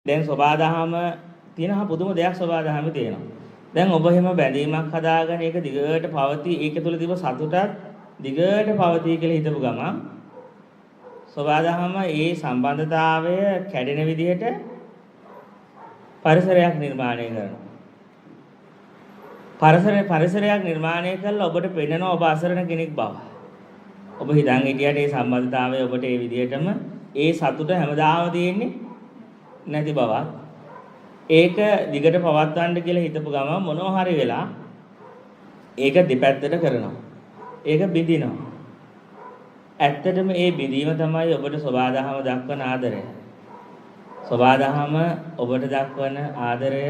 දැන් සබාදහම තියෙනවා පුදුම දෙයක් සබාදහම තියෙනවා. දැන් ඔබ එහෙම බැඳීමක් හදාගෙන ඒක දිගට පවතී ඒක තුල තිබ්බ සතුටත් දිගට පවතී කියලා හිතපු ගමන් සබාදහම ඒ සම්බන්ධතාවය කැඩෙන විදිහට පරිසරයක් නිර්මාණය කරනවා. පරිසරයක් නිර්මාණය කළා ඔබට පෙන්නනවා ඔබ අසරණ කෙනෙක් බව. ඔබ හිතන් හිටියට මේ සම්බන්ධතාවය ඔබට ඒ විදිහටම ඒ සතුට හැමදාම තියෙන්නේ නැති බවක්. ඒක දිගට පවත්වන්න කියලා හිතපු ගමන් මොනවා හරි වෙලා ඒක දෙපැත්තට කරනවා. ඒක බිඳිනවා. ඇත්තටම මේ බිඳීම තමයි ඔබට සබාදහම දක්වන ආදරය. සබාදහම ඔබට දක්වන ආදරය,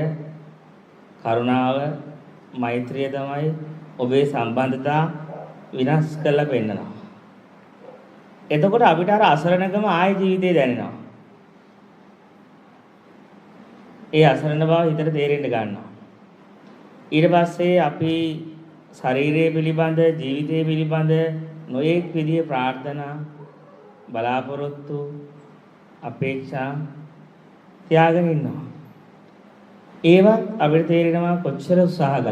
කරුණාව, මෛත්‍රිය තමයි ඔබේ සම්බන්ධතා විනාශ කරලා පෙන්නනවා. එතකොට අපිට අර අසරණකම ආයේ ජීවිතේ දැනෙනවා. ඒ අසරණ බව හිතට තේරෙන්න ගන්නවා. ඊට පස්සේ අපි ශරීරය පිළිබඳ, ජීවිතය පිළිබඳ නොයෙක් විදිහේ ප්‍රාර්ථනා, බලාපොරොත්තු, අපේක්ෂා තියාගෙන ඉන්නවා. ඒවත් අපිට තේරෙනවා කොච්චර උත්සාහ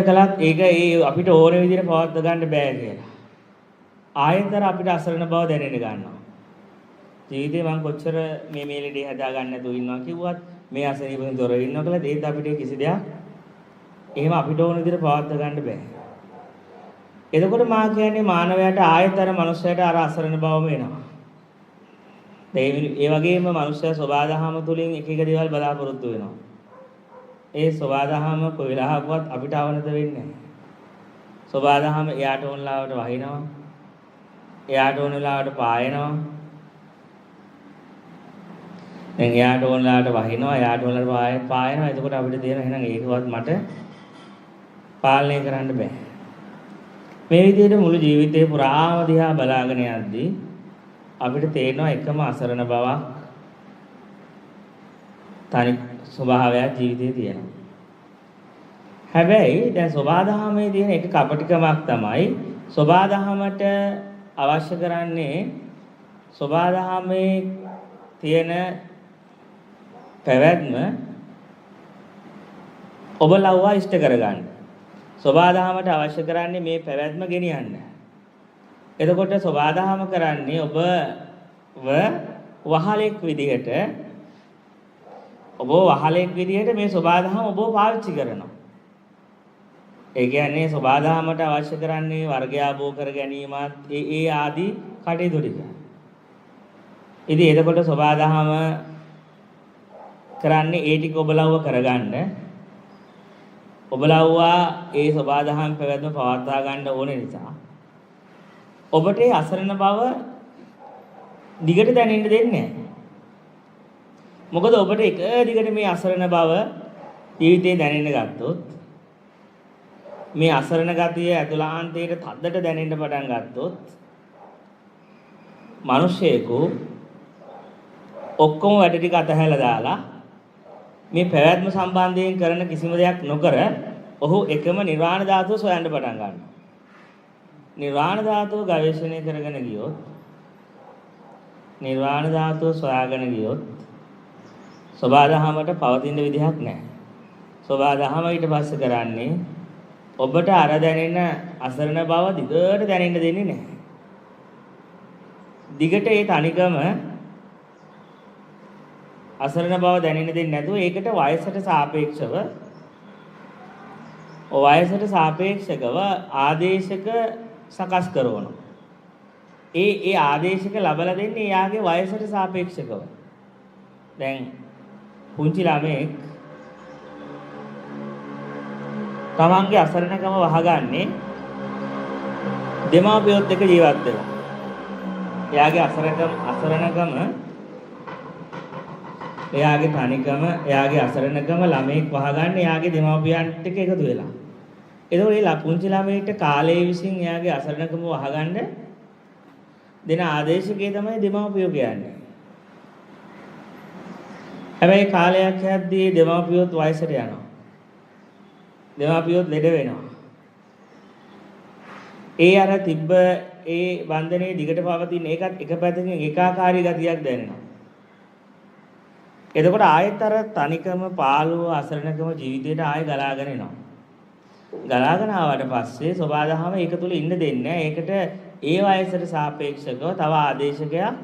කළත් ඒක අපිට ඕන විදිහට පවත්ව ගන්න බෑ කියලා. ආයෙතර අපිට අසරණ බව දැනෙන්න ගන්නවා. ජීවිතේ මම කොච්චර මේ ලෙඩේ හදා ගන්න නැතුව ඉන්නවා කිව්වත් මේ අසනීපෙන් තොරව ඉන්නවා කියලා ඒත් අපිට කිසි දෙයක් එහෙම අපිට ඕන විදිහට පවත්ව ගන්න බෑ. එතකොට මා කියන්නේ මානවයාට ආයතර මනුස්සයට අර අසරණ බවම එනවා. ඒ වගේම මනුස්සයා සබාදහම තුලින් එක එක දේවල් බලාපොරොත්තු වෙනවා. ඒ සබාදහම කොයි වෙලාවකවත් අපිට අවනත වෙන්නේ නැහැ. සබාදහම එයාට ඕන ලාවට වහිනවා. එයාට ඕන ලාවට පායනවා. දැන් එයාට ඕන ලාවට වහිනවා, එයාට ඕන ලාවට පායනවා. එතකොට අපිට තියෙන එහෙනම් ඒකවත් මට පාලනය කරන්න බෑ. මේ විදිහට මුළු ජීවිතේ පුරාම දිහා බලාගෙන යද්දී අපිට තේරෙනවා එකම අසරණ බවක් තනි ස්වභාවයක් ජීවිතේ තියෙනවා. හැබැයි දැන් සබාදහමේ තියෙන එක කපටිකමක් තමයි සබාදහමට අවශ්‍ය කරන්නේ සබාදහමේ තියෙන පැවැත්ම ඔබ ලව්වා ඉෂ්ට කරගන්න. සබාදහමට අවශ්‍ය කරන්නේ මේ පැවැත්ම ගෙනියන්න. එතකොට සබාදහම කරන්නේ ඔබව වහලෙක් විදිහට මේ සබාදහම ඔබව පාවිච්චි කරනවා. ඒ කියන්නේ සබාදහමට අවශ්‍ය කරන්නේ වර්ගයාභෝ කර ගැනීමත් ඒ ආදී කටයුතු ටික. ඉතින් එතකොට සබාදහම කරන්නේ ඒ ටික ඔබලව්ව කරගන්න. ඔබලව්වා ඒ සබාදහම් පැවැත්ම පවත්වා ගන්න ඕනේ නිසා ඔබට ඒ අසරණ බව දිගට දැනෙන්න දෙන්නේ නැහැ. මොකද ඔබට එක දිගට මේ අසරණ බව ජීවිතේ දැනෙන්න ගත්තොත් මේ අසරණ ගතිය ඇතුළාන්තයේ තද්දට දැනෙන්න පටන් ගත්තොත් මිනිස්සෙකු ඔක්කොම වැඩ ටික අතහැරලා දාලා මේ පැවැත්ම සම්බන්ධයෙන් කරන කිසිම දෙයක් නොකර ඔහු එකම නිර්වාණ ධාතුව සොයන්න පටන් ගන්නවා. නිර්වාණ ධාතුව ගවේෂණය කරගෙන ගියොත් නිර්වාණ ධාතුව සොයාගෙන ගියොත් සබාදහමට පවතින විදිහක් නැහැ. සබාදහම ඊට පස්සේ කරන්නේ ඔබට අර දැනෙන අසරණ බව දිගට දැනෙන්න දෙන්නේ නැහැ. දිගට ඒ තනිකම අසරණ බව දැනෙන්න දෙන්නේ නැතුව ඒකට වයසට සාපේක්ෂකව ආදේශක සකස් කරනවා. ඒ ආදේශක ලබලා දෙන්නේ එයාගේ වයසට සාපේක්ෂකව. දැන් පුංචි ළමෙක් තමන්ගේ අසරණකම වහගන්නේ දෙමාපියොත් එක්ක ජීවත් වෙලා. එයාගේ අසරණකම එයාගේ තනිකම, එයාගේ අසරණකම ළමෙක් වහගන්නේ එයාගේ දෙමාපියන්ට එක්ක එකතු වෙලා. එතකොට ඒ පුංචි ළමයට කාලයේ විසින් එයාගේ අසරණකම වහගන්න දෙන ආදේශකේ තමයි දෙමාපියෝ කියන්නේ. හැබැයි කාලයක් යද්දී දෙමාපියොත් වයසට යනවා. දෙමාපියොත් ලෙඩ වෙනවා. ඒ අර තිබ්බ ඒ බන්ධනයේ දිගට පවතින ඒකත් එක පැත්තකින් ඒකාකාරී ගතියක් දැනෙනවා. එතකොට ආයෙත් අර තනිකම පාළුව අසරණකම ජීවිතේට ආයෙ ගලාගෙන එනවා. ගලාගෙන ආවට පස්සේ සබාදහම ඒක තුල ඉන්න දෙන්නේ නැහැ. ඒකට ඒ වයසට සාපේක්ෂව තව ආදේශකයක්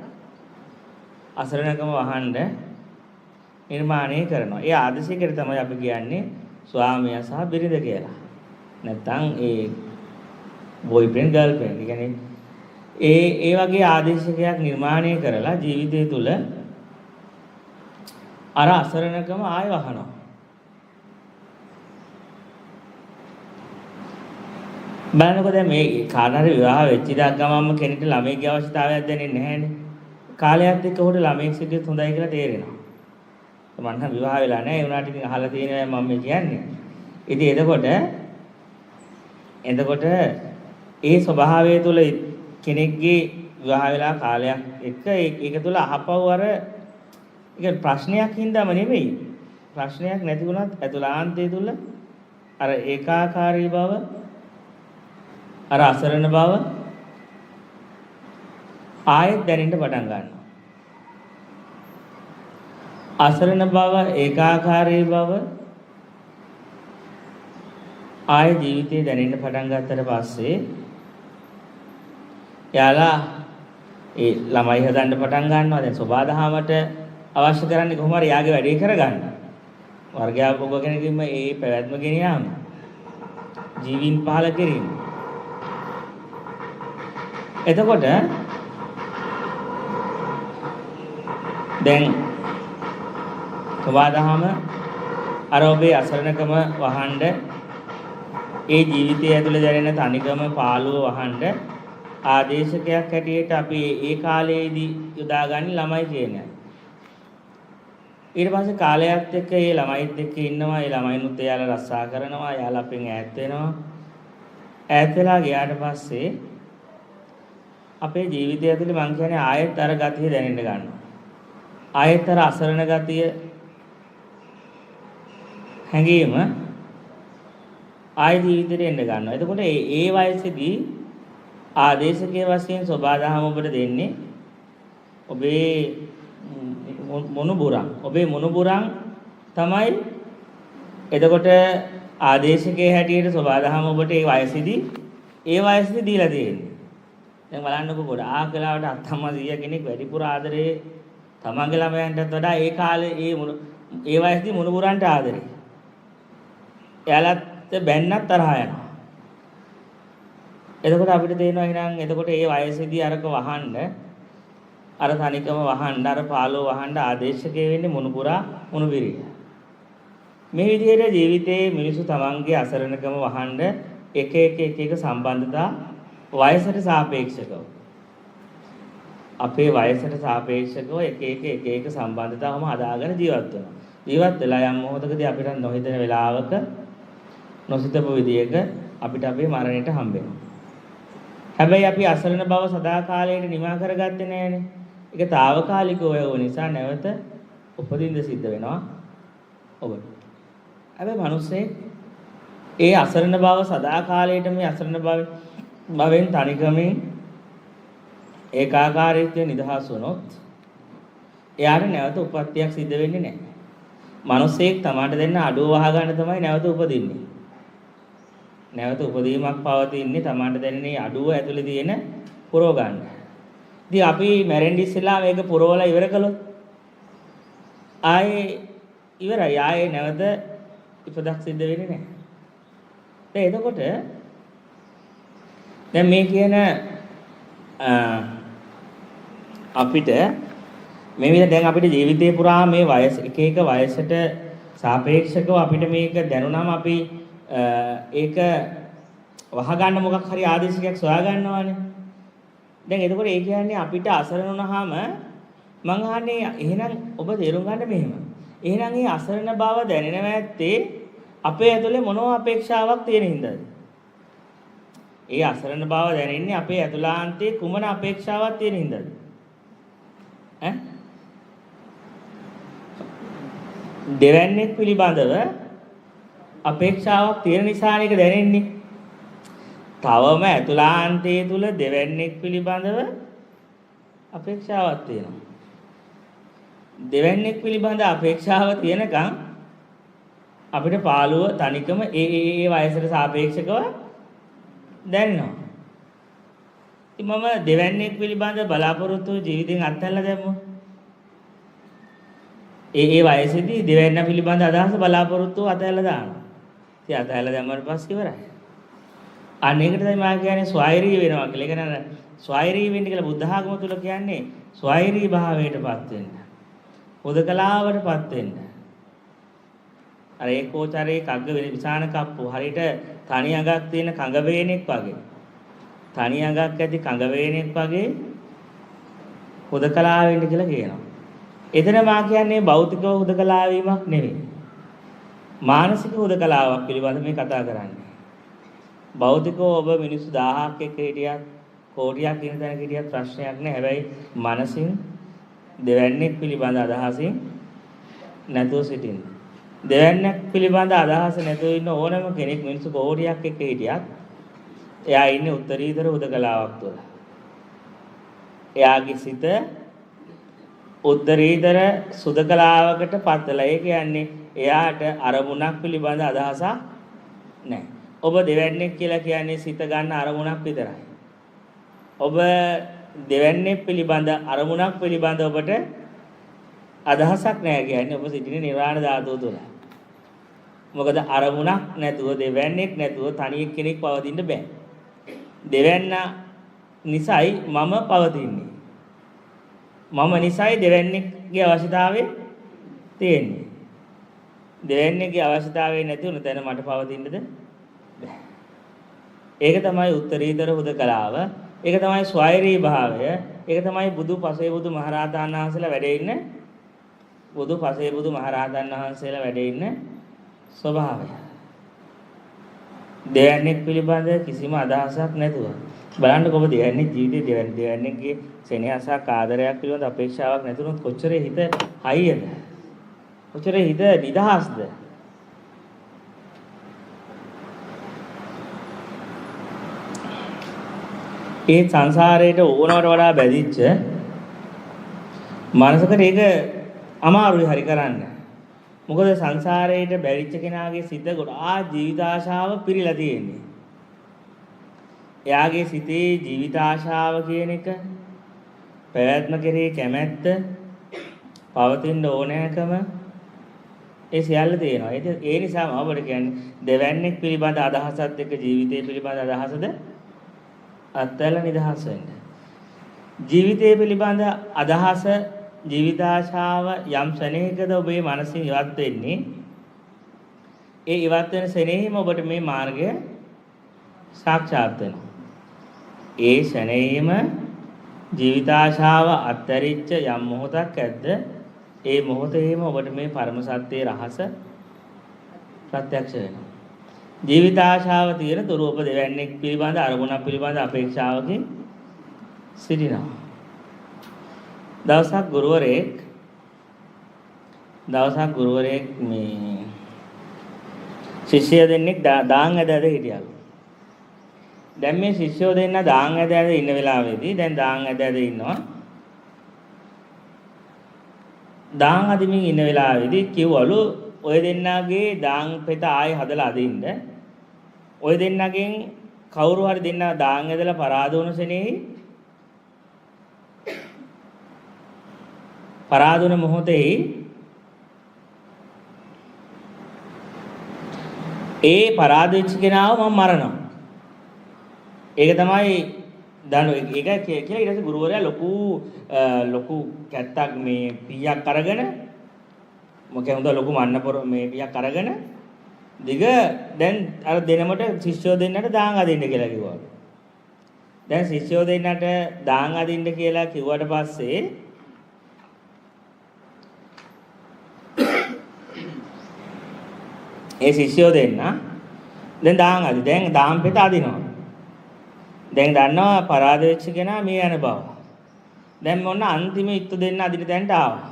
අසරණකම වහන්න නිර්මාණය කරනවා. ඒ ආදේශයකට තමයි අපි කියන්නේ ස්වාමියා සහ බිරිඳ කියලා. නැත්තම් ඒ boyfriend girlfriend. ඒ කියන්නේ ඒ වගේ ආදේශකයක් නිර්මාණය කරලා ජීවිතය තුල අර අසරණකම ආයෙ වහනවා. බලන්නකො දැන් මේ කාටරි විවාහ වෙච්ච දා ගමන්ම කෙනෙක්ට ළමයිගේ අවශ්‍යතාවයක් දැනෙන්නේ නැහැනේ. කාලයක් එක්ක උඩ ළමයෙක් සිටියොත් හොඳයි කියලා තේරෙනවා. මම නම් විවාහ වෙලා නැහැ. ඒ වුණාට ඉතින් අහලා තියෙනවා මම මේ කියන්නේ. ඉතින් එතකොට ඒ ස්වභාවය තුළ කෙනෙක්ගේ විවාහ වෙලා කාලයක් එක්ක ඒක තුළ අහපව් අර ඒක ප්‍රශ්නයක් හින්දාම නෙමෙයි. ප්‍රශ්නයක් නැති වුණත් අතුලාන්තය තුළ අර ඒකාකාරී බව අර අසරණ බව ආයෙත් දැනෙන්න පටන් ගන්නවා. අසරණ බව ඒකාකාරී බව ආයෙ ජීවිතේ දැනෙන්න පටන් ගත්තට පස්සේ යාලා ඒ ළමයි හදන්න පටන් ගන්නවා. දැන් සබාදහමට අවශ්‍ය කරන්නේ කොහොම හරි යාගේ වැඩේ කරගන්න. වර්ගයක් ඔබ කෙනකින්ම ඒ පැවැත්ම ගෙන යාම. ජීවීන් පහල කිරීම. එතකොට දැන් සබාදහම අර ඔබේ අසරණකම වහන්න ඒ ජීවිතය ඇතුළේ දැනෙන තනිකම පාළුව වහන්න ආදේශකයක් හැටියට අපි ඒ කාලයේදී යොදාගන්නේ ළමයි කියන්නේ. ඊට පස්සේ කාලයත් එක්ක ඒ ළමයිත් එක්ක ඉන්නවා. ඒ ළමයිනුත් එයාලා රස්සා කරනවා. එයාලා අපෙන් ඈත් වෙනවා. ඈත් වෙලා ගියාට පස්සේ අපේ ජීවිතය ඇතුළේ මං කියන්නේ ආයෙත් අර ගතිය දැනෙන්න ගන්නවා. ආයෙත් අර අසරණ ගතිය හැඟීම ආයෙ ජීවිතේට එන්න ගන්නවා. එතකොට ඒ වයසේදී ආදේශකයේ වශයෙන් සබාදහම ඔබට දෙන්නේ ඔබේ මොනුබුරන්. ඔබේ මොනුබුරන් තමයි එතකොට ආදේශකයේ හැටියට සබාදහම ඔබට ඒ වයසේදී දීලා තියෙන්නේ. දැන් බලන්නකො ගොඩාක් වෙලාවට අත්තම්මා සීයා කෙනෙක් වැඩිපුර ආදරේ තමන්ගේ ළමයන්ටත් වඩා ඒ කාලේ ඒ වයසේදී මොනුබුරන්ට ආදරේ. එයාලත් බැන්නත් තරහ යනවා. එතකොට අපිට තේරෙනවා එහෙනම් එතකොට ඒ වයසේදී අරක වහන්න අර තනිකම වහන්න අර පාළුව වහන්න ආදේශකයේ වෙන්නේ මොනුබිරිය. මේ විදිහට ජීවිතයේ මිනිසු තමන්ගේ අසරණකම වහන්න එක එක සම්බන්ධතා වයසට සාපේක්ෂව අපේ වයසට සාපේක්ෂව එක සම්බන්ධතාවම හදාගෙන ජීවත් වෙනවා. ජීවත් වෙලා යම් මොහොතකදී අපිට නොහිතන වෙලාවක නොසිතපු විදියක අපිට අපේ මරණයට හම්බ වෙනවා. හැබැයි අපි අසරණ බව සදාකාලයට නිමා කරගත්තේ නැහැනේ. ඒක తాවකාලිකව වූ නිසා නැවත උපදින්න සිද්ධ වෙනවා ඔබට. හැබැයි මිනිස්සේ ඒ අසරණ බව සදාකාලයට මේ අසරණ භවෙන් තනිකමින් ඒකාකාරීත්වයෙන් නිදහස් වුණොත් එයාට නැවත උපත්තියක් සිද්ධ වෙන්නේ නැහැ. මිනිස්සෙක් තමාට දෙන්න අඩුව වහගන්න තමයි නැවත උපදින්නේ. නැවත උපදීමක් පවතින්නේ තමාට දැනෙන අඩුව ඇතුලේ තියෙන පුරව ගන්න. ඉතින් අපි මැරෙන්න ඉස්සෙල්ලා මේක පුරවලා ඉවර කළොත් ආයේ ඉවරයි. ආයේ නැවත ඉපදක් සිද්ධ වෙන්නේ නැහැ. එතකොට දැන් මේ කියන අපිට මේ විදිහ දැන් අපිට ජීවිතේ පුරා මේ වයස එක වයසට සාපේක්ෂකව අපිට මේක දැනුණාම අපි ඒක වහගන්න මොකක් හරි ආදේශයක් සොයා ගන්නවානේ. දැන් එතකොට ඒ කියන්නේ අපිට අසරණ වුණාම මං අහන්නේ එහෙනම් ඔබ තේරුම් ගන්න මෙහෙම. එහෙනම් මේ අසරණ බව දැනෙනවා ඇත්තේ අපේ ඇතුලේ මොනවා අපේක්ෂාවක් තියෙන හින්දාද? ඒ අසරණ බව දැනෙන්නේ අපේ ඇතුළාන්තයේ කුමන අපේක්ෂාවක් තියෙන හින්දාද? දෙවැන්නේක් පිළිබඳව අපේක්ෂාවක් තියෙන නිසා නේද දැනෙන්නේ. තවම ඇතුළාන්තයේ තුල දෙවන්නේක් පිළිබඳව අපේක්ෂාවක් තියෙනවා. දෙවන්නේක් පිළිබඳ අපේක්ෂාව තියෙනකම් අපිට පාළුව තනිකම ඒ වයසට සාපේක්ෂව දැනෙනවා. ඉතින් මම දෙවන්නේක් පිළිබඳ බලාපොරොත්තු ජීවිතෙන් අත්හැරලා දැම්මොත් ඒ වයසේදී දෙවන්න පිළිබඳ අදහස බලාපොරොත්තු අතහැරලා දානවා. ඉතින් අතහැරලා දැම්මම පස්සේ ඉවරයි. අනේකට තමයි මම කියන්නේ ස්වෛරී වෙනවා කියලා. ඒ කියන්නේ ස්වෛරී වෙන්න කියලා බුද්ධ ආගම තුල කියන්නේ ස්වෛරී භාවයටපත් වෙන්න. හොදකලාවටපත් වෙන්න. අර ඒකෝචරේ කග්ග වෙන විසාන කප්පු හරියට තනි අඟක් තියෙන කඟ වේනෙක් වගේ. තනි අඟක් ඇති කඟ වේනෙක් වගේ හොදකලාව වෙන්න කියලා කියනවා. එතන මා කියන්නේ භෞතිකව හොදකලා වීමක් නෙවෙයි. මානසික හොදකලාවක් පිළිබඳ මේ කතා කරන්නේ. භෞතිකව ඔබ මිනිස්සු 1000ක් එක්ක හිටියත් කෝටියක් ඉන්න තැනක හිටියත් ප්‍රශ්නයක් නෑ. හැබැයි මනසින් දෙවන්නේක් පිළිබඳ අදහසින් නැතුව සිටින්න. දෙවන්නේක් පිළිබඳ අදහස නැතුව ඉන්න ඕනම කෙනෙක් මිනිස්සු කෝටියක් එක්ක හිටියත් එයා ඉන්නේ උත්තරීතර හොදකලාවක් තුළ. එයාගේ සිත උත්තරීතර සුදකලාවකට පත්වලා. ඒ කියන්නේ එයාට අරමුණක් පිළිබඳ අදහසක් නැහැ. ඔබ දෙවන්නේක් කියලා කියන්නේ සිත ගන්න අරමුණක් විතරයි. ඔබ දෙවන්නේ පිළිබඳ අරමුණක් පිළිබඳ ඔබට අදහසක් නැහැ කියන්නේ ඔබ සිටින නිර්වාණ ධාතුව තුළ. මොකද අරමුණක් නැතුව දෙවන්නේක් නැතුව තනියෙක් කෙනෙක් පවතින්න බෑ. දෙවන්න නිසයි මම පවතින්නේ. මම නිසයි දෙවන්නේගේ අවශ්‍යතාවය තියෙන්නේ. දෙවන්නේගේ අවශ්‍යතාවය නැති වුණ තැන මට පවතින්නද බෑ. ඒක තමයි උත්තරීතර හුදකලාව. ඒක තමයි ස්වෛරී භාවය. ඒක තමයි බුදු පසේ බුදු මහරහතන් වහන්සේලා වැඩ ඉන්න බුදු පසේ බුදු මහරහතන් වහන්සේලා වැඩ ඉන්න ස්වභාවය. දෙවන්නේක් පිළිබඳ කිසිම අදහසක් නැතුව බලන්නකො ඔබ දෙවන්නේ ජීවිතේ දෙවන්නේගේ සෙනෙහසක් ආදරයක් පිළිබඳ අපේක්ෂාවක් නැතුනොත් කොච්චර හිත හයියද? කොච්චර හිත නිදහස්ද? ඒ සංසාරයට ඕනවට වඩා බැඳිච්ච මනසකට ඒක අමාරුයි හරි කරන්න. මොකද සංසාරයට බැඳිච්ච කෙනාගේ සිත ගොඩාක් ජීවිත ආශාව පිරීලා තියෙන්නේ. එයාගේ සිතේ ජීවිත ආශාව කියන එක පැවැත්ම කෙරේ කැමැත්ත පවතින ඕනෑකම ඒ සියල්ල තියෙනවා. ඒ නිසා මම ඔබට කියන්නේ දෙවන්නේක් පිළිබඳ අදහසත් එක්ක ජීවිතය පිළිබඳ අදහසද අත්හැරලා නිදහස් වෙන්න. ජීවිතය පිළිබඳ අදහස ජීවිත ආශාව යම් ශරණයකද ඔබේ මනසින් ඉවත් වෙන්නේ. ඒ ඉවත් වෙන ශරණයෙම ඔබට මේ මාර්ගය සාක්ෂාත් වෙනවා. ඒ ශරණයෙම ජීවිත ආශාව අත්හැරිච්ච යම් මොහොතක් ඇද්ද ඒ මොහොතේම ඔබට මේ පරම සත්‍යයේ රහස ප්‍රත්‍යක්ෂ වෙනවා. ජීවිත ආශාව තියෙන තුරු ඔබ දෙවන්නේක් පිළිබඳ අරමුණක් පිළිබඳ අපේක්ෂාවකින් සිටිනවා. දවසක් ගුරුවරයෙක් මේ ශිෂ්‍ය දෙන්නෙක් දාන් ඇද හිටියලු. දැන් මේ ශිෂ්‍යෝ දෙන්න දාන් ඇද ඉන්න වෙලාවේදී දැන් දාන් ඇද ඉන්නවා. දාන් අදිමින් ඉන්න වෙලාවේදී කිව්වලු ඔය දෙන්නාගේ දාන් පෙත ආයෙ හදලා අදින්න. ඔය දෙන්නගෙන් කවුරු හරි දෙන්න දාන් ඇදලා පරාද වුණ සෙනෙහි පරාද වුණ මොහොතේ ඒ පරාද වෙච්ච කෙනාව මම මරනවා. ඒක තමයි දනු ඒක කියලා ඊට පස්සේ ගුරුවරයා ලොකු කැත්තක් මේ පීයක් අරගෙන මොකද හොඳ ලොකු මන්නපොර මේ පීයක් අරගෙන දිග දැන් අර දෙනමට ශිෂ්‍යෝ දෙන්නට දාන් අදින්න කියලා කිව්වා. දැන් ශිෂ්‍යෝ දෙන්නට දාන් අදින්න කියලා කිව්වට පස්සේ ඒ ශිෂ්‍යෝ දෙන්න දැන් දාන් අදි දැන් දාන් පෙත අදිනවා. දැන් දන්නවා පරාද වෙච්ච කෙනා මේ යන බව. දැන් මොන අන්තිම ඉත්තු දෙන්න අදින තැනට ආවා.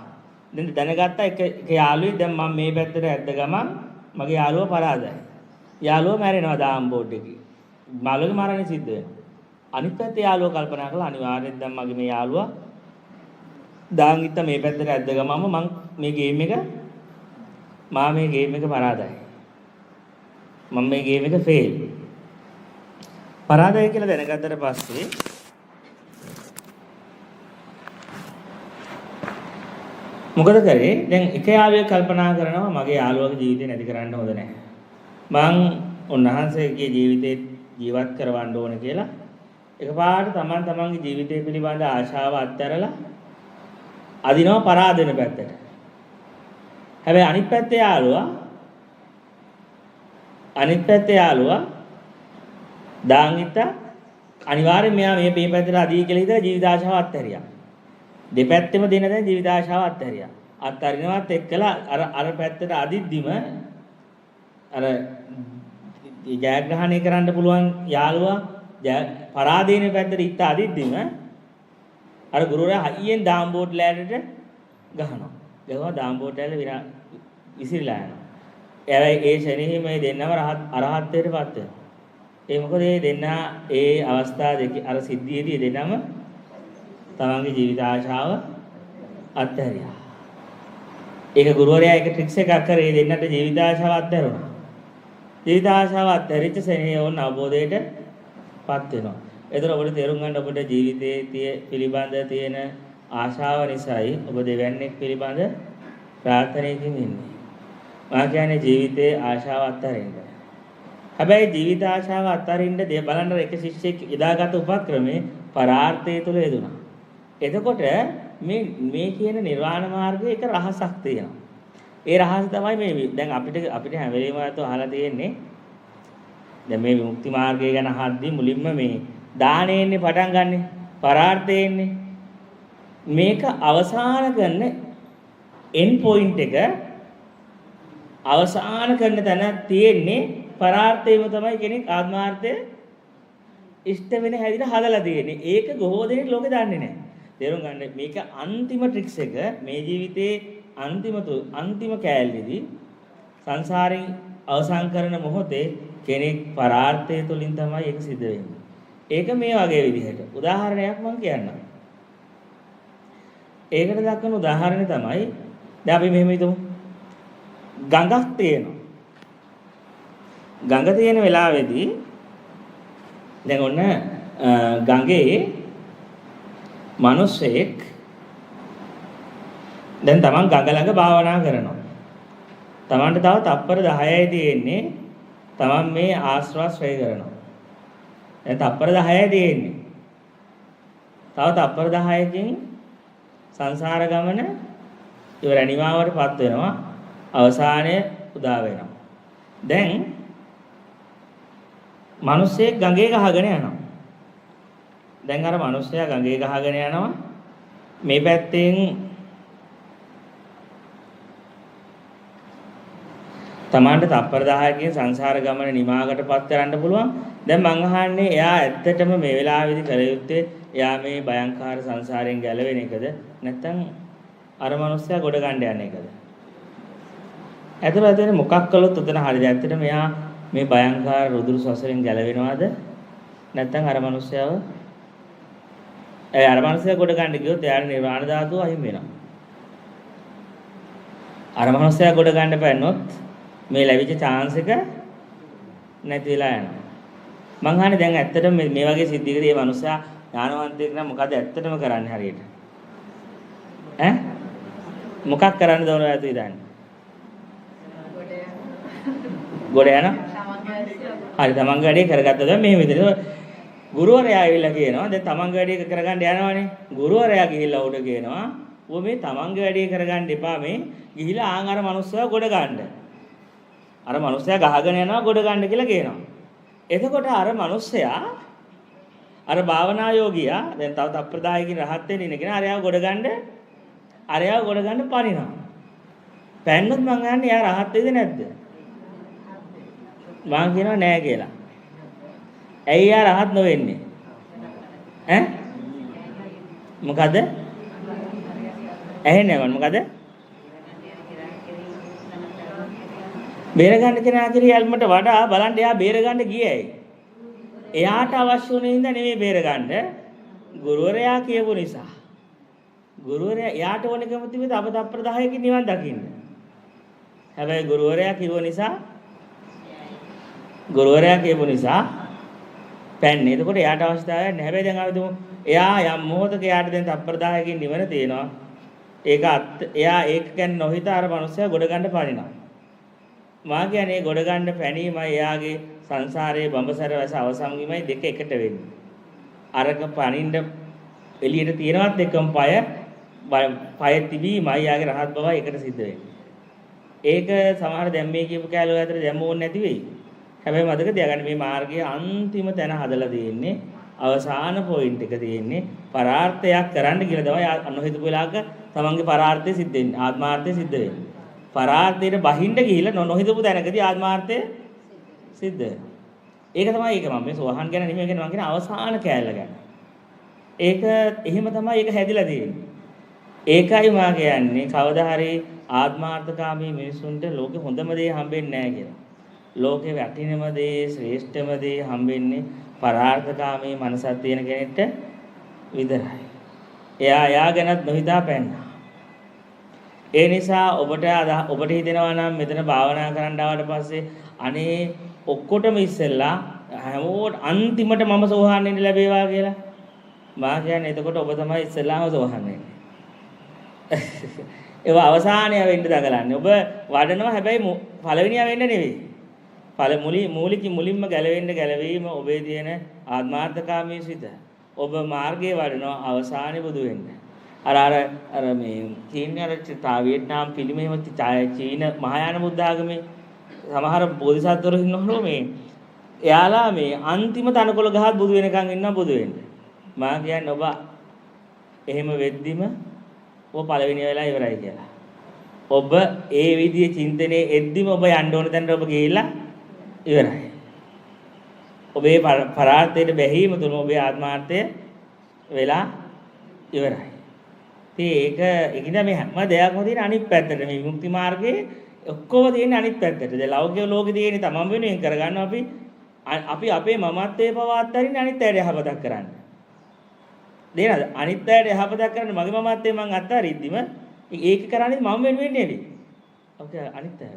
දැන් දැනගත්තා එක යාළුවෙක් දැන් මම මේ පැත්තට ඇද්ද ගමන් මගේ යාළුවා පරාදයි. යාළුවා මැරෙනවා දාම් බෝඩ් එකේ. මාළුවගේ මරණය සිද්ධ වෙනවා. අනිත් පැත්තේ යාළුවා කල්පනා කළා අනිවාර්යෙන් දැන් මගේ මේ යාළුවා දාන් ඉත්ත මේ පැත්තට ඇද්ද ගමම මම මේ ගේම් එක පරාදයි. මම මේ ගේම් එක ෆේල්. පරාදයි කියලා දැනගත්තට පස්සේ මොකද කරේ? දැන් එක යාළුවෙක් කල්පනා කරනවා මගේ යාළුවාගේ ජීවිතේ නැති කරන්න හොඳ නැහැ. මං උන්වහන්සේගේ ජීවිතේ ජීවත් කරවන්න ඕන කියලා එකපාරට තමන්ගේ ජීවිතය පිළිබඳ ආශාව අත්හැරලා අදිනවා පරාදෙන පැත්තට. හැබැයි අනිත් පැත්තේ යාළුවා දාන් ඉත්ත අනිවාර්යෙන් මෙයා මේ පැත්තට අදී කියලා හිතලා ජීවිත ආශාව අත්හැරියා. දෙපැත්තෙම දෙන දැන් ජීවිත ආශාව අත්හැරියා. අත්හරිනවත් එක්කලා අර පැත්තට අදිද්දිම අර ජයග්‍රහණය කරන්න පුළුවන් යාළුවා පරාදීන පැත්තට ඉත්ත අදිද්දිම අර ගුරුවරයා හයියෙන් දාම්බෝට් ලෑල්ලට ගහනවා. ගහුවා දාම්බෝට් ලෑල්ල විසිරලා යනවා. ඒ ශරණෙහි මේ දෙන්නම අරහත්ත්වයට පත් වෙනවා. ඒ මොකද මේ දෙන්නා ඒ අවස්ථා දෙක අර සිද්ධියේදී දෙන්නම තමන්ගේ ජීවිත ආශාව අත්හැරියා. ඒක ගුරුවරයා එක ට්‍රික්ස් එකක් කරේ දෙන්නට ජීවිත ආශාව අත්හැරුණා. ජීවිත ආශාව අත්හැරිච්ච සෙනෙහේ වුණ අවබෝධයට පත් වෙනවා. ඒතර ඔබට තේරුම් ගන්න ඔබට ජීවිතයේ පිළිබඳ තියෙන ආශාව නිසායි ඔබ දෙවන්නේක් පිළිබඳ ප්‍රාර්ථනාවකින් ඉන්නේ. මා කියන්නේ ජීවිතයේ ආශාව අත්හරින්න. හැබැයි ජීවිත ආශාව අත්හරින්න බලන්න එක ශිෂ්‍යෙක් ඉදාගත් උපක්‍රමේ පරාර්ථය තුල යෙදුණා. එතකොට මේ කියන නිර්වාණ මාර්ගයේ එක රහසක් තියෙනවා. ඒ රහස තමයි මේ දැන් අපිට හැම වෙලේම අහලා තියෙන්නේ දැන් මේ විමුක්ති මාර්ගය ගැන අහද්දී මුලින්ම මේ දාණයෙන්නේ පටන් ගන්නෙ පරාර්ථයෙන්නේ මේක අවසාන කරන end point එක අවසාන කරන තැන තියෙන්නේ පරාර්ථයම තමයි කෙනෙක් ආත්මාර්ථය ඉෂ්ට වෙන හැදිලා හදලා තියෙන්නේ. ඒක බොහෝ දෙනෙක් ලෝකේ දන්නේ නැහැ. තේරුම් ගන්න මේක අන්තිම ට්‍රික්ස් එක මේ ජීවිතේ අන්තිම කෑල්ලේදී සංසාරේ අවසන් කරන මොහොතේ කෙනෙක් පරාර්ථය තුලින් තමයි ඒක සිද්ධ වෙන්නේ. ඒක මේ වගේ විදිහට උදාහරණයක් මම කියන්නම්. ඒකට දක්වන උදාහරණය තමයි දැන් අපි මෙහෙම හිතමු. ගඟක් තියෙනවා. ගඟ තියෙන වෙලාවේදී දැන් ඔන්න ගඟේ මිනිස්සෙක් දැන් තමන් ගඟ ළඟ භාවනා කරනවා. තමන්ට තව තප්පර 10යි තියෙන්නේ. තමන් මේ ආශ්‍රවශ්‍රය කරනවා. දැන් තප්පර 10යි තියෙන්නේ. තව තප්පර 10කින් සංසාර ගමන ඉවර නිමාවටපත් වෙනවා. අවසානයේ උදා වෙනවා. දැන් මිනිස්සෙක් ගඟේ ගහගෙන යනවා. දැන් අර මිනිස්සයා ගඟේ ගහගෙන යනවා. මේ පැත්තෙන් තමාන්ට තප්පර 10කින් සංසාර ගමන නිමාවටපත් කරන්න පුළුවන්. දැන් මං අහන්නේ එයා ඇත්තටම මේ වෙලාවේදී කර යුත්තේ එයා මේ භයංකාර සංසාරයෙන් ගැලවෙන එකද නැත්නම් අර මිනිස්සයා ගොඩ ගන්න යන එකද? ඇත්තටම මොකක් කළොත් උතන හරියද? ඇත්තටම එයා මේ භයංකාර රුදුරු සසරෙන් ගැලවෙනවද නැත්නම් අර මිනිස්සයාව අර මිනිස්සයා ගොඩ ගන්න ගියොත් එයාට නිර්වාණ ධාතුව අහිමි වෙනවා. අර මිනිස්සයා ගොඩ ගන්න පැන්නොත් මේ ලැබිච්ච chance එක නැති වෙලා යනවා. මං අහන්නේ දැන් ඇත්තටම මේ වගේ සිද්ධියකදී මේ මිනිස්සයා ඥානවන්තයෙක් නම් මොකද ඇත්තටම කරන්නේ හරියට? ඈ? මොකක් කරන්නද ඕන ඔයාලට ඉතින්? ගොඩ යනවා. හරි තමන්ගේ වැඩේ කරගත්තද මෙහෙම විදිහට ගුරුවරයා ඇවිල්ලා කියනවා දැන් තමන්ගේ වැඩේ කරගන්න යනවනේ. ගුරුවරයා ගිහිල්ලා උඩ කියනවා ඔබ මේ තමන්ගේ වැඩේ කරගන්න එපා මේ ගිහිල්ලා ආන් අර මිනිස්සයා ගොඩ ගන්න. අර මිනිස්සයා ගහගෙන යනවා ගොඩ ගන්න කියලා කියනවා. එතකොට අර මිනිස්සයා අර භාවනා යෝගියා දැන් තව තප්ප්‍රදායකින් රහත් වෙන්න ඉන්න කෙනා අරයාව ගොඩ ගන්න පනිනවා. පැන්නොත් මං අහන්නේ එයා රහත් වෙයිද නැද්ද? මං කියනවා නෑ කියලා. ඇයි එයා රහත් නොවෙන්නේ? ඈ? මොකද? ඇහෙන්නේ නැහැ මොකද? බේරගන්න කෙනා කිරියල්මට වඩා බලන්න එයා බේරගන්න ගියයි. එයාට අවශ්‍ය වුණේ හින්දා නෙමෙයි බේරගන්න. ගුරුවරයා කියපු නිසා. ගුරුවරයා එයාට ඕනකම තිබෙද අප තප්පර 10කින් නිවන් දකින්න. හැබැයි ගුරුවරයා කිව්ව නිසා ගුරුවරයා කියපු නිසා පැන්නේ. එතකොට එයාට අවශ්‍යතාවයක් නැහැ. හැබැයි දැන් අපි දුමු එයා යම් මොහොතක එයාට දැන් තප්පර 10කින් නිවන තියෙනවා. එයා ඒක ගැන නොහිත අර මනුස්සයා ගොඩ ගන්න පනිනවා. මා කියන්නේ ගොඩ ගන්න පැනීමයි එයාගේ සංසාරයේ බඹසර වැස අවසන් වීමයි දෙක එකට වෙන්නේ. අරක පනින්න එළියට තියනවත් එකම පය තිබීමයි යාගේ රහත් බවයි එකට සිද්ධ වෙන්නේ. ඒක සමහර දැන් මේ කියපු කැලේ අතර දැම්ම ඕනේ නැති වෙයි. හැබැයි මතක තියාගන්න මේ මාර්ගයේ අන්තිම තැන හදලා තියෙන්නේ අවසාන පොයින්ට් එක තියෙන්නේ පරාර්ථයක් කරන්න කියලා තමයි අනොහිතපු වෙලාවක තමන්ගේ පරාර්ථය සිද්ධ වෙන්නේ ආත්මාර්ථය සිද්ධ වෙන්නේ. පරාර්ථයට බහින්න ගිහිල්ලා නොහිතපු තැනකදී ආත්මාර්ථය සිද්ධ වෙනවා. ඒක තමයි ඒක මම මේ සෝහන් ගැන නෙමෙයි කියන්නේ මම කියන අවසාන කැලල ගැන. ඒක එහෙම තමයි ඒක හැදිලා තියෙන්නේ. ඒකයි මා කියන්නේ කවදා හරි ආත්මාර්ථකාමී මිනිසුන්ට ලෝකෙ හොඳම දේ හම්බෙන්නේ නැහැ කියලා. ලෝකේ වටිනම දේ ශ්‍රේෂ්ඨම දේ හම්බෙන්නේ පරාර්ථකාමී මනසක් තියෙන කෙනෙක්ට විතරයි. එයා ගැනත් නොහිතා පැන්නා. ඒ නිසා ඔබට හිතෙනවා නම් මෙතන භාවනා කරන්න ආවට පස්සේ අනේ ඔක්කොටම ඉස්සෙල්ලා හැමෝට අන්තිමට මම සෝහන් වෙන්න ලැබේවා කියලා. මා කියන්නේ එතකොට ඔබ තමයි ඉස්සෙල්ලාම සෝහන් වෙන්නේ. ඒව අවසානය වෙන්න දඟලන්නේ. ඔබ වඩනවා හැබැයි පළවෙනියා වෙන්න නෙවෙයි. මුලින්ම ගැලවීම ඔබේ තියෙන ආත්මාර්ථකාමී සිත. ඔබ මාර්ගයේ වඩනවා අවසානයේ බුදු වෙන්න. අර මේ වියට්නාම් පිළිමේම චීන මහායාන බුද්ධ ආගමේ සමහර බෝධිසත්වරු ඉන්නවලු මේ එයාලා මේ අන්තිම තනකොළ ගහත් බුදු වෙනකන් ඉන්නවා බුදු වෙන්න. මා කියන්නේ ඔබ එහෙම වෙද්දිම ඔබ පළවෙනි වෙලා ඉවරයි කියලා. ඔබ ඒ විදිහේ චින්තනයේ එද්දිම ඔබ යන්න ඕන තැනට ඔබ ගිහිල්ලා ඉවරයි. ඔබේ පරාර්ථයට බැහැීම තුන ඔබේ ආත්මාර්ථය වෙලා ඉවරයි. ඉතින් ඒකින්ද මේ හැම දෙයක්ම තියෙන අනිත් පැත්තට මේ විමුක්ති මාර්ගයේ ඔක්කොම තියෙන අනිත් පැත්තට. දැන් ලෞකික ලෝකේ තියෙන තමන් වෙනුවෙන් කරගන්නවා අපි අපේ මමත්වයේ පවත් අරින්න අනිත් අයට යහපතක් කරන්න. දේනද? අනිත් අයට යහපතක් කරන්න මගේ මමත්වයේ මං අත්හරිද්දිම ඒක කරන්නේ මම වෙනුවෙන් නෙවෙයි. ඔකේ අනිත් අය.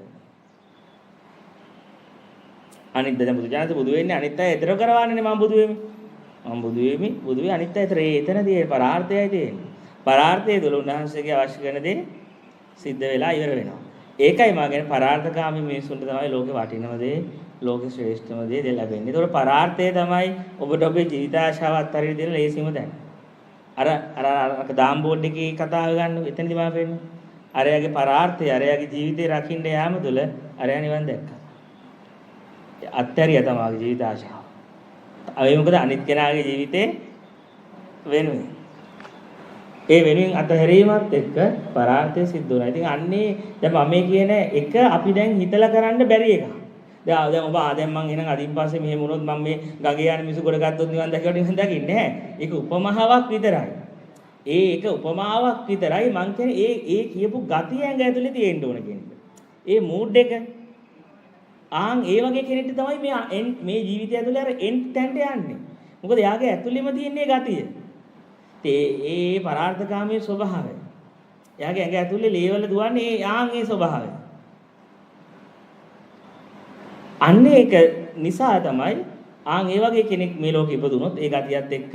අනිත් දැන් බුදු වෙන්නේ අනිත් අය එතර කරවන්නනේ මම බුදු වෙමි. මම බුදු වෙමි අනිත් අය එතනදී පරාර්ථයයි තියෙන්නේ. පරාර්ථයේ තුල උන්වහන්සේගේ අවශ්‍ය කරන දේ සිද්ධ වෙලා ඉවර වෙනවා. ඒකයි මා කියන්නේ පරාර්ථකාමී මිනිසුන්ට තමයි ලෝකේ වටිනම දේ, ලෝකේ ශ්‍රේෂ්ඨම දේ ලැබෙන්නේ. ඒතකොට පරාර්ථය තමයි ඔබට ඔබේ ජීවිත ආශාව අත්හැරලා දෙන ලේසිම තැන. අර දාම් බෝඩ් එකේ කතාව ගන්න එතනදි මම පෙන්නේ. අරයාගේ පරාර්ථය, අරයාගේ ජීවිතේ රකින්න යාම තුළ අරයා නිවන් දැක්කා. අත්හැරියා තමයි ජීවිත ආශාව. ඒ මොකද අනිත් කෙනාගේ ජීවිතේ වෙනුවෙන්. ඒ වෙනුවෙන් අතහැරීමත් එක්ක පරාර්ථය සිද්ධ වුණා. ඉතින් අන්නේ දැන් මම කියන එක අපි දැන් හිතලා කරන්න බැරි එකක්. දැන් ඔබ දැන් මං එහෙනම් අදින් පස්සේ මෙහෙම වුණොත් මම මේ ගගේ යන මිනිස්සු කොට ගත්තොත් නිවන් දැක්කට නිවන් දකින්නේ නැහැ. ඒක උපමාවක් විතරයි. ඒක උපමාවක් විතරයි මං කියන්නේ ඒ කියපු ගතිය ඇඟ ඇතුලේ තියෙන්න ඕන කියන එක. ඒ මූඩ් එක ඒ වගේ කෙනෙක්ට තමයි මේ ජීවිතය ඇතුලේ අර එන්ට් තැන්ට යන්නේ. මොකද යාගේ ඇතුලේම තියෙන ගතිය. ඒ පරාර්ථකාමී ස්වභාවය. එයාගේ ඇඟ ඇතුලේ ලේවල දුවන්නේ ඒ ස්වභාවය. අන්න ඒක නිසා තමයි ඒ වගේ කෙනෙක් මේ ලෝකෙ ඉපදුනොත් ඒ ගතියත් එක්ක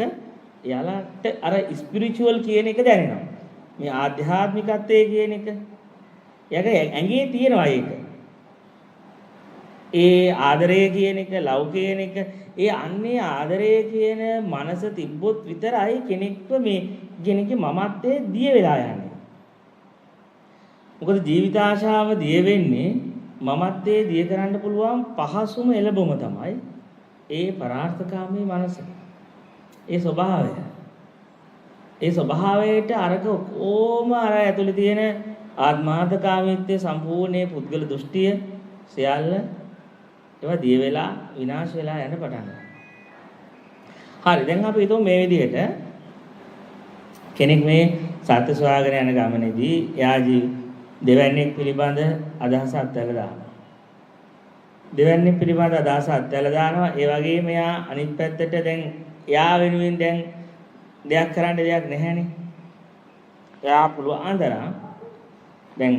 එයාලට අර ස්පිරිචුවල් කියන එක දැනෙනවා. මේ ආධ්‍යාත්මිකත්වයේ කියන එක. එයාගේ ඇඟේ තියෙනවා ඒක. ඒ ආදරය කියන එක, ලව් කියන එක, අන්නේ ආදරය කියන මනස තිබ්බොත් විතරයි කෙනෙක්ව මේ කෙනෙක්ගේ මමත්වයේ දිය වෙලා යන්නේ. මොකද ජීවිත ආශාව දිය වෙන්නේ මමත්වයේ දිය කරන්න පුළුවන් පහසුම එළඹුම තමයි ඒ පරාර්ථකාමී මනස. ඒ ස්වභාවය. ඒ ස්වභාවයට අරක ඕම අර ඇතුලේ තියෙන ආත්මාර්ථකාමීත්වයේ සම්පූර්ණ පුද්ගල දෘෂ්ටිය සියල්ල ඒවා දිය වෙලා විනාශ වෙලා යන පටන් ගන්නවා. හරි දැන් අපි හිතමු මේ විදිහට කෙනෙක් මේ සත්‍ය සොයාගෙන යන ගමනේදී එයා දෙවන්නේක් පිළිබඳ අදහසක් අත්හැරලා දානවා. දෙවැනි පිළිබඳ අදහස අත්හැරලා දානවා. ඒ වගේම එයා අනිත් පැත්තට දැන් එයා වෙනුවෙන් දැන් දෙයක් කරන්න දෙයක් නැහැනේ. එයා පුළුවන් තරම් දැන්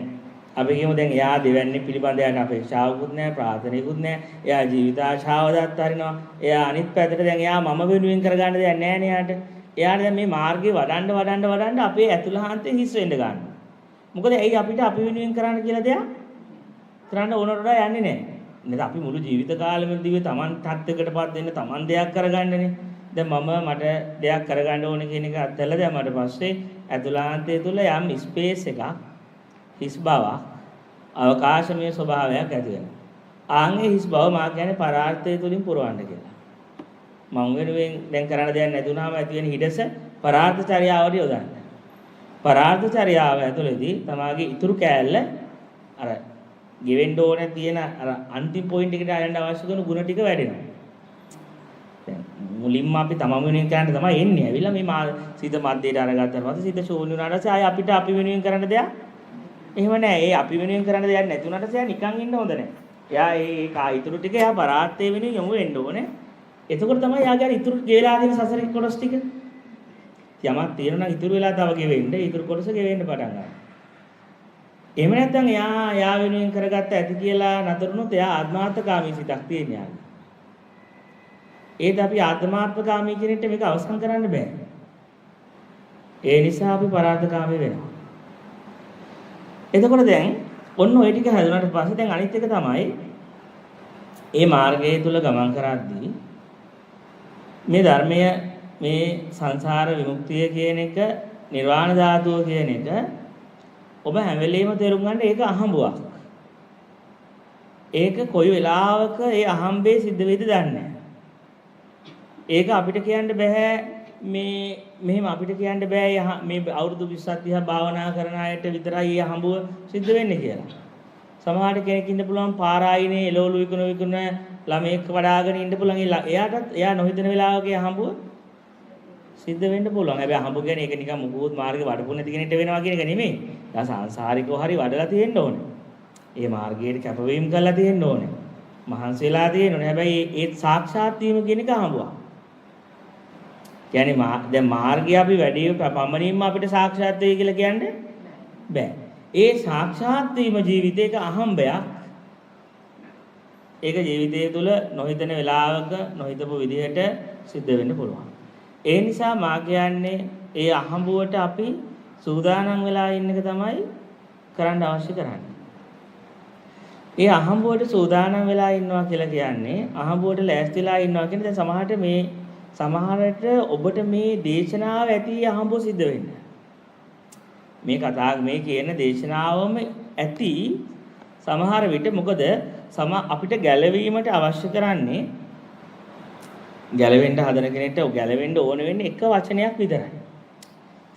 අපි කියමු දැන් එයා දෙවැනි පිළිබඳ යන අපේක්ෂාවකුත් නැහැ, ප්‍රාර්ථනාවකුත් නැහැ. එයා ජීවිත ආශාව දත්තරිනවා. එයා අනිත් පැත්තට දැන් එයා මම වෙනුවෙන් කරගන්න දෙයක් නැහැ නේ යාට. එයාට දැන් මේ මාර්ගේ වඩන්න අපේ ඇතුළාන්තේ හිස් වෙන්න ගන්නවා. මොකද ඇයි අපිට අපි වෙනුවෙන් කරන්න කියලා දෙයක් කරන්න ඕනට වඩා යන්නේ නැහැ. නේද අපි මුළු ජීවිත කාලෙම දිවේ Taman තත්ත්වයකටපත් වෙන්න Taman දෙයක් කරගන්නනේ. දැන් මට දෙයක් කරගන්න ඕනේ කියන එක අත්හැරලා දැන් මට පස්සේ ඇතුළාන්තය තුළ යම් ස්පේස් එකක් හිස් බවක් අවකාශමය ස්වභාවයක් ඇති වෙනවා. ආන්ගේ හිස් බව මා කියන්නේ පරාර්ථය තුලින් පුරවන්න කියලා. මම වෙනුවෙන් දැන් කරන්න දෙයක් නැතුණාම ඇති වෙන හිඩස පරාර්ථ චර්යාවට යොදන්න. පරාර්ථ චර්යාව ඇතුළේදී තමාගේ ඉතුරු කෑල්ල අර ගෙවෙන්න ඕනේ තියෙන අර අන්තිම පොයින්ට් එකට යන්න අවශ්‍ය කරන ಗುಣ ටික වැඩෙනවා. දැන් මුලින්ම අපි තමම වෙනුවෙන් කරන්න තමයි එන්නේ. ඇවිල්ලා මේ සිත මැදේට අරගත්තාට පස්සේ සිත ශූන්‍ය වුණාට පස්සේ ආය අපිට අපි වෙනුවෙන් කරන්න දෙයක් එහෙම නැහැ. ඒ අපි වෙනුවෙන් කරන්න දෙයක් නැති වුණාට එයා නිකන් ඉන්න හොඳ නැහැ. එයා ඒ ඉතුරු ටික එයා පරාර්ථය වෙනුවෙන් යොමු වෙන්න ඕනේ. එතකොට තමයි යාගේ ඉතුරු ගෙලා තියෙන සසරේ කොටස් ටික යමක් තියෙනවා නම් ඉතුරු වෙලා තව ගෙවෙන්න ඉතුරු කොටස ගෙවෙන්න පටන් ගන්නවා. එහෙම නැත්නම් එයා වෙනුවෙන් කරගත්ත ඇති කියලා නතරුනොත් එයා ආත්මාර්ථකාමී සිතක් තියෙන යාගේ. ඒත් අපි ආත්මාර්ථකාමී කෙනෙක්ට මේක අවසන් කරන්න බෑ. ඒ නිසා අපි පරාර්ථකාමී වෙනවා. එතකොට දැන් ඔන්න ඔය ටික හැදුනාට පස්සේ දැන් අනිත් එක තමයි මේ මාර්ගය තුල ගමන් කරද්දී මේ ධර්මය මේ සංසාර විමුක්තිය කියන එක නිර්වාණ ධාතුව කියන එක ඔබ හැම වෙලෙම තේරුම් ගන්න ඒක අහඹුවක්. ඒක කොයි වෙලාවක ඒ අහම්බේ සිද්ධ වෙයිද දන්නේ නැහැ. ඒක අපිට කියන්න බෑ මෙහෙම අපිට කියන්න බෑ මේ අවුරුදු 20ක් 30ක් භාවනා කරන අයට විතරයි මේ අහඹුව සිද්ධ වෙන්නේ කියලා. සමහර කෙනෙක් ඉන්න පුළුවන් පාරායිනේ එළවලු විකුණ ළමෙක් වඩාගෙන ඉන්න පුළුවන්. එයා නොහිතන වෙලාවක අහඹුව සිද්ධ වෙන්න පුළුවන්. හැබැයි අහඹ කියන්නේ ඒක නිකන් මුකුත් මාර්ගේ වඩපු නැති කෙනෙක්ට වෙනවා කියන එක නෙමෙයි. ඒක සංසාරිකව හරි වඩලා තියෙන්න ඕනේ. ඒ මාර්ගයට කැපවීම කරලා තියෙන්න ඕනේ. මහන්සි වෙලා තියෙන්න ඕනේ. හැබැයි ඒ සාක්ෂාත් වීම කියන එක අහඹුවක්. කියන්නේ දැන් මාර්ගය අපි වැඩි පමණින්ම අපිට සාක්ෂාත් වෙයි කියලා කියන්නේ බෑ. ඒ සාක්ෂාත් වීම ජීවිතේක අහඹයක්. ඒක ජීවිතය තුළ නොහිතන වෙලාවක නොහිතපු විදිහට සිද්ධ වෙන්න පුළුවන්. ඒ නිසා මා කියන්නේ ඒ අහඹුවට අපි සූදානම් වෙලා ඉන්න එක තමයි කරන්න අවශ්‍ය කරන්නේ. ඒ අහඹුවට සූදානම් වෙලා ඉන්නවා කියලා කියන්නේ අහඹුවට ලෑස්තිලා ඉන්නවා කියන්නේ දැන් සමහරට ඔබට මේ දේශනාව ඇති අහඹුව සිද්ධ වෙන්න. මේ කියන දේශනාවම ඇති සමහර විට මොකද අපිට ගැලවීමට අවශ්‍ය කරන්නේ ගැලවෙන්න හදන කෙනෙක්ට ගැලවෙන්න ඕන වෙන්නේ එක වචනයක් විතරයි.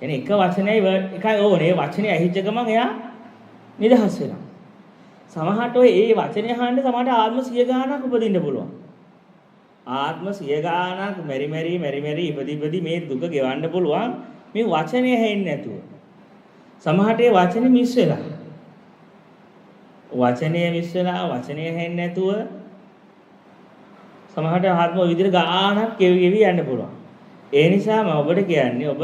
කියන්නේ එක වචනයයි එකයි ඕනේ. වචනේ ඇහිච්ච ගමන් එයා නිදහස් වෙනවා. සමහරට ඔය ඒ වචනේ අහන්න සමහරට ආත්ම 100 ගාණක් උපදින්න පුළුවන්. ආත්ම 100 ගාණක් මෙරි ඉපදි මේ දුක ගෙවන්න පුළුවන් මේ වචනේ ඇහෙන්නේ නැතුව. සමහරට ඒ වචනේ මිස් වෙලා. වචනේ ඇහෙන්නේ නැතුව සමහරට ආත්ම විදිහට ගාණක් කෙවි යන්න පුළුවන්. ඒ නිසා මම ඔබට කියන්නේ ඔබ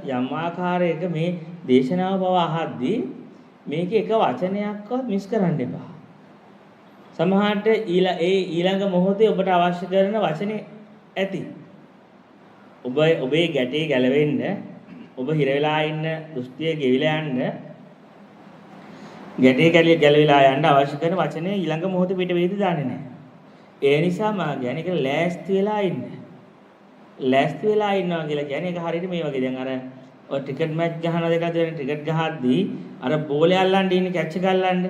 යම් ආකාරයක මේ දේශනාව බව අහද්දී මේකේ එක වචනයක්වත් මිස් කරන්න එපා. සමහරට ඊළඟ මොහොතේ ඔබට අවශ්‍ය කරන වචනේ ඇති. ඔබේ ගැටේ ගැලවෙන්න ඔබ හිර වෙලා ඉන්න දෘෂ්ටිය ගෙවිලා යන්න ගැටේ ගැලවිලා යන්න අවශ්‍ය කරන වචනේ ඊළඟ මොහොතේ පිට වෙයිද දන්නේ නැහැ. ඒ නිසා මම කියන්නේ ඒක ලෑස්ති වෙලා ඉන්න. ලෑස්ති වෙලා ඉන්නවා කියලා කියන්නේ ඒක හරියට මේ වගේ දැන් අර ඔය ටිකට් මැච් ගහන දෙක දෙන ටිකට් ගහද්දී අර බෝලේ අල්ලන්න ඉන්නේ කැච් එක අල්ලන්න.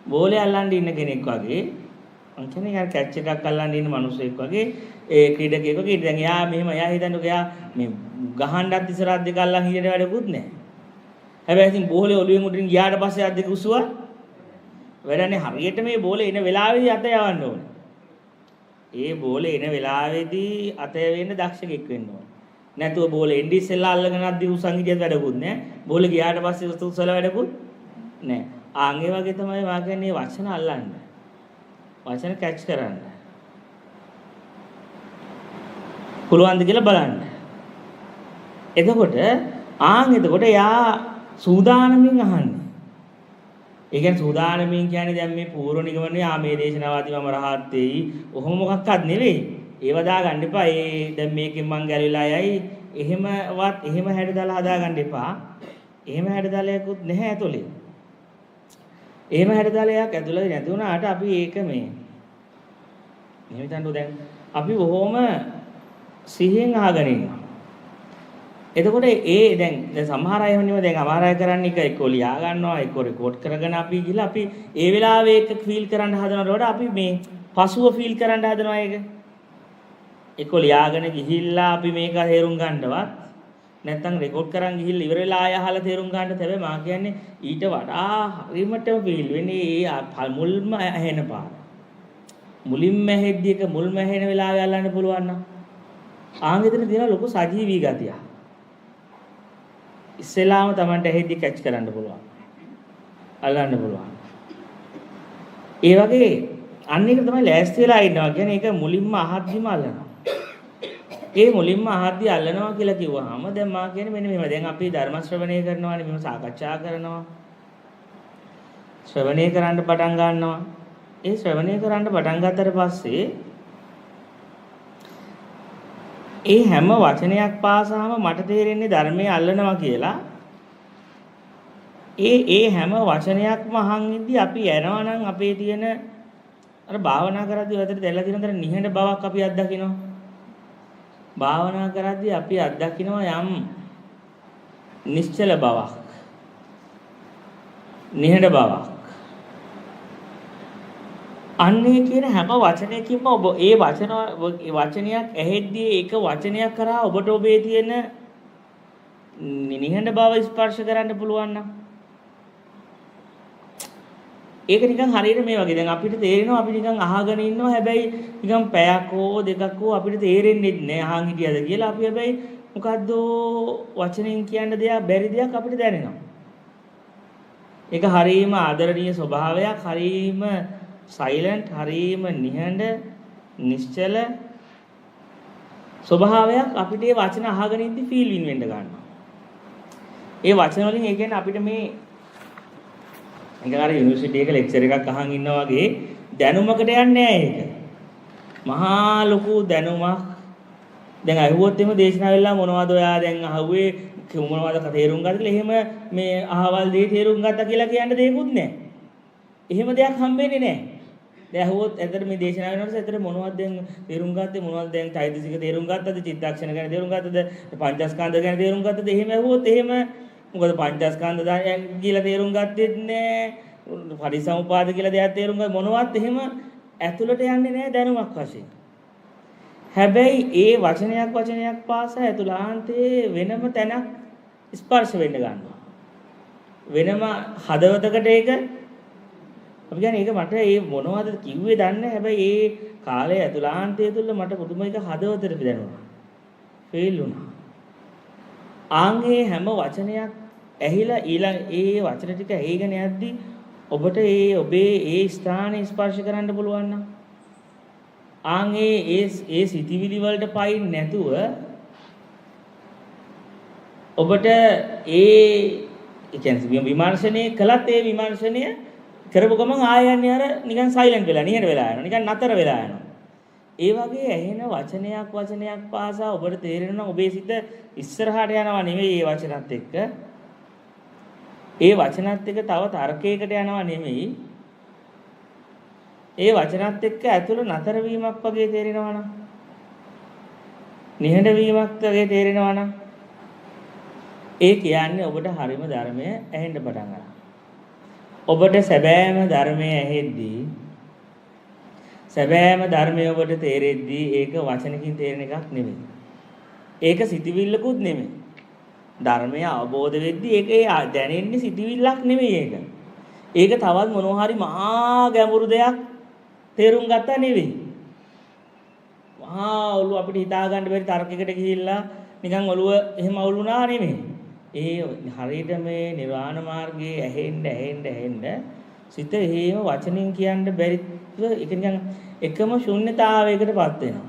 බෝලේ අල්ලන්න ඉන්න කෙනෙක් වගේ මං කියන්නේ අර කැච් එකක් අල්ලන්න ඉන්න මිනිහෙක් වගේ ඒ ක්‍රීඩකයෙක් වගේ දැන් එයා හිතන්නකෝ එයා මේ ගහන්නත් ඉස්සරහ දෙක අල්ලන් හිටියට වැඩකුත් නැහැ. හැබැයි ඉතින් බෝලේ ඔළුවෙන් උඩින් ගියාට පස්සේ අත් දෙක උස්සුවා වැඩන්නේ හරියට මේ බෝලේ එන වෙලාවේදී අත යවන්න ඕනේ. ඒ බෝලේ එන වෙලාවේදී අත යවෙන්න දක්ෂකෙක් වෙන්න ඕනේ. නැතුව බෝලේ එන්නේ ඉස්සෙල්ලා අල්ලගෙන අද්දි උසන් හිටියත් වැඩකුත් නැහැ. බෝලේ ගියාට පස්සේ උස්සලා වැඩකුත් නැහැ. ආන් ඒ වගේ තමයි මා කියන්නේ වචන අල්ලන්න. වචන කැච් කරන්න. පුළුවන්ද කියලා බලන්න. එතකොට එතකොට යා සූදානමින් අහන්නේ. ඒ කියන්නේ සූදානමින් කියන්නේ දැන් මේ පූර්ව නිගමනයේ මේ දේශනාවාදී මම රහත් වෙයි. ඔහොම මොකක්වත් නෙවෙයි. ඒව දාගන්න එපා. දැන් මේකෙන් මං ගැලවිලා යයි. එහෙම හැඩදලා හදාගන්න එපා. එහෙම හැඩදලයක්වත් නැහැ ඇතුලේ. එහෙම හැඩදලයක් ඇතුලේ නැති වුණාට අපි ඒක මේ මෙහෙම හිතන්නකෝ දැන් අපි බොහොම සිහියෙන් අහගෙන ඉන්නවා. එතකොට දැන් සමහර අය වෙනව දැන් අමාරු අය කරන්නේ එක ලියා ගන්නවා එක රෙකෝඩ් කරගෙන අපි ගිහලා අපි ඒ වෙලාවේ එක ෆීල් කරන්න හදනකොට අපි මේ පසුව ෆීල් කරන්න හදනවා ඒක. එක ලියාගෙන ගිහිල්ලා අපි මේක තේරුම් ගන්නවත් නැත්නම් රෙකෝඩ් කරන් ගිහිල්ලා ඉවර වෙලා ආය අහලා තේරුම් ගන්නත් හැබැයි මා කියන්නේ ඊට වඩා හරියටම ෆීල් වෙන්නේ ඒ මුල්ම ඇහෙන පාර. මුලින්ම ඇහෙද්දි එක මුල්ම ඇහෙන වෙලාවේ අල්ලන්න පුළුවන් නම් ආන්ගෙතන තියෙන ලොකු සජීවී ගතිය. ඉස්සෙල්ලාම Tamanට ඇහෙද්දි කැච් කරන්න පුළුවන්. අල්ලන්න පුළුවන්. ඒ වගේ අන්න එක තමයි ලෑස්ති වෙලා ඉන්නවා කියන්නේ ඒක මුලින්ම අහද්දිම අල්ලනවා. ඒ මුලින්ම අහද්දි අල්ලනවා කියලා කිව්වහම දැන් මා කියන්නේ මෙන්න මෙහෙම. දැන් අපි ධර්ම ශ්‍රවණය කරනවානේ මෙහෙම සාකච්ඡා කරනවා. ශ්‍රවණය කරන්න පටන් ගන්නවා. ඒ ශ්‍රවණය කරන්න පටන් ගත්තට පස්සේ ඒ හැම වචනයක් පාසාම මට තේරෙන්නේ ධර්මයේ අල්ලනවා කියලා. ඒ හැම වචනයක්ම අහන් ඉද්දි අපි යනවා නම් අපේ තියෙන අර භාවනා කරද්දී වැදට දැල්ලා තියෙන අතර නිහඬ බවක් අපි අත්දකිනවා. භාවනා කරද්දී අපි අත්දකිනවා යම් නිශ්චල බවක්. නිහඬ බවක්. අන්නේ කියන හැම වචනයකින්ම ඔබ ඒ වචනයක් ඇහෙද්දී ඒක වචනයක් කරා ඔබට ඔබේ තියෙන නිහඬ බව ස්පර්ශ කරන්න පුළුවන් නම් ඒක නිකන් හරියට මේ වගේ දැන් අපිට තේරෙනවා අපි නිකන් අහගෙන ඉන්නවා හැබැයි නිකන් පැයක් හෝ දෙකක් හෝ අපිට තේරෙන්නේ නැහැ අහන් හිටියද කියලා අපි හැබැයි මොකද්ද වචනෙන් කියන්න දෙයක් බැරි දෙයක් අපිට දැනෙනවා. ඒක හරීම ආදරණීය ස්වභාවයක් හරීම සයිලන්ට් හරීම නිහඬ නිශ්චල ස්වභාවයක් අපිට මේ වචන අහගෙන ඉඳි ෆීල් වෙන්න ගන්නවා. ඒ වචන වලින් ඒ කියන්නේ අපිට මේ නිකන් යුනිවර්සිටි එක ලෙක්චර් එකක් අහන් ඉන්නා වගේ දැනුමකට යන්නේ නැහැ ඒක. මහා ලොකු දැනුමක්. දැන් අහුවොත් එimhe දේශනා වෙලා මොනවද ඔයා දැන් අහුවේ මොනවද තේරුම් ගන්නද කියලා එහෙම මේ අහවල් දේ තේරුම් ගත්තා කියලා කියන්න දෙයක්වත් නැහැ. එහෙම දෙයක් හම්බෙන්නේ නැහැ. දැන් අහුවොත් ඇත්තට මේ දේශනා වෙනකොට ඇත්තට මොනවද දැන් තේරුම් ගත්තේ මොනවද දැන් චෛතසික තේරුම් ගත්තද චිත්තක්ෂණ ගැන තේරුම් ගත්තද පංචස්කන්ධ ගැන තේරුම් ගත්තද එහෙම අහුවොත් එහෙම මොකද පංචස්කන්ධ දායන් කියලා තේරුම් ගත්තෙත් නෑ පරිසම්පාද කියලා දෙයක් තේරුම් ගන්න මොනවත් එහෙම ඇතුළට යන්නේ නෑ දැනුමක් වශයෙන්. හැබැයි ඒ වචනයක් පාසා ඇතුළාන්තයේ වෙනම තැනක් ස්පර්ශ වෙන්න ගන්නවා. වෙනම හදවතකට ඒක අපි කියන්නේ ඒක මට ඒ මොනවද කිව්වේ දන්නේ හැබැයි ඒ කාලේ ඇතුළාන්තය තුළ මට පුදුම එක හදවතට දැනුණා. ෆීල් වුණා. ආන්ගේ හැම වචනයක් ඇහිලා ඊළඟ ඒ වචන ටික ඇහිගෙන යද්දි ඔබට ඔබේ ඒ ස්ථානේ ස්පර්ශ කරන්න පුළුවන් නම් ආන්ගේ ඒ සිතිවිලි වලට පයින් නැතුව ඔබට ඒ කියන්නේ විමර්ශනය කළත් ඒ විමර්ශනය කරපු ගමන් ආයන්නේ අර නිකන් සයිලන්ට් වෙලා නිහඬ වෙලා යනවා නිකන් නතර වෙලා යනවා. ඒ වගේ ඇහෙන වචනයක් පාසා ඔබට තේරෙනවා ඔබේ සිත ඉස්සරහට යනවා නෙවෙයි ඒ වචනත් එක්ක. ඒ වචනත් එක්ක තව තර්කයකට යනවා නෙවෙයි. ඒ වචනත් එක්ක ඇතුළ නතර වීමක් වගේ තේරෙනවා නම් නිහඬ වීමක් වගේ තේරෙනවා නම් ඒ කියන්නේ ඔබට හරිම ධර්මය ඇහෙන්න පටන් ගන්නවා. ඔබට සැබෑම ධර්මය ඇහෙද්දී සැබෑම ධර්මය ඔබට තේරෙද්දී ඒක වචනකින් තේරෙන එකක් නෙමෙයි. ඒක සිතිවිල්ලකුත් නෙමෙයි. ධර්මය අවබෝධ වෙද්දී ඒක දැනෙන්නේ සිතිවිල්ලක් නෙමෙයි ඒක. ඒක තවත් මොනවා හරි මහා ගැඹුරු දෙයක් තේරුම් ගත්තා නෙවෙයි. මහා ඔළුව අපිට හිතා ගන්න බැරි තර්කයකට ගිහිල්ලා නිකන් ඔළුව එහෙම අවුල් වුණා නෙමෙයි. ඒ හරියට මේ නිර්වාණ මාර්ගයේ ඇහෙන්න සිත හේම වචනෙන් කියන්න බැරිව ඒක නිකන් එකම ශූන්‍යතාවයකටපත් වෙනවා.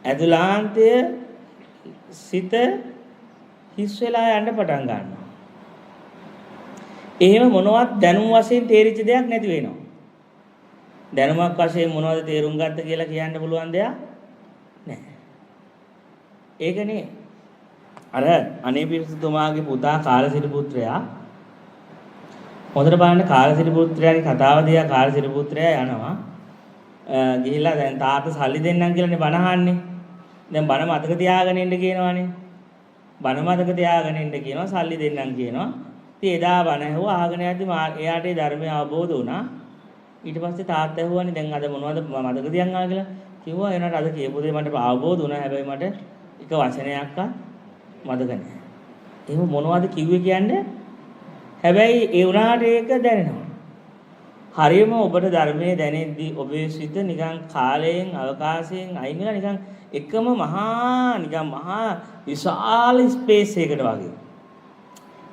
ඇතුළාන්තය සිත හිස් වෙලා යන්න පටන් ගන්නවා. එහෙම මොනවත් දැනුම් වශයෙන් තේරිච්ච දෙයක් නැති වෙනවා. දැනුමක් වශයෙන් මොනවද තේරුම් ගත්ත කියලා කියන්න පුළුවන් දෙයක් නැහැ. ඒකනේ අර අනේපිරිසතුමාගේ පුතා කාලසිරි පුත්‍රයා හොඳට බලන්න කාලසිරි පුත්‍රයාගේ කතාව දිහා කාලසිරි පුත්‍රයා යනවා. ගිහිල්ලා දැන් තාත්තා සල්ලි දෙන්නම් කියලානේ බණ අහන්නේ. දැන් බණ මතක තියාගෙන ඉන්න කියනවානේ. බණ මතක තියාගෙන ඉන්න කියනවා සල්ලි දෙන්නම් කියනවා. ඉතින් එදා බණ ඇහුවා අහගෙන යද්දි එයාට ඒ ධර්මය අවබෝධ වුණා. ඊට පස්සේ තාත්තා ඇහුවානේ දැන් අද මොනවද මතක තියන් ආ කියලා. කිව්වා එනට අද කියපු දේ මට අවබෝධ වුණා. හැබැයි මට එක වචනයක්වත් මතක නැහැ. එහෙනම් මොනවද කිව්වේ කියන්නේ? හැබැයි ඒ උනාට ඒක දැනෙනවා. හරියම ඔබට ධර්මයේ දැනෙද්දී ඔබේ සිත නිකන් කාලයෙන් අවකාශයෙන් අයින් වෙලා නිකන් එකම මහා විශාල ස්පේස් එකකට වගේ.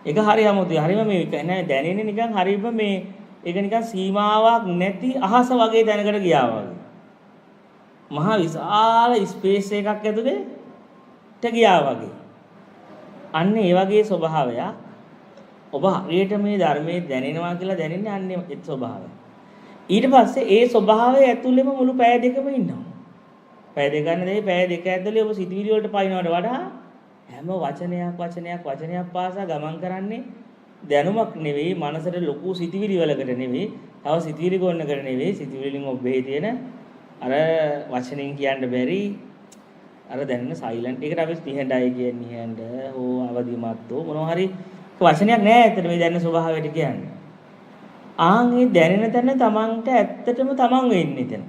ඒක හරි අමුතුයි. හරිම මේ නෑ දැනෙන්නේ නිකන් හරිම මේ ඒක නිකන් සීමාවක් නැති අහස වගේ දැනකට ගියා වගේ. මහා විශාල ස්පේස් එකක් ඇතුලේට ගියා වගේ. අන්න ඒ වගේ ස්වභාවයක් ඔබ හරියට මේ ධර්මයේ දැනෙනවා කියලා දැනෙන්නේ අන්නේ ඒ ස්වභාවය. ඊට පස්සේ ඒ ස්වභාවය ඇතුළෙම මුළු පැය දෙකම ඉන්නවා. පැය දෙක ගන්න පැය දෙක ඇතුළේ ඔබ සිතිවිලි වලට පයින්නවට වඩා හැම වචනයක් පාසා ගමන් කරන්නේ දැනුමක් නෙවෙයි මනසට ලොකු සිතිවිලි වලකට නෙවෙයි තව සිතිවිලි ගොන්නකට නෙවෙයි සිතිවිලි වලින් ඔබේ තියෙන අර වචනෙන් කියන්න බැරි අර දැනෙන සයිලන්ට් එකට අපි නිහඬයි කියන්නේ නිහඬ හෝ අවදිමත්ව මොනවා හරි වචනයක් නෑ ඇත්තට මේ දැනෙන ස්වභාවයට කියන්නේ. මේ දැනෙන තැන තමන්ට ඇත්තටම තමන් වෙන්නේ එතන.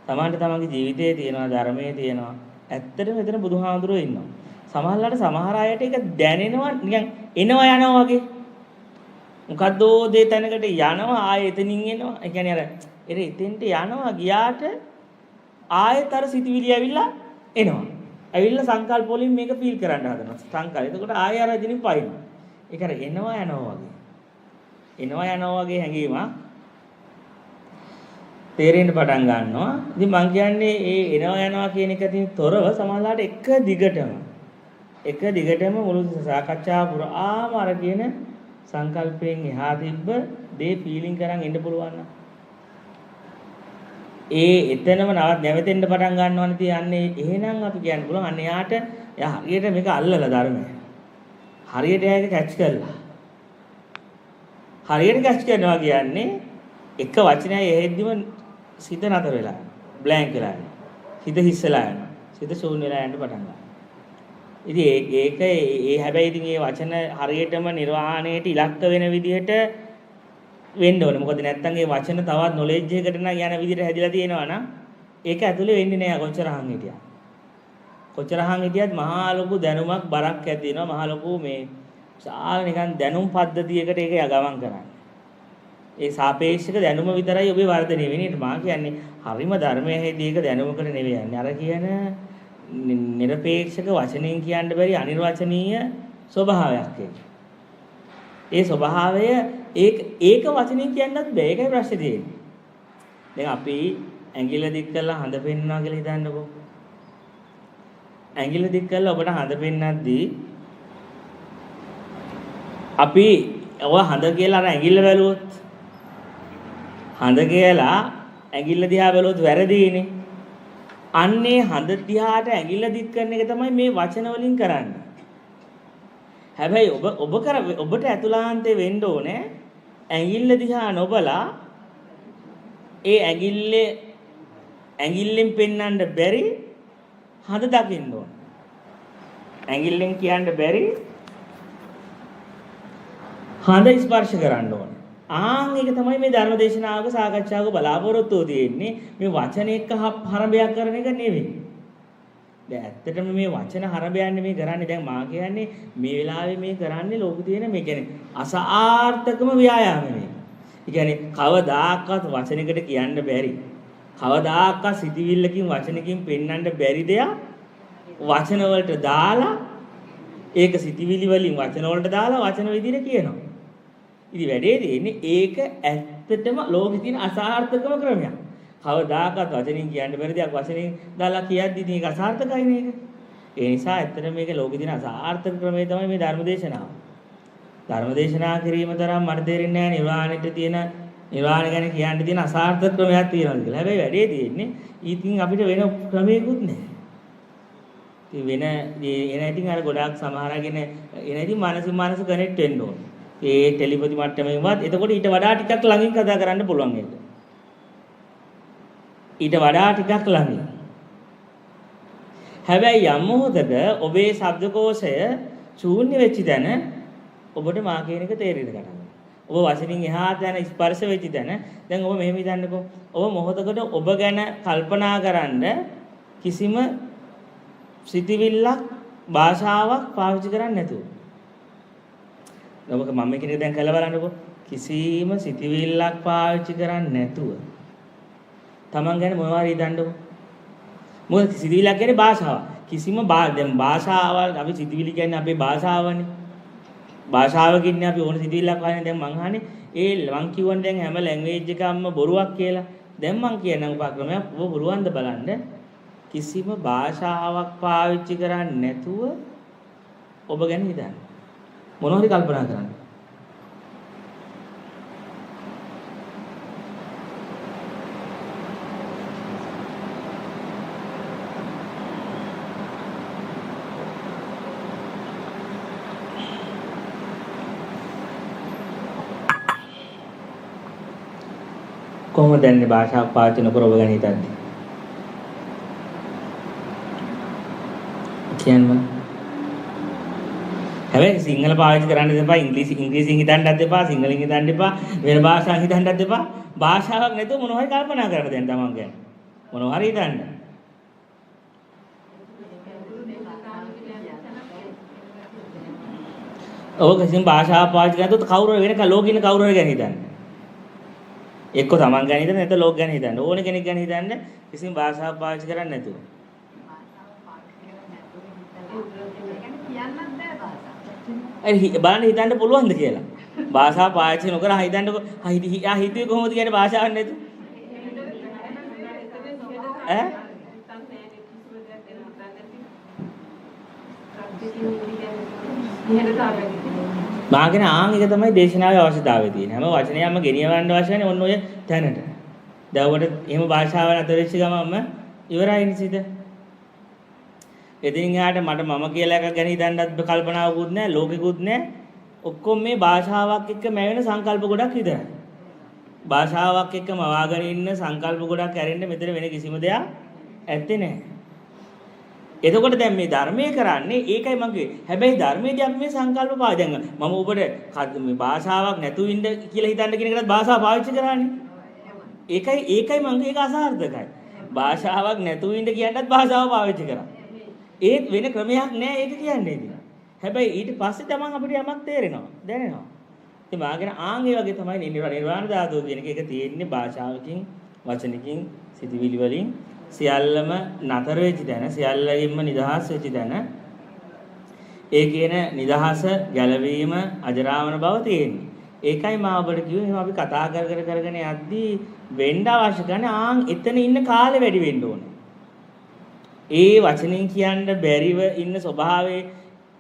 තමන්ට තමන්ගේ ජීවිතයේ තියෙනවා ධර්මයේ තියෙනවා. ඇත්තටම එතන බුදුහාමුදුරුවෝ ඉන්නවා. සමහරවිට සමහර අයට ඒක දැනෙනවා නිකන් එනවා යනවා වගේ. මොකද්ද දේ තැනකට යනවා ආයෙ එතනින් එනවා. ඒ කියන්නේ අර එතෙන්ට යනවා ගියාට ආයෙත් අර සිතුවිලි ඇවිල්ලා එනවා. ඇවිල්ලා සංකල්ප වලින් මේක ෆීල් කරන්න හදනවා. සංකල්ප. එතකොට ආයෙ අර එතනින් පයින්නවා. ඒක අර එනවා යනවා වගේ. එනවා යනවා වගේ හැඟීමක් තේරෙන්න පටන් ගන්නවා. ඉතින් මම කියන්නේ ඒ එනවා යනවා කියන එකකින් තොරව සමහරවිට එක දිගටම මුළු සාකච්ඡාව පුරාම අර කියන සංකල්පයෙන් එහා තිබ්බ දේ ෆීලිං කරන් ඉන්න පුළුවන් නම් එතනම නැවතෙන්න පටන් ගන්නවනේ තියන්නේ. එහෙනම් අපි කියන්න පුළුවන් අන්න එයාට හරියට මේක අල්ලලා ධර්මය. හරියට ඒක කැච් කරලා. හරියට කැච් කරනවා කියන්නේ එක වචනයයි එහෙද්දිම සිත නතර වෙලා බ්ලැන්ක් වෙලා යනවා. හිත හිස් වෙලා යනවා. සිත ශූන්‍ය වෙලා යන්න පටන් ගන්නවා. ඉතින් ඒක හැබැයි ඉතින් මේ වචන හරියටම නිර්වාණයට ඉලක්ක වෙන විදිහට වෙන්න ඕනේ. මොකද නැත්තම් මේ වචන තවත් නොලෙජ් එකකට නම් යන විදිහට හැදිලා තියෙනවා නම් ඒක ඇතුලේ වෙන්නේ නෑ කොච්චර අහන් හිටියත්. කොච්චර අහන් හිටියත් මහා ලොකු දැනුමක් බරක් ඇති වෙනවා. මහා ලොකු මේ විශාල නිකන් දැනුම් පද්ධතියකට ඒක යගමන් කරන්නේ. ඒ සාපේක්ෂක දැනුම විතරයි ඔබේ වර්ධනය වෙන්නේ. මම කියන්නේ හරිම ධර්මයේ හේදී ඒක දැනුමකට නෙවෙයි යන්නේ. අර කියන නිර්පේක්ෂක වචනෙන් කියන්න බැරි අනිර්වචනීය ස්වභාවයක් ඒක. ඒ ස්වභාවය ඒක වචනෙන් කියන්නත් බෑ. ඒකයි ප්‍රශ්නේ තියෙන්නේ. දැන් අපි ඇඟිල්ල දික් කරලා හඳ පෙන්නනවා කියලා හිතන්නකෝ. ඇඟිල්ල දික් කරලා ඔබට හඳ පෙන්නද්දී අපි ඔය හඳ කියලා අර ඇඟිල්ල බැලුවොත් හඳ කියලා ඇඟිල්ල දිහා බැලුවොත් වැරදීනේ. අන්නේ හඳ දිහාට ඇඟිල්ල දික් කරන එක තමයි මේ වචන වලින් කරන්නේ. හැබැයි ඔබට ඇතුළාන්තේ වෙන්න ඕනේ ඇඟිල්ල දිහා නොබලා ඒ ඇඟිල්ලෙන් පෙන්වන්න බැරි හඳ දකින්න ඕන. ඇඟිල්ලෙන් කියන්න බැරි හඳ ස්පර්ශ කරන්න ඕන. ඒක තමයි මේ ධර්ම දේශනාවක සාකච්ඡාවක බලාපොරොත්තු තියෙන්නේ. මේ වචන එක්ක හරඹයක් කරන එක නෙවෙයි. දැන් ඇත්තටම මේ වචන හරඹයක් නෙමෙයි කරන්නේ. දැන් මා කියන්නේ මේ වෙලාවේ මේ කරන්නේ ලෝකෙ තියෙන මේ කියන්නේ අසාර්ථකම ව්‍යායාම මේ. ඒ කියන්නේ කවදාකවත් වචනයකට කියන්න බැරි. කවදාකවත් සිතිවිල්ලකින් වචනකින් පෙන්වන්න බැරි දෙයක් වචන වලට දාලා ඒක සිතිවිලි වලින් වචන වලට දාලා වචන විදිහට කියනවා. ඉතින් වැඩේ තියෙන්නේ ඒක ඇත්තටම ලෝකේ තියෙන අසාර්ථකම ක්‍රමයක්. කවදාකවත් වචනින් කියන්න බැරි දෙයක් වචනින් දාලා කියද්දි ඉතින් ඒක අසාර්ථකයි නේද? ඒ නිසා ඇත්තටම මේක ලෝකේ තියෙන අසාර්ථක ක්‍රමය තමයි මේ ධර්මදේශනාව. ධර්මදේශනා කිරීම තරම් මට තේරෙන්නේ නැහැ නිර්වාණයට තියෙන නිර්වාණ ගැන කියන්න තියෙන අසාර්ථක ක්‍රමයක් තියෙනවා කියලා. හැබැයි වැඩේ තියෙන්නේ ඉතින් අපිට වෙන ක්‍රමයකුත් නැහැ. ඉතින් වෙන එන ඉතින් අර ගොඩාක් සමහරගෙන එන ඉතින් මානස කනෙක්ට් වෙන්න ඕන. ඒ ටෙලිපති මට්ටමේවත් එතකොට ඊට වඩා ටිකක් ළඟින් කතා කරන්න පුළුවන් ඒක. ඊට වඩා ටිකක් ළඟින්. හැබැයි යම් මොහොතක ඔබේ ශබ්දකෝෂය ශූන්‍ය වෙච්ච තැන ඔබට මා කියන එක තේරෙන්න ගන්නවා. ඔබ වචනින් එහාට යන ස්පර්ශ වෙච්ච තැන දැන් ඔබ මෙහෙම හිතන්නකෝ. ඔබ මොහොතකට ඔබ ගැන කල්පනා කරන්න කිසිම සිතිවිල්ලක් භාෂාවක් පාවිච්චි කරන්නේ නැතුව. ඔබක මම කියන එක දැන් කළා බලන්නකෝ. කිසිම සිතිවිල්ලක් පාවිච්චි කරන්නේ නැතුව. Taman ගැන මොනවාරි හිතන්නකෝ. මොකද සිතිවිල්ලක් කියන්නේ භාෂාව. කිසිම දැන් භාෂාවල් අපි සිතිවිලි කියන්නේ අපේ භාෂාවනේ. භාෂාවකින්නේ අපි ඕන සිතිවිල්ලක් වහන්නේ දැන් මං අහන්නේ ඒ මං කියවන දැන් හැම ලැන්ග්වේජ් එකක්ම බොරුවක් කියලා. දැන් මං කියන උපක්‍රමයක් ඔබ බොරුවන්ද බලන්න. කිසිම භාෂාවක් පාවිච්චි කරන්නේ නැතුව ඔබ ගැන හිතන්න. මොනවද කල්පනා කරන්නේ? කොහොමද දැන්නේ භාෂාවක් පාවිච්චි නොකර ඔබ ගැන හිතන්නේ? කියන්න. හැබැයි සිංහල පාවිච්චි කරන්න එපා, ඉංග්‍රීසියෙන් හිතන්නත් එපා, සිංහලෙන් හිතන්න එපා, වෙන භාෂාවක් හිතන්නත් එපා. භාෂාවක් නැතුව මොනවා හරි කල්පනා කරන්න දැන් තමන් ගැන. මොනවා හරි හිතන්න. ඔබ කිසිම භාෂාවක් පාවිච්චි කරද්දී කවුරු වෙන ලෝකෙින කවුරු හරි ගැන හිතන්න. එක්ක තමන් ගැන හිතන්න නැත්නම් ලෝක ගැන හිතන්න. ඕන කෙනෙක් ගැන හිතන්න කිසිම භාෂාවක් පාවිච්චි කරන්නේ නැතුව. බලන්න හිතන්න පුළුවන්ද කියලා. භාෂාව පාවිච්චි නොකර හිතන්නකො. හිතුවේ කොහොමද කියන්නේ භාෂාවක් නැතුව? ඈ? මාගෙන ආන් එක තමයි දේශනාවේ අවශ්‍යතාවය තියෙන්නේ. හැම වචනයක්ම ගෙනියවන්න අවශ්‍යනේ ඔන්න ඔය තැනට. දැන් ඔබට එහෙම භාෂාව නතර වෙච්ච ගමන්ම ඉවරයි නිසිද? එදින් එහාට මට මම කියලා එකක් ගැන හිතන්නත් කල්පනාවකුත් නැහැ, ලෝකෙකුත් නැහැ. ඔක්කොම මේ භාෂාවක් එක්ක මැවෙන සංකල්ප ගොඩක් විතරයි. භාෂාවක් එක්ක මවාගෙන ඉන්න සංකල්ප ගොඩක් ඇරෙන්න මෙතන වෙන කිසිම දෙයක් ඇත්තේ නැහැ. එතකොට දැන් මේ ධර්මයේ කරන්නේ ඒකයි මගේ. හැබැයි ධර්මයේදී අපි මේ සංකල්ප පාදන් මම ඔබට මේ භාෂාවක් නැතුව ඉන්න කියලා හිතන්න කියන එකකට භාෂාව පාවිච්චි කරන්නේ. ඒකයි මගේ ඒක අසාර්ථකයි. භාෂාවක් නැතුව ඉන්න කියන්නත් භාෂාව පාවිච්චි කරා. ඒත් වෙන ක්‍රමයක් නෑ ඒක කියන්නේ ඉතින්. හැබැයි ඊට පස්සේ තමන් අපිට යමක් තේරෙනවා, දැනෙනවා. ඉතින් මාගෙන ආන් ඒ වගේ තමයි නිර්වාණ ධාතුව කියන එක තියෙන්නේ භාෂාවකින්, වචනකින්, සිතිවිලි වලින් සියල්ලම නතර වෙච්ච තැන, සියල්ලකින්ම නිදහස් වෙච්ච තැන. ඒ කියන නිදහස, ගැලවීම, අජරාමර බව තියෙන්නේ. ඒකයි මා ඔබට කිව්වේ එහෙනම් අපි කතා කරගෙන යද්දී වෙන්න අවශ්‍ය කරන්නේ ආන් එතන ඉන්න කාලෙ වැඩි වෙන්න ඕනේ. ඒ වචනින් කියන්න බැරිව ඉන්න ස්වභාවයේ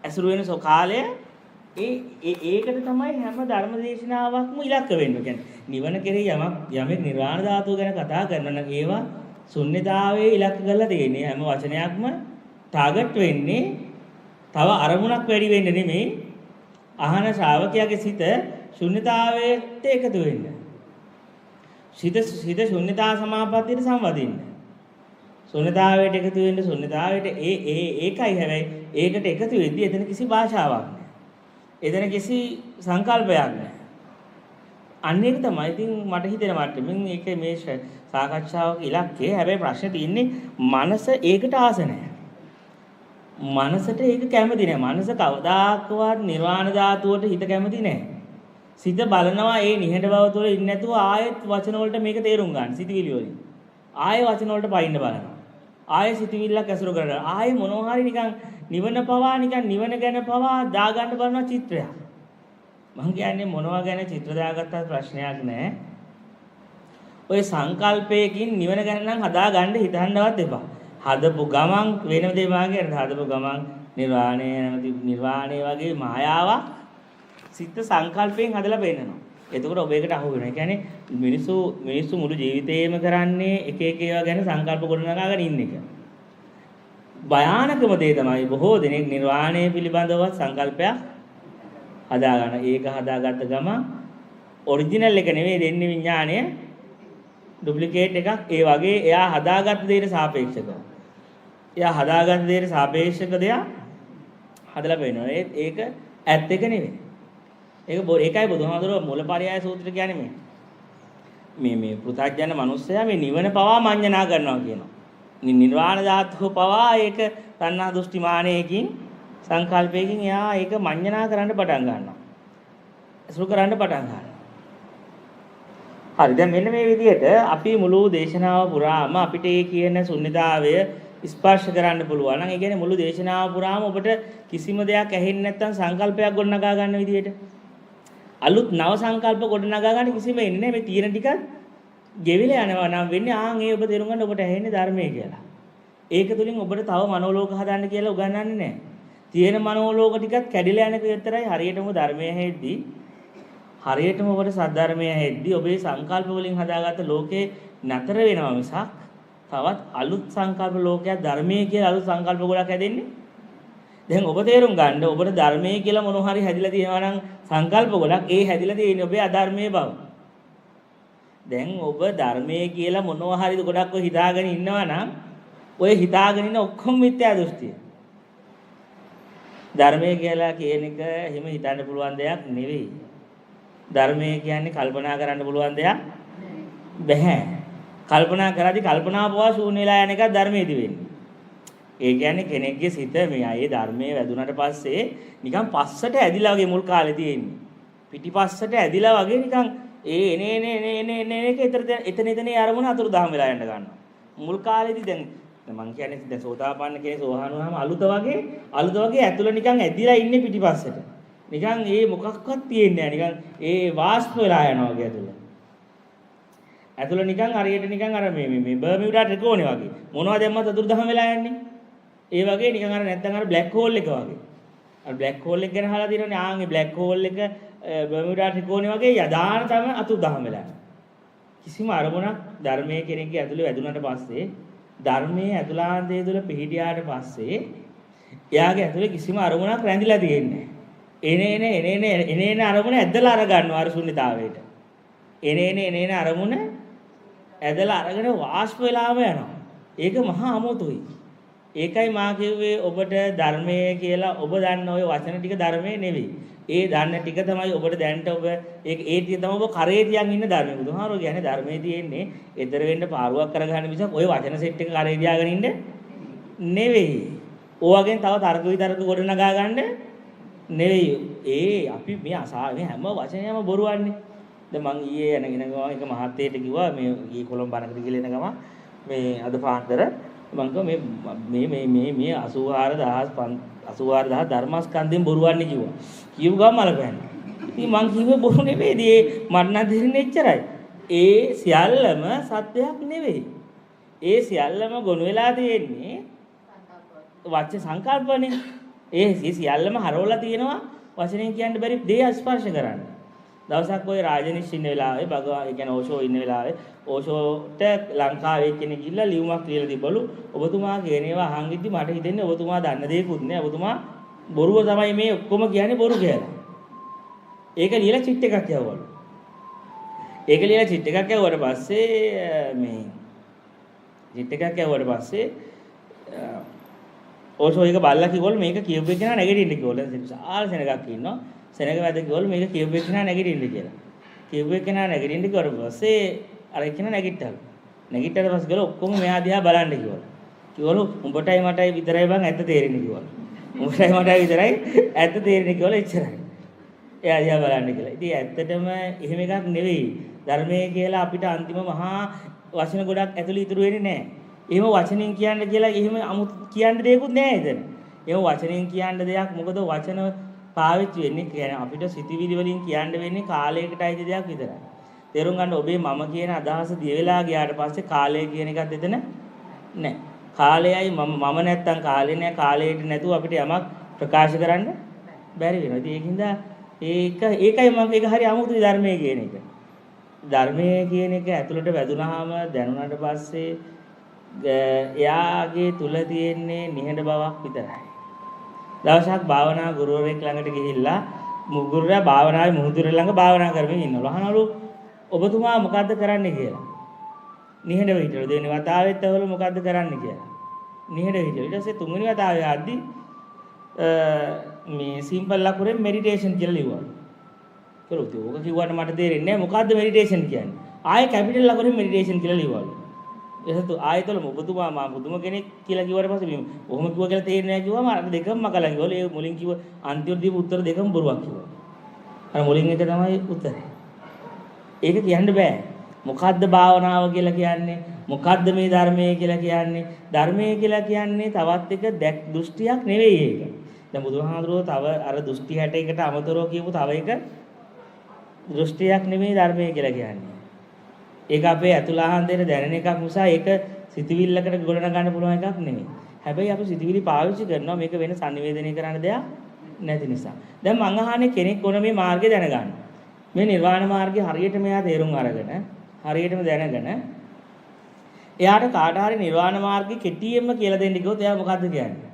ඇසුරු වෙන කාලය ඒකට තමයි හැම ධර්මදේශනාවක්ම ඉලක්ක වෙන්නේ. කියන්නේ නිවන කෙරෙහි යමෙක් නිර්වාණ ධාතුව ගැන කතා කරනවා නම් ඒවා ශුන්‍යතාවයේ ඉලක්ක කරලා තියෙන්නේ. හැම වචනයක්ම ටාගට් වෙන්නේ තව අරමුණක් වැඩි වෙන්න නෙමෙයි. අහන ශ්‍රාවකයාගේ සිත ශුන්‍යතාවයට එකතු වෙන්න. සිත ශුන්‍යතා සමාපත්තියට සම්වදින්න. ශුන්‍යතාවයට එකතු වෙන්න ශුන්‍යතාවයට ඒකයි හැබැයි ඒකට එකතු වෙද්දී එතන කිසි භාෂාවක් නැහැ. එතන කිසි සංකල්පයක් නැහැ. අන්න ඒක තමයි ඉතින් මට හිතෙන මට්ටමින් ඒක මේ සාකච්ඡාවක ඉලක්කය. හැබැයි ප්‍රශ්නේ තියෙන්නේ මනස ඒකට ආස නැහැ. මනසට ඒක කැමති නැහැ. මනස කවදාකවත් නිර්වාණ ධාතුවට හිත කැමති නැහැ. සිත බලනවා ඒ නිහඬ බව තුළ ඉන්නේ නැතුව ආයෙත් වචන වලට මේක තේරුම් ගන්න. සිතවිලි වලින්. ආයෙ වචන වලට පයින්න බලනවා. ආයෙ සිතවිල්ලක් ඇසුරු කරනවා. ආයෙ මොනවා හරි නිකන් නිවන පවා නිකන් නිවන ගැන පවා දා ගන්න බලන චිත්‍රයක්. මං කියන්නේ මොනවා ගැන චිත්‍ර දාගත්තත් ප්‍රශ්නයක් නැහැ. ඔය සංකල්පයකින් නිවන ගැන නම් හදා ගන්න හිතන්නවත් එපා. හදපු ගමන් වෙන දේ මාගේ හදපු ගමන් නිර්වාණය වගේ මායාවක් සිත් සංකල්පයෙන් හදලා පෙන්නනවා. එතකොට ඔබ ඒකට අහු වෙනවා. ඒ කියන්නේ මිනිස්සු මුළු ජීවිතේම කරන්නේ එක එක ඒවා ගැන සංකල්ප ගොඩනගාගෙන ඉන්න එක. භයානකම දේ තමයි බොහෝ දෙනෙක් නිර්වාණය පිළිබඳව සංකල්පයක් හදා ගන්න. ඒක හදාගත්ත ගමන් ඔරිජිනල් එක නෙවෙයි දෙන්නේ විඥාණය ඩුප්ලිකේට් එකක්. ඒ වගේ එයා හදාගත්ත දෙයට සාපේක්ෂව. එයා හදාගත්ත දෙයට සාපේක්ෂක දෙයක් හදලා පෙන්නනවා. ඒක ඇත්ත එක නෙවෙයි. ඒකයි බුදුහාමුදුරුවෝ මූලපරියාය සූත්‍රය කියන්නේ මේ පෘථග්ජන මිනිස්සයා මේ නිවන පවා මඤ්ඤණා කරනවා කියනවා. නිර්වාණ ධාතුව පවා ඒක තණ්හා දෘෂ්ටි මානයකින් සංකල්පයකින් එයා ඒක මඤ්ඤණා කරන්න පටන් ගන්නවා. අසුරු කරන්න පටන් ගන්නවා. හරි දැන් මෙන්න මේ විදිහට අපි මුළු දේශනාව පුරාම අපිට ඒ කියන ශුන්‍යතාවය ස්පර්ශ කරන්න පුළුවන් නම් ඒ කියන්නේ මුළු දේශනාව පුරාම ඔබට කිසිම දෙයක් ඇහෙන්නේ නැත්නම් සංකල්පයක් ගොඩනගා ගන්න විදිහට අලුත් නව සංකල්ප ගොඩනගා ගන්න කිසිම එන්නේ නැහැ. මේ තියෙන ටිකක් ගෙවිලා යනවා නම් වෙන්නේ ඒ ඔබ තේරුම් ගන්න ඔබට ඇහෙන්නේ ධර්මයේ කියලා. ඒක තුලින් ඔබට තව මනෝලෝක හදන්න කියලා උගන්වන්නේ නැහැ. තියෙන මනෝලෝක ටිකත් කැඩිලා යන විතරයි හරියටම ධර්මයේ හැෙද්දී හරියටම ඔබට සද්ධර්මයේ හැෙද්දී ඔබේ සංකල්ප වලින් හදාගත්ත ලෝකේ නතර වෙනවා මිසක් තවත් අලුත් සංකල්ප ලෝකයක් ධර්මයේ කියලා අලුත් සංකල්ප ගොඩක් හැදෙන්නේ. දැන් ඔබ තේරුම් ගන්න ඔබට ධර්මයේ කියලා මොනවා හරි හැදිලා තියෙනවා නම් සංකල්ප ගොඩක් ඒ හැදිලා තියෙන්නේ ඔබේ අධර්මයේ බව. දැන් ඔබ ධර්මයේ කියලා මොනවා හරි ගොඩක් ඔය හිතාගෙන ඉන්නවා නම් ඔය හිතාගෙන ඉන්න ඔක්කොම මිත්‍යා දෘෂ්ටිය. ධර්මයේ කියලා කියන එක හිම හිතන්න පුළුවන් දෙයක් නෙවෙයි. ධර්මයේ කියන්නේ කල්පනා කරන්න පුළුවන් දෙයක් බැහැ. කල්පනා කරද්දී කල්පනා පවා ශූන්‍ය වෙලා යන එක ධර්මයේදී වෙන්නේ. ඒ කියන්නේ කෙනෙක්ගේ සිත මේ ධර්මයේ වැදුනට පස්සේ නිකන් පස්සට ඇදිලා වගේ මුල් කාලේ තියෙන්නේ. පිටිපස්සට ඇදිලා වගේ නිකන් එනේ එතන අරමුණ අතුරුදහන් වෙලා යන්න ගන්නවා. මුල් කාලේදී දැන් මම කියන්නේ දැන් සෝතාපන්න කෙනෙක් සෝහන් වුණාම අලුත වගේ ඇතුළ නිකන් ඇදිලා ඉන්නේ පිටිපස්සට. නිකන් මොකක්වත් තියෙන්නේ නැහැ. නිකන් වාෂ්ප වෙලා යනවා වගේ ඇතුළ. ඇතුළ නිකන් හරියට නිකන් අර මේ බර්මියුඩා ත්‍රිකෝණේ වගේ. මොනවද දැම්මත් අතුරුදහන් වෙලා යන්නේ. ඒ වගේ නිකන් අර නැත්තම් අර බ්ලැක් හෝල් එක වගේ. අර බ්ලැක් හෝල් එක ගැන අහලා තියෙනවනේ. ඒ බ්ලැක් හෝල් එක බර්මියුඩා ත්‍රිකෝණේ වගේ යදාන තමයි අතුරුදහන් වෙලා යන්නේ. කිසිම අරමුණක් ධර්මයේ කෙනෙක්ගේ ඇතුළේ වැදුනට පස්සේ ධර්මයේ ඇතුළාන්තයේ තුල පිහිටියාට පස්සේ එයාගේ ඇතුළේ කිසිම අරමුණක් රැඳිලා තියෙන්නේ නැහැ. එනේන අරමුණ ඇදලා අර ගන්නවා අර ශුන්‍යතාවයට. එනේන අරමුණ ඇදලා අරගෙන වාෂ්ප වෙලාම යනවා. ඒක මහා අමෝතුයි. ඒකයි මා කිව්වේ ඔබට ධර්මයේ කියලා ඔබ දන්න ওই වචන ටික ධර්මයේ නෙවෙයි. ඒ දන්න ටික තමයි ඔබට දැනට ඔබ ඒ ටික තමයි ඔබ කරේ තියන් ඉන්න ධර්මයේ. බුදුහාරෝ කියන්නේ ධර්මයේ තියෙන්නේ ඊතර වෙන්න පාරුවක් කරගන්න මිසක් ওই වචන සෙට් එක කරේ තියාගෙන ඉන්න නෙවෙයි. ඕවගෙන් තව තර්ක විතර්ක ගොඩනගා ගන්න නෙවෙයි. අපි මේ හැම වචනයක්ම බොරුවන්නේ. දැන් මං ඊයේ යනගෙන ගම එක මහත්තයෙක් කිව්වා මේ ඊ කොළඹ බණකට ගිහලා එන ගම මේ අද පාන්දර මං කිව්වා මේ 84000 ධර්මස්කන්ධයෙන් බොරුවන්නේ කිව්වා. කියු ගම මලපෑන්නේ. ඉතින් මං කිව්වේ බොරු නෙවෙයි. මට නම් දෙන්නේ එච්චරයි. ඒ සියල්ලම සත්‍යයක් නෙවෙයි. ඒ සියල්ලම ගොනු වෙලා තියෙන්නේ වචන සංකල්පනේ. ඒ සියල්ලම හරවලා තියෙනවා වචනෙන් කියන්න බැරි දේ ස්පර්ශ කරන්න. දවසක් ඔය රාජනිෂ් ඉන්න වෙලාවේ භගවා ඒ කියන්නේ ඕෂෝ ඉන්න වෙලාවේ ඕෂෝට ලංකාවේ කෙනෙක් ගිහිල්ලා ලියුමක් ලියලා තිබ්බලු. ඔබතුමා කියන ඒවා අහන් ඉද්දි මට හිතෙන්නේ ඔබතුමා දන්න දේකුත් නෑ. ඔබතුමා බොරුව තමයි මේ ඔක්කොම කියන්නේ බොරු කියලා. ඒක ලියලා චිට් එකක් යවවලු. ඒක ලියලා චිට් එකක් යවුවට පස්සේ ඕෂෝ එක බල්ලා කිව්වලු මේක කියපු එක නා නැගිටින්න කිව්වලු. ආල් සෙනගක් ඉන්නවා. සෙනග වැද කිව්වලු මේක කියපු එක නා නැගිටින්න කියලා. කියපු එක නා නැගිටින්න කිව්වට පස්සේ අර එක්කෙනා නැගිට්ටලු. නැගිට්ටට පස්සේ ගල ඔක්කොම මෙහා දිහා බලන්න කිව්වලු. කිව්වලු උඹටයි මටයි විතරයි බං ඇත්ත තේරෙන්නේ කිව්වලු. උඹටයි මටයි විතරයි ඇත්ත තේරෙන්නේ කිව්වලු එච්චරයි. එයා දිහා බලන්න කියලා. ඉතින් ඇත්තටම එහෙම එකක් නෙවෙයි. ධර්මයේ කියලා අපිට අන්තිම මහා වචන ගොඩක් ඇතුළේ ඉතුරු වෙන්නේ නැහැ. එහෙම වචනෙන් කියන්න කියලා එහෙම අමුතු කියන්න දෙයක්වත් නැහැ එතන. එහෙම වචනෙන් කියන්න දෙයක් මොකද වචන පාවිච්චි වෙන්නේ කියන්නේ අපිට සිතිවිලි වලින් කියන්න වෙන්නේ කාලයකට අයිති දෙයක් විතරයි. තේරුම් ගන්න ඔබේ මම කියන අදහස දිය වෙලා ගියාට පස්සේ කාලය කියන එකත් එතන නැහැ. කාලයයි මම නැත්තම් කාලේ නැහැ. කාලයට නැතුව අපිට යමක් ප්‍රකාශ කරන්න බැරි වෙනවා. ඉතින් ඒකින්ද ඒකයි මම ඒක හරි අමුතුයි ධර්මයේ කියන එක. ධර්මයේ කියන එක ඇතුළට වැදුනහම දැනුණාට පස්සේ එයාගේ තුල තියෙන්නේ නිහඬ බවක් විතරයි. දවසක් භාවනා ගුරුවරයෙක් ළඟට ගිහිල්ලා ගුරුවරයා භාවනාවේ මුහුදුර ළඟ භාවනා කරමින් ඉන්නවා. අහනවලු ඔබතුමා මොකද්ද කරන්නේ කියලා. නිහඬව හිටියලු දෙවෙනි වතාවෙත් ඇහුවලු මොකද්ද කරන්නේ කියලා. නිහඬව හිටියලු. ඊට පස්සේ තුන්වෙනි වතාවේ ආද්දි මේ සිම්පල් ලකුරෙන් මෙඩිටේෂන් කියලා ලිව්වා. ඒකලු ඕක කිව්වට මට තේරෙන්නේ නැහැ මොකද්ද මෙඩිටේෂන් කියන්නේ. ආයේ කැපිටල් ලකුරෙන් මෙඩිටේෂන් කියලා ලිව්වලු. එතකොට ආයතල ඔබතුමා මා පුදුම කෙනෙක් කියලා කිව්වට පස්සේ මේ ඔහොම කිව්වා කියලා තේරෙන්නේ නැහැ කිව්වම අර දෙකම මකලා කිව්වලු. ඒ මුලින් කිව්ව අන්තිමට දීපු උත්තර දෙකම බොරුවක් කිව්වා. අර මුලින් එක තමයි උත්තරේ. ඒක කියන්න බෑ. මොකද්ද භාවනාව කියලා කියන්නේ? මොකද්ද මේ ධර්මය කියලා කියන්නේ? ධර්මය කියලා කියන්නේ තවත් එක දෘෂ්ටියක් නෙවෙයි ඒක. දැන් බුදුහාමුදුරුවෝ තව අර දෘෂ්ටි 61කට අමතරව කියපු තව එක දෘෂ්ටියක් නෙවෙයි ධර්මය කියලා කියන්නේ. ඒක අපේ අතුලාහන්තේට දැනෙන එකක් නිසා ඒක සිතවිල්ලකට ගොඩන ගන්න පුළුවන් එකක් නෙවෙයි. හැබැයි අපි සිතවිලි පාවිච්චි කරනවා මේක වෙන sannivedanaya කරන්න දෙයක් නැති නිසා. දැන් මං අහන්නේ කෙනෙක් ඕන මේ මාර්ගය දැනගන්න. මේ නිර්වාණ මාර්ගය හරියට මෙයා තේරුම් අරගෙන හරියටම දැනගෙන එයාට කාට හරි නිර්වාණ මාර්ගය කෙටියෙන්ම කියලා දෙන්න කිව්වොත් එයා මොකද්ද කියන්නේ?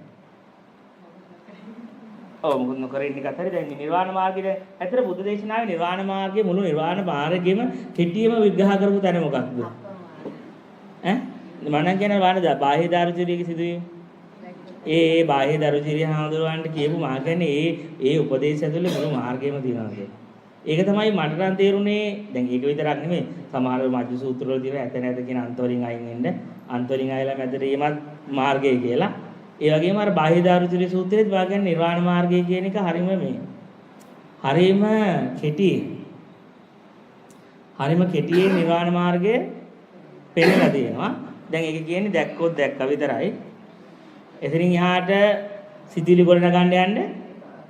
ඔව් මොකද නොකර ඉන්න එකත් හරි දැන් නිර්වාණ මාර්ගයේ ඇත්තට බුද්ධ දේශනාවේ නිර්වාණ මාර්ගයේ මුළු නිර්වාණ මාර්ගෙම කෙටියෙන්ම විග්‍රහ කරපු තැන මොකක්ද? ඈ මම කියන්නේ වානද බාහ්‍ය දාරුචිරියගේ සිදුවීම. ඒ බාහ්‍ය දාරුචිරිය හාමුදුරුවන්ට කියපු මා කියන්නේ ඒ උපදේශ ඇතුලේ මුළු මාර්ගයම තියෙනවා කියන්නේ. ඒක තමයි මට නම් තේරුනේ. දැන් ඒක විතරක් නෙමෙයි. සමහර මජ්ජ සූත්‍ර වල තියෙන ඇත නැත කියන අන්ත වලින් අයින් වෙන්න. අන්ත වලින් අයලා මැදට එීමත් මාර්ගය කියලා. ඒ වගේම අර බාහ්‍ය දාරුචිරිය සූත්‍රයේත් වාගයන් නිර්වාණ මාර්ගය කියන එක හරීම කෙටියේ නිර්වාණ මාර්ගය පෙන්නලා තියෙනවා. දැන් ඒක කියන්නේ දැක්කොත් දැක්ක විතරයි. එතනින් එහාට සිතිවිලි ගොඩ නගන්න යන්න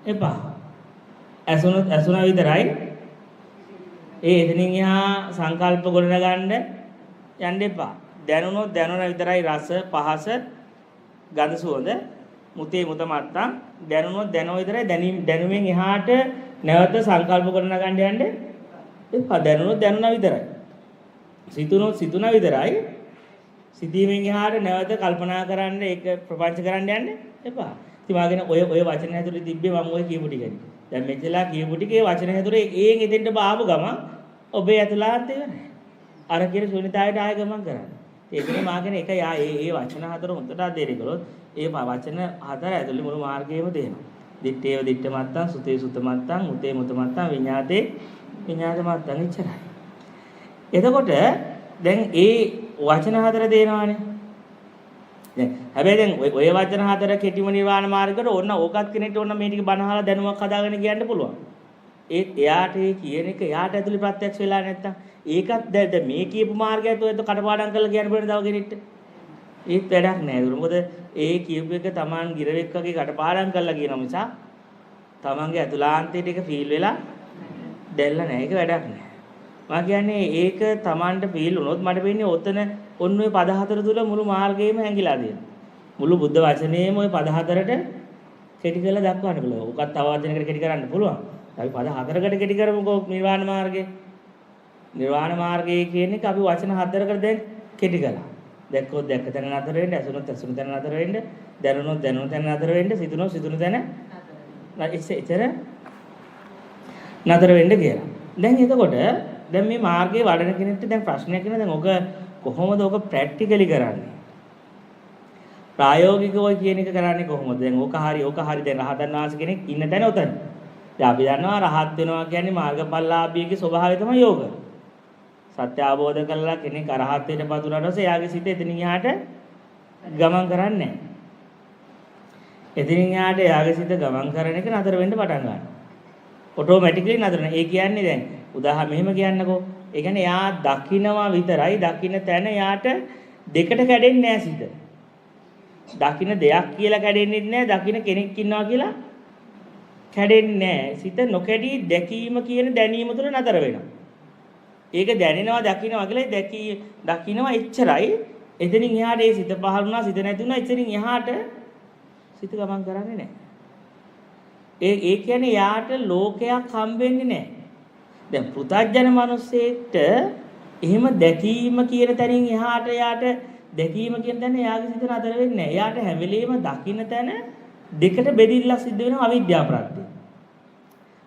එපා. ඇසුණා විතරයි. එතනින් එහා සංකල්ප ගොඩ නගන්න යන්න එපා. දැනුණා විතරයි රස පහස ගඳ සුවඳ මුතේ මුත මත්තම් දැනුණා විතරයි දැනුමෙන් එහාට නැවත සංකල්ප ගොඩ නගන්න යන්න එපා. දැනුණා විතරයි. සිතුණා විතරයි. සිතීමෙන් එහාට නැවත කල්පනා කරන්න ඒක ප්‍රපංච කරන්න යන්න එපා. ඉතින් වාගෙන ඔය වචන ඇතුලේ තිබ්බේ මම ඔය කියපු ටිකනේ. දැන් මෙච්චලා කියපු ටිකේ වචන ඇතුලේ ඒන් එතෙන්ට බාපු ගමන් ඔබේ ඇතුළාත් ඉවරයි. අර කියන ශුන්‍යතාවයට ආය ගමන් කරන්න. ඒකනේ මා කියන එක ඒ වචන හතර හොඳට අධ්‍යයනය කළොත් ඒ වචන හතර ඇතුලේ මුළු මාර්ගයම තේනවා. දිත්තේව දිත්ත මත්තං සුතේ සුත මත්තං මුතේ මුත මත්තං විඤ්ඤාතේ විඤ්ඤාත මත්තං ඉච්චරයි. එතකොට දැන් ඒ වචන හතර දෙනවානේ. දැන් හැබැයි දැන් ඔය වචන හතර කෙටිම නිර්වාණ මාර්ගයට ඕන ඕකත් කෙනෙක්ට ඕන මේ ටික බණ අහලා දැනුමක් හදාගෙන කියන්න පුළුවන්. එයාට කියන එක එයාට ඇතුලේ ප්‍රත්‍යක්ෂ වෙලා නැත්තම් ඒකත් දැන් මේ කියපු මාර්ගයත් ඔයත් කටපාඩම් කරලා කියන්න බෑ තව කෙනෙක්ට. ඒත් වැඩක් නෑ. මොකද ඒ කියපු එක Taman ගිරවෙක් වගේ කටපාඩම් කරලා කියනවා මිසක් Tamanගේ අතුලාන්තයට ඒක ෆීල් වෙලා දැල්ලා නෑ. ඒක වැඩක් නෑ. මම කියන්නේ ඒක Tamanට ෆීල් වුණොත් මට වෙන්නේ ඔතන ඔන්න ඔය පද හතර තුල මුළු මාර්ගයම හැංගිලා තියෙනවා. මුළු බුද්ධ වචනේම ඔය පද හතරට කෙටි කරලා දක්වන්න පුළුවන්. ඔකත් තව වචනයකට කෙටි කරන්න පුළුවන්. අපි පද හතරකට කෙටි කරමුකෝ නිර්වාණ මාර්ගය. නිර්වාණ මාර්ගය කියන්නේ අපි වචන හතරකට දැන් කෙටි කළා. දැක්කොත් දැක්ක තැන නතර වෙන්න, ඇසුනොත් ඇසුන තැන නතර වෙන්න, දැනුනොත් දැනුන තැන නතර වෙන්න, සිතුනොත් සිතුන තැන එච්චර නතර වෙන්න කියලා. දැන් එතකොට දැන් මේ මාර්ගයේ වඩන කෙනෙක්ට දැන් ප්‍රශ්නයක් වෙනවා. දැන් ඔක කොහොමද ඔක ප්‍රැක්ටිකලි කරන්නේ? ප්‍රායෝගිකව කියන එක කරන්නේ කොහොමද? දැන් ඕක හරි දැන් රහතන් වහන්සේ කෙනෙක් ඉන්න තැන උතන. දැන් අපි දන්නවා රහත් වෙනවා කියන්නේ මාර්ගඵලලාභීගේ ස්වභාවය තමයි යෝග. සත්‍ය අවබෝධ කරලා කෙනෙක් අරහත්ත්වයට පත් වුණාට පස්සේ එයාගේ සිත එතනින් එහාට ගමන් කරන්නේ නැහැ. එතනින් එහාට එයාගේ සිත ගමන් කරන එක නතර වෙන්න පටන් ගන්නවා. ඔටෝමැටිකලි නතර වෙනවා. ඒ කියන්නේ දැන් උදාහරණ මෙහෙම කියන්නකෝ. ඒ කියන්නේ එයා දකින්නවා විතරයි. දකින්න තැන එයාට දෙකට කැඩෙන්නේ නැහැ සිත. දකින්න දෙයක් කියලා කැඩෙන්නේ නැහැ. දකින්න කෙනෙක් ඉන්නවා කියලා කැඩෙන්නේ නැහැ. සිත නොකැඩී දැකීම කියන දැනීම තුළ නතර වෙනවා. ඒක දැනෙනවා දකින්නවා කියලා දකින්නවා එච්චරයි. එතනින් එහාට ඒ සිත පහළ වුණා සිත නැති වුණා එතනින් එහාට සිත ගමන් කරන්නේ නැහැ. ඒ කියන්නේ යාට ලෝකයක් හම්බෙන්නේ නැහැ. දැන් පෘථග්ජන මිනිස්සෙක්ට එහෙම දැකීම කියන තැනින් එහාට යාට දැකීම කියන තැන යාගේ සිත නතර වෙන්නේ නැහැ. යාට හැම වෙලෙම දකින්න තැන දෙකට බෙදිලා සිද්ධ වෙනවා අවිද්‍යාව ප්‍රත්‍ය.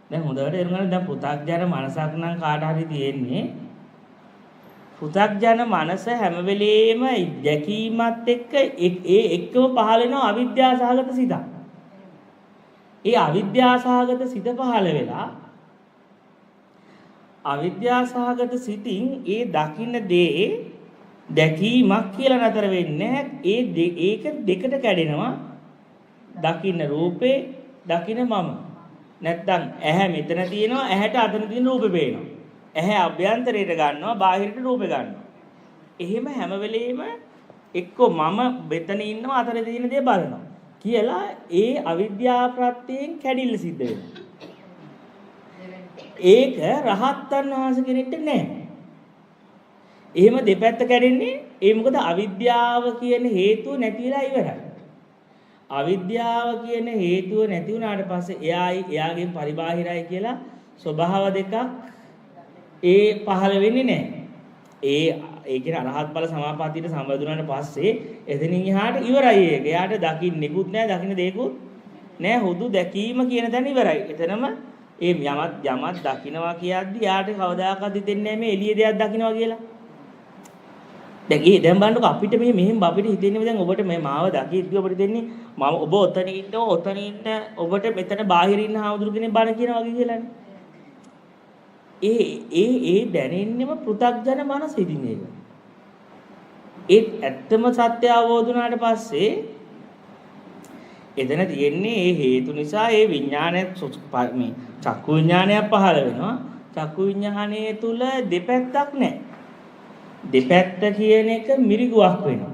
දැන් හොඳට එරුම් ගන්න දැන් පෘථග්ජන මනසක් නම් කාට හරි තියෙන්නේ පෘථග්ජන මනස හැම වෙලෙම දැකීමත් එක්ක එක්කම පහළ වෙනවා අවිද්‍යාසහගත සිතක්. ඒ අවිද්‍යාසහගත සිත පහළ වෙලා අවිද්‍යාසහගත සිතින් ඒ දකින්න දේ දැකීමක් කියලා නතර වෙන්නේ ඒක දෙකට කැඩෙනවා. දකින්න රූපේ දකින්න මම. නැත්තම් ඇහැ මෙතන තියෙනවා ඇහැට අතන තියෙන රූපේ පේනවා. ඇහැ අභ්‍යන්තරයට ගන්නවා බාහිරට රූපේ ගන්නවා. එහෙම හැම වෙලෙම එක්කෝ මම මෙතන ඉන්නවා අතන තියෙන දේ බලනවා කියලා ඒ අවිද්‍යාව ප්‍රත්‍යයෙන් කැඩිල්ල සිද්ධ වෙනවා. ඒක රහත්තන් වහන්සේ කෙනෙක්ට නැහැ. එහෙම දෙපැත්ත කැඩෙන්නේ ඒ මොකද අවිද්‍යාව කියන හේතුව නැතිලා ඉවරයි. අවිද්‍යාව කියන හේතුව නැති වුණාට පස්සේ එයාගෙන් පරිබාහිරයි කියලා ස්වභාව දෙකක් ඒ පහළ වෙන්නේ නැහැ. ඒ කියන අරහත් බල සමාපත්තියට සම්බන්ධුනාට පස්සේ එතනින් එහාට ඉවරයි ඒක. එයාට දකින්නෙකුත් නැහැ දකින්න දෙයක්වත් නැහැ. හුදු දැකීම කියන තැන ඉවරයි. එතනම ඒ යමත් දකින්නවා කියද්දි යාට කවදාකවත් හිතෙන්නේ නැහැ මේ එළිය දෙයක් දකින්නවා කියලා. දැන් බලන්නකො අපිට මෙහෙම අපිට හිතෙන්නේ දැන් ඔබට මේ මාව දකිද්දි ඔබට දෙන්නේ මම ඔබ ඔතන ඉන්නවා ඔතන ඉන්න ඔබට මෙතන බාහිර ඉන්න හාමුදුරු කෙනෙක් බණ කියනවා වගේ කියලානේ. ඒ දැනෙන්නේම පෘථග්ජන මනස ඉදින් ඒක. ඒ ඇත්තම සත්‍ය අවබෝධ වුණාට පස්සේ එතන තියෙන්නේ ඒ හේතු නිසා ඒ විඥානය මේ චක්කු විඥානය පහළ වෙනවා. චක්කු විඥානයේ තුල දෙපැත්තක් නැහැ. දෙපැත්ත කියන එක මිරිගුවක් වෙනවා.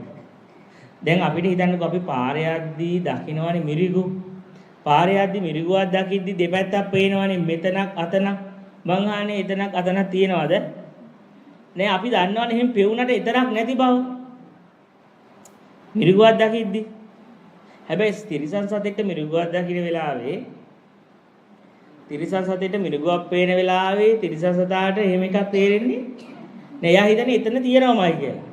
දැන් අපිට හිතන්නකෝ අපි පාරේ යද්දී දකින්නවනේ මිරිගු. පාරේ යද්දී මිරිගුවක් දකිද්දි දෙපැත්තක් පේනවනේ මෙතනක් අතනක්. මං අහන්නේ එතනක් අතනක් තියනවද? නෑ අපි දන්නවනේ එහෙම පෙවුනට එතනක් නැති බව. මිරිගුවක් දකිද්දි. හැබැයි තිරිසන් සතෙක්ට මිරිගුවක් දකින්න වෙලාවේ තිරිසන් සතෙක්ට මිරිගුවක් පේන වෙලාවේ තිරිසන් සතාට එහෙම එකක් තේරෙන්නේ නෑ. එයා හිතන්නේ එතන තියෙනවමයි කියලා.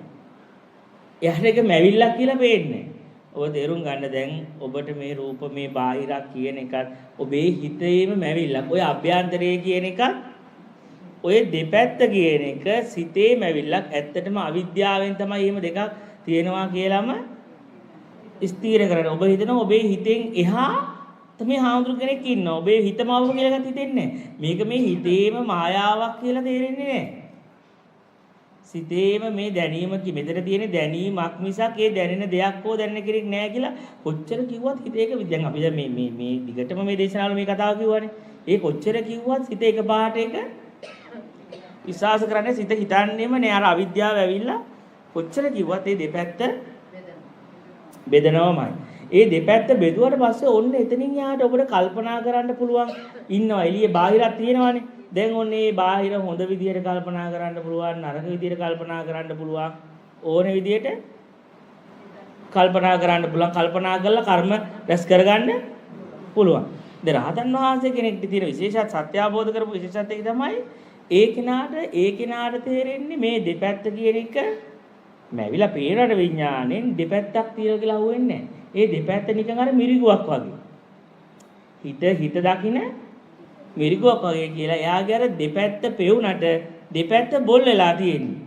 එයාට ඒක මැවිල්ලක් කියලා පේන්නේ. ඔබ තේරුම් ගන්න දැන් ඔබට මේ රූප මේ බාහිරක් කියන එකත් ඔබේ හිතේම මැවිල්ලක්. ඔය අභ්‍යන්තරයේ කියන එකත් ඔය දෙපැත්ත කියන එක සිතේ මැවිල්ලක්. ඇත්තටම අවිද්‍යාවෙන් තමයි එහෙම දෙකක් තියෙනවා කියලාම ස්ථීර කරන්නේ. ඔබ හිතනවා ඔබේ හිතෙන් එහා තමයි හාමුදුරු කෙනෙක් ඉන්නවා. ඔබේ හිතමව කියලා එකක් හිතෙන්නේ නැහැ. මේක මේ හිතේම මායාවක් කියලා තේරෙන්නේ නැහැ. සිතේම මේ දැනීම මෙතන තියෙන දැනීමක් මිසක් ඒ දැනෙන දෙයක් හෝ දැනෙන කෙනෙක් නැහැ කියලා කොච්චර කිව්වත් හිත ඒක දැන් අපි දැන් මේ දිගටම මේ දේශනාවල මේ කතාව කිව්වනේ. ඒ කොච්චර කිව්වත් හිත එකපාරට ඒක විශ්වාස කරන්නේ සිත හිතන්නේම නෑ. අර අවිද්‍යාව ඇවිල්ලා කොච්චර කිව්වත් ඒ දෙපැත්ත බෙදනවමයි. ඒ දෙපැත්ත බෙදුවට පස්සේ ඔන්න එතනින් යාට ඔබට කල්පනා කරන්න පුළුවන් ඉන්නවා. එළියේ බාහිරක් තියෙනවානේ. දැන් ඔන්නේ බාහිර හොඳ විදියට කල්පනා කරන්න පුළුවන් නරක විදියට කල්පනා කරන්න පුළුවන් ඕන විදියට කල්පනා කරන්න පුළුවන් කල්පනා කරලා කර්ම රැස් කරගන්න පුළුවන්. දැන් රහතන් වහන්සේ කෙනෙක්ට තියෙන විශේෂත් සත්‍ය අවබෝධ කරපු විශේෂත් එක තමයි ඒ කෙනාට තේරෙන්නේ මේ දෙපැත්ත කියන එක මැවිලා පේනට විඥාණයෙන් දෙපැත්තක් තියෙනවා කියලා අහුවෙන්නේ නැහැ. ඒ දෙපැත්ත නිකන් අර මිරිගුවක් වගේ. හිත දකින්න මිරිගුවක් වගේ කියලා එයාගේ අර දෙපැත්ත පෙවුනට දෙපැත්ත බොල් වෙලා තියෙන්නේ.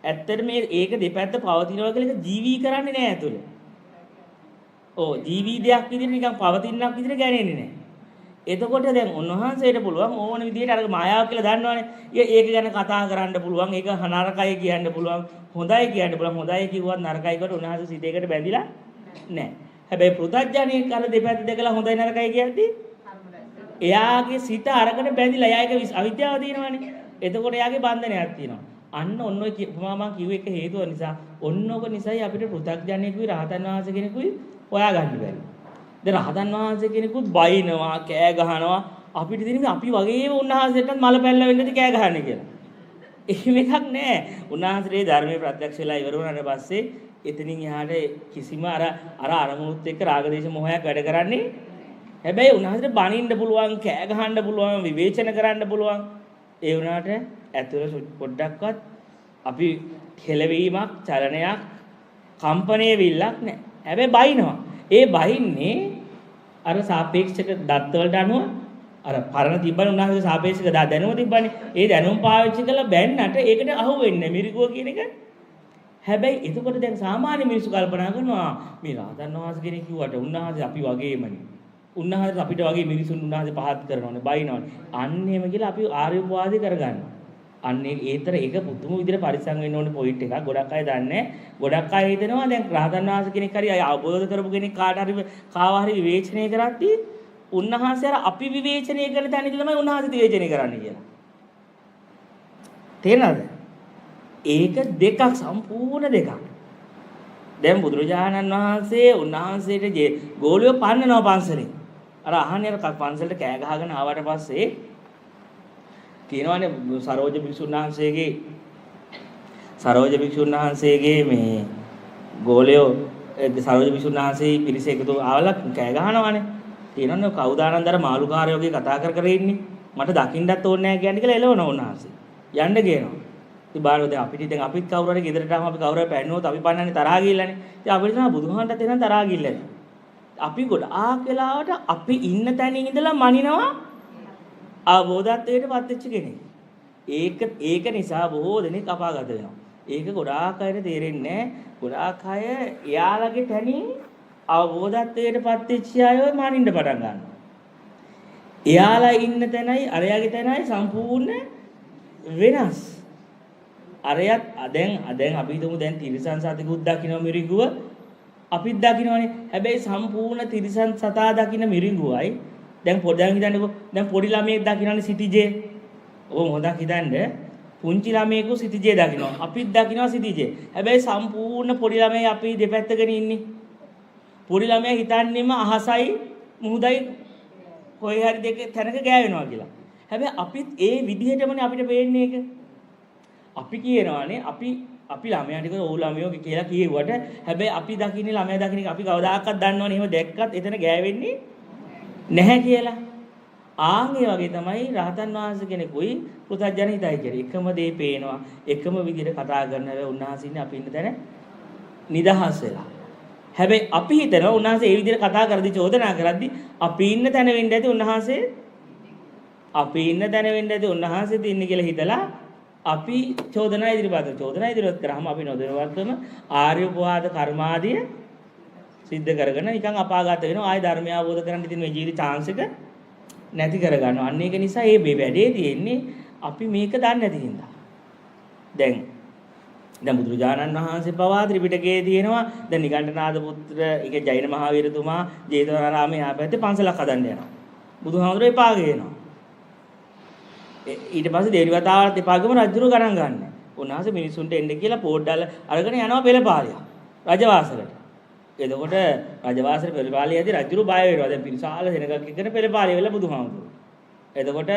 ඇත්තට මේ ඒක දෙපැත්ත පවතිනවා කියලා ඒක ජීවී කරන්නේ නැහැ ඇතුළ. ජීවී දෙයක් විදිහට නිකන් පවතිනක් විදිහට ගන්නේ නැහැ. එතකොට දැන් උන්වහන්සේට පුළුවන් ඕන විදිහට අර මායාව කියලා දන්නවනේ. ඒක ගැන කතා කරන්න පුළුවන්. ඒක නරකයි කියන්න පුළුවන්. හොඳයි කියන්න පුළුවන්. හොඳයි කිව්වත් නරකයි කොට උන්වහන්සේ සිතේකට බැඳිලා නැහැ. හැබැයි පෘථග්ජනයේ කල දෙපැත්ත දෙකලා හොඳයි නරකයි කියද්දි එයාගේ සිත අරකට බැඳිලා එයාගේ අවිද්‍යාව තියෙනවානේ. එතකොට එයාගේ බන්ධනයක් තියෙනවා. අන්න ඔන්න ඔය මම කිව්ව එක හේතුව නිසා ඔන්න ඔක නිසායි අපිට පෘථග්ජනයෙකුයි රහතන් වහන්සේ කෙනෙකුයි හොයාගන්න බැරි. දැන් රහතන් වහන්සේ කෙනෙකුත් බයිනවා, කෑ ගහනවා. අපිට දෙන්නේ අපි වගේම උන්වහන්සේටත් මල පැල්ල වෙන්නද කෑ ගහන්නේ කියලා. එහෙම එකක් නෑ. උන්වහන්සේ ධර්මයේ ප්‍රත්‍යක්ෂ වෙලා ඉවර වුණාට පස්සේ එතනින් එහාට කිසිම අර අරමුණුත් එක්ක රාගදේශ මොහයක් වැඩ කරන්නේ. හැබැයි උන්වහන්සේට බනින්න පුළුවන්, කෑ ගහන්න පුළුවන්, විවේචන කරන්න පුළුවන්. ඒ වුණාට ඇතුළ පොඩ්ඩක්වත් අපි කෙලවීමක්, චලනයක්, කම්පණයේ විල්ලක් නැහැ. හැබැයි බයිනවා. ඒ බයින්නේ අර සාපේක්ෂක දත්ත වලට අනුව අර පරණ තිබ්බනේ උන්වහන්සේ සාපේක්ෂක දැනුම තිබ්බනේ. ඒ දැනුම පාවිච්චි කරලා බැන්නට ඒකට අහු වෙන්නේ මිරිගුව කියන එක. හැබැයි එතකොට දැන් සාමාන්‍ය මිනිස්සු කල්පනා කරනවා මේ රහතන් වහන්සේ කෙනෙක් කිව්වට උන්වහන්සේ අපි වගේමනේ. උන්වහන්සේ අපිට වගේ මිනිසුන් උන්වහන්සේ පහත් කරනවානේ, බයිනවානේ. අන්න එහෙම කියලා අපි ආර්ය උපවාදේ කරගන්නවා. අන්න ඒතර ඒක පුදුම විදිහට පරිසං වෙන්න ඕනේ පොයින්ට් එකක්. ගොඩක් අය දන්නේ. ගොඩක් අය හිතනවා දැන් රහතන් වහන්සේ කෙනෙක් හරි අවබෝධ කරපු කෙනෙක් කාට හරි කාව හරි විවේචනය කරද්දී උන්වහන්සේ අර අපි විවේචනය කරන තැන ඉඳලාමයි උන්වහන්සේ විවේචනය කරන්නේ කියලා. තේරෙනවද? ඒක දෙකක්, සම්පූර්ණ දෙකක්. දැන් බුදුරජාණන් වහන්සේ උන්වහන්සේට ගෝලියෝ පන්නනවා පන්සලේ. අර අහන්නේ අර පන්සලට කෑ ගහගෙන ආවට පස්සේ කියනවානේ සරෝජ භික්ෂුන් වහන්සේගේ මේ ගෝලියෝ සරෝජ භික්ෂුන් වහන්සේ පිරිස එකතු ආවලා කෑ ගහනවානේ. කියනවානේ කවුදානන්දර මාළුකාරයෝගේ කතා කර ඉන්නේ. මට දකින්නත් ඕනේ නැහැ කියන්නේ කියලා එළවනවා උන්වහන්සේ. යන්න කියනවා. ඉතින් බාරෝ දැන් අපිත් කවුරු හරි ගෙදරට ආවම අපි කවුරු හරි පැන්නොත් අපි පන්නන්නේ තරහා ගිහිල්ලානේ. ඉතින් අපිට තමයි බුදුහාමන්ටත් එනවා තරහා ගිහිල්ලා. අපි ගොඩාක් වෙලාවට අපි ඉන්න තැනින් ඉඳලා මනිනවා අවබෝධත්වයට පත් වෙච්ච කෙනෙක්. ඒක නිසා බොහෝ දෙනෙක් අපාගත වෙනවා. ඒක ගොඩාක් අයට තේරෙන්නේ නැහැ. ගොඩාක් අය එයාලගේ තැනින් අවබෝධත්වයට පත් වෙච්ච අයව මනින්න පටන් ගන්නවා. එයාලා ඉන්න තැනයි අරයාගේ තැනයි සම්පූර්ණ වෙනස්. අරයත් දැන් අපි හිතමු දැන් තිරිසන් සතෙකුත් දකින්න මිරිඟුව අපිත් දකින්නවනේ. හැබැයි සම්පූර්ණ තිරිසන් සතා දකින්න මිරිඟුවයි දැන් පොඩ්ඩක් හිතන්නකෝ. දැන් පොඩි ළමයෙක් දකින්නනේ සිටිජේ. ඔබ මොකක් හිතන්නේ? පුංචි ළමයෙකු සිටිජේ දකින්නවා. අපිත් දකින්නවා සිටිජේ. හැබැයි සම්පූර්ණ පොඩි ළමයි අපි දෙපැත්තකගෙන ඉන්නේ. පොඩි ළමයා හිතන්නේම අහසයි මුහුදයි කොයි හරි දෙක තැනක ගෑවෙනවා කියලා. හැබැයි අපිත් ඒ විදිහටමනේ අපිට පේන්නේ ඒක. අපි කියනවානේ අපි ළමයාට කිව්ව ඕ ළමයෝ කියලා කියෙව්වට හැබැයි අපි දකින්නේ ළමයා දකින්නේ අපි කවදාකවත් දන්නවනේ එහෙම දැක්කත් එතන ගෑවෙන්නේ නැහැ කියලා. ආන් ඒ වගේ තමයි රහතන් වහන්සේ කෙනෙකුයි පුතත්ජන හිතයි කියලා. එකම දේ පේනවා, එකම විදිහට කතා කරන හැබැයි උන්වහන්සේ ඉන්නේ අපි ඉන්න තැන නිදහස් වෙලා. හැබැයි අපි හිතනවා උන්වහන්සේ ඒ විදිහට කතා කරද්දී චෝදනා කරද්දී අපි ඉන්න තැන වෙන්න ඇති උන්වහන්සේ ඉන්නේ කියලා හිතලා අපි චෝදනා ඉදිරිපත් කරාම අපි නොදැනුවත්වම ආර්ය උපවාද කර්මාදිය සිද්ධ කරගෙන නිකන් අපාගත වෙනවා. ආය ධර්මය අවබෝධ කරගන්න ඉතින් මේ ජීවිතේ chance එක නැති කරගන්නවා. අන්න ඒක නිසා මේ වැඩේ තියෙන්නේ අපි මේක දන්නේ නැති හින්දා. දැන් බුදුරජාණන් වහන්සේ පවා ත්‍රිපිටකයේ තියෙනවා. දැන් නිගණ්ඨනාථ පුත්‍ර ඒකේ ජෛන මහවීරතුමා ජේතවනාරාමයේ ආ පැත්තේ පන්සලක් හදන්න යනවා. බුදුහාමුදුරුවෝ එපා කියනවා. ඊට පස්සේ දෙවෙනි වතාවට එපා ගම රජුරු ගණන් ගන්න. උන්වහන්සේ මිනිසුන්ට එන්න කියලා පොඩ්ඩල් අරගෙන යනවා පෙළපාලිය. රජවාසලට. එතකොට රජවාසලේ පෙළපාලියදී රජුරු බය වෙනවා. දැන් පිරිසාල දෙනකක් එක්කන පෙළපාලිය වෙලා බුදුහාමුදුරුවෝ. එතකොට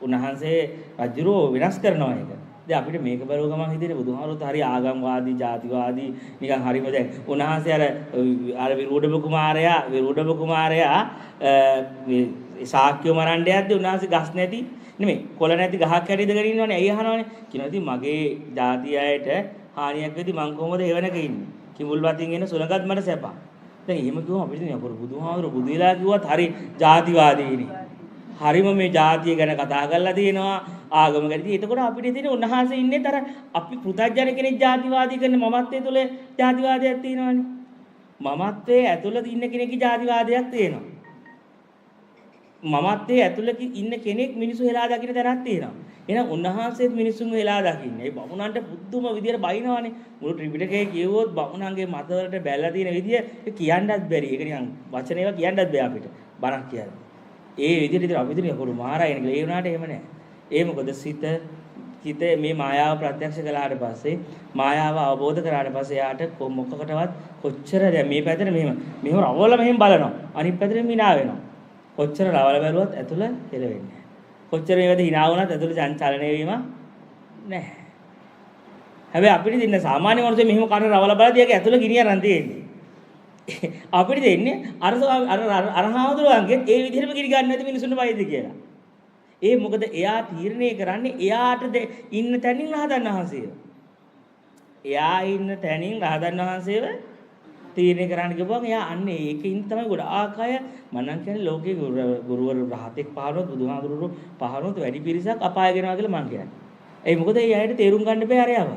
උන්වහන්සේ රජුරු වෙනස් කරනවා ඒක. දැන් අපිට මේක බලව ගමන් හිතේ බුදුහාමුදුරුවෝ හරි ආගම්වාදී, ජාතිවාදී නිකන් හරිම දැන් උන්වහන්සේ අර විරූඩබ කුමාරයා ශාක්‍යව මරන්න යද්දී උන්වහන්සේ ගස් නැති නෙමෙයි කොළ නැති ගහක් හැටිදගෙන ඉන්නවනේ. ඇයි අහනවනේ? කියනවා ඉතින් මගේ ජාතිය අයට හානියක් වෙද්දි මං කොහොමද එවනක ඉන්නේ? කිඹුල් වතින් එන සුලඟත් මට සැපා. දැන් එහෙම කිව්වම අපිට ඉතින් අපර බුදුහාමුදුරුවෝ බුදු වෙලා කිව්වත් හරි ජාතිවාදීනේ. හරිම මේ ජාතිය ගැන කතා කරලා තියෙනවා ආගම ගැන. ඉතින් එතකොට අපිට තියෙන උන්වහන්සේ ඉන්නේ තර අපි පෘථග්ජන කෙනෙක් ජාතිවාදී කරන මමත්වයේ තුල ජාතිවාදයක් තියෙනවානේ. මමත්වයේ ඇතුළත ඉන්න කෙනෙක්ගේ ජාතිවාදයක් තියෙනවා. මමත්වයේ ඇතුළත ඉන්න කෙනෙක් මිනිස්සු හෙලා දකින්න තරක් තියෙනවා. එහෙනම් උන්වහන්සේත් මිනිස්සුන් හෙලා දකින්නේ. ඒ බමුණන්ට පුදුම විදියට බයිනවානේ. මුළු ත්‍රිපිටකයේ කියවොත් බමුණන්ගේ මතවලට බැලලා තියෙන විදිය කියන්නත් බැරි. ඒක නිකන් වචන ඒවා කියන්නත් බෑ අපිට. බණක් කියන්නේ. ඒ විදියට ඉතින් අපි ඉතින් කොළු මාරයන කියලා. ඒ වුණාට එහෙම නෑ. ඒ මොකද සිත හිතේ මේ මායාව ප්‍රත්‍යක්ෂ කළාට පස්සේ මායාව අවබෝධ කරාට පස්සේ යාට මොකකටවත් කොච්චර දැන් මේ පැත්තට මෙහෙම රවල මෙහෙම බලනවා. අනිත් පැත්තට hina වෙනවා. කොච්චර රවල බැලුවත් ඇතුළ හෙලවෙන්නේ නැහැ. කොච්චර මේවද hina වුණත් ඇතුළ චලනය වීම නැහැ. හැබැයි අපිට දෙන්න සාමාන්‍ය මනුස්සය මෙහෙම කන රවල බලද්දී ඒක ඇතුළ ගිනියරන් තියෙන්නේ. අපිට දෙන්නේ අර හාමුදුරුවන්ගේ ඒ විදිහටම ගිනි ගන්න නැති මිනිසුන්ට වයිද කියලා. ඒ මොකද එයා තීරණය කරන්නේ එයාට ඉන්න තැනින් රහතන් වහන්සේව. එයා ඉන්න තැනින් රහතන් වහන්සේව තීරණය කරන්න ගිහුවම එයා අන්නේ ඒකින් තමයි ගොඩාක් අය මම නම් කියන්නේ ලෝකේ ගුරුවරු රහතෙක් පහරනොත් බුදුහාමුදුරුවෝ පහරනොත් වැඩි පිරිසක් අපාය ගෙනවා කියලා මම කියන්නේ. ඒ මොකද ඒ අයට තේරුම් ගන්න බෑ අරයව.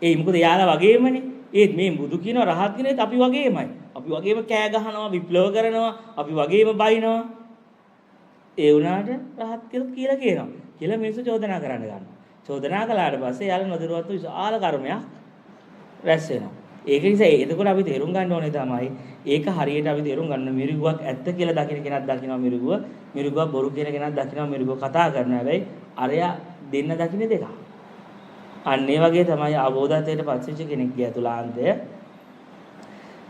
ඒ මොකද යාලා වගේමනේ. ඒත් මේ බුදු කියන රහත් කෙනෙක් අපි වගේමයි. අපි වගේම කෑ ගහනවා, විප්ලව කරනවා, අපි වගේම බයිනවා. ඒ වුණාට රහත් කියලා කියනවා. කියලා මිනිස්සු චෝදනා කරන්න ගන්නවා. චෝදනා කළාට පස්සේ යාළ නොදරුවත්ව විශාල කර්මයක් රැස් වෙනවා. ඒක නිසා එතකොට අපි තේරුම් ගන්න ඕනේ තමයි ඒක හරියට අපි තේරුම් ගන්න මිරිගුවක් ඇත්ත කියලා දකින්න කෙනක් දකිනවා මිරිගුව බොරු කියන කෙනක් දකිනවා මිරිගුව කතා කරනවා. හැබැයි අරයා දෙන්න දකින්නේ දෙකක්. අන්න ඒ වගේ තමයි අවබෝධයකට පත්වෙච්ච කෙනෙක්ගේ අතුලාන්තය.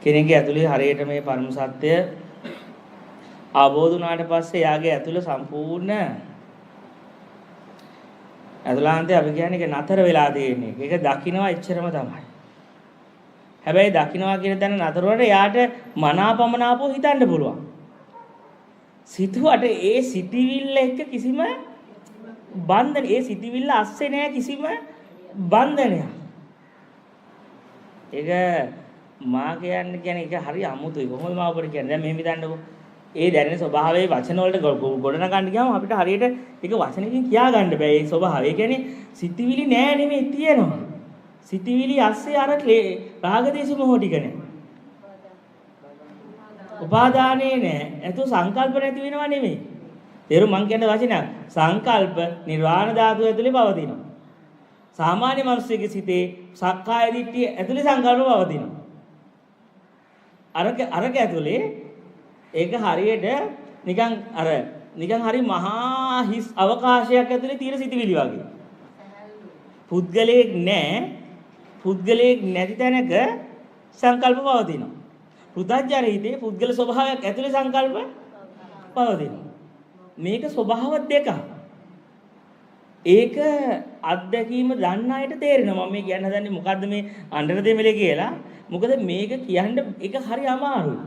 කෙනෙක්ගේ ඇතුලේ හරියට මේ පරම සත්‍ය අවබෝධ වුණාට පස්සේ යාගේ ඇතුළ සම්පූර්ණ අතුලාන්තය අපි කියන්නේ ඒක නතර වෙලා තියෙන්නේ. ඒක දකින්නවා එච්චරම තමයි. හැබැයි දකින්නවා කියන තැන නතර වුණාට යාට මනාපමනාපෝ හිතන්න පුළුවන්. සිතුවට ඒ සිටිවිල්ල එක්ක කිසිම බන්ධන ඒ සිටිවිල්ල අස්සේ නෑ කිසිම බන්ධනයක්. ඒක මා කියන්නේ ඒක හරි අමුතුයි. කොහොමද මා ඔබට කියන්නේ? දැන් මෙහෙම හිතන්නකෝ. ඒ දැනෙන ස්වභාවයේ වචන වලට ගොඩනගන්න ගියාම අපිට හරියට ඒක වචනකින් කියා ගන්න බෑ. ඒ ස්වභාවය. ඒ කියන්නේ සිතිවිලි නෑ නෙමෙයි තියෙනවා. සිතිවිලි ඇස්සේ අර රාගදේශ මොහ ටික නෑ. උපාදානේ නෑ. එතු සංකල්ප නැති වෙනවා නෙමෙයි. තේරු මං කියන වචනයක්. සංකල්ප නිර්වාණ ධාතුව ඇතුලේ පවතිනවා. සාමාන්‍ය මිනිස්සුගේ සිතේ සක්කාය දිට්ඨිය ඇතුලේ සංකල්ප පවතිනවා. අරක ඇතුලේ ඒක හරියට නිකන් හරි මහා හිස් අවකාශයක් ඇතුලේ තියෙන සිටිවිලි වගේ. පුද්ගලයෙක් නැති තැනක සංකල්ප පවතිනවා. පෘථග්ජන හිතේ පුද්ගල ස්වභාවයක් ඇතුලේ සංකල්ප පවතිනවා. මේක ස්වභාව දෙකක්. ඒක අත්දැකීම දන්න අයට තේරෙනවා. මම මේ කියන්න හදන්නේ මොකද්ද මේ අnder දෙමලේ කියලා. මොකද මේක කියන්න ඒක හරි අමාරුයි.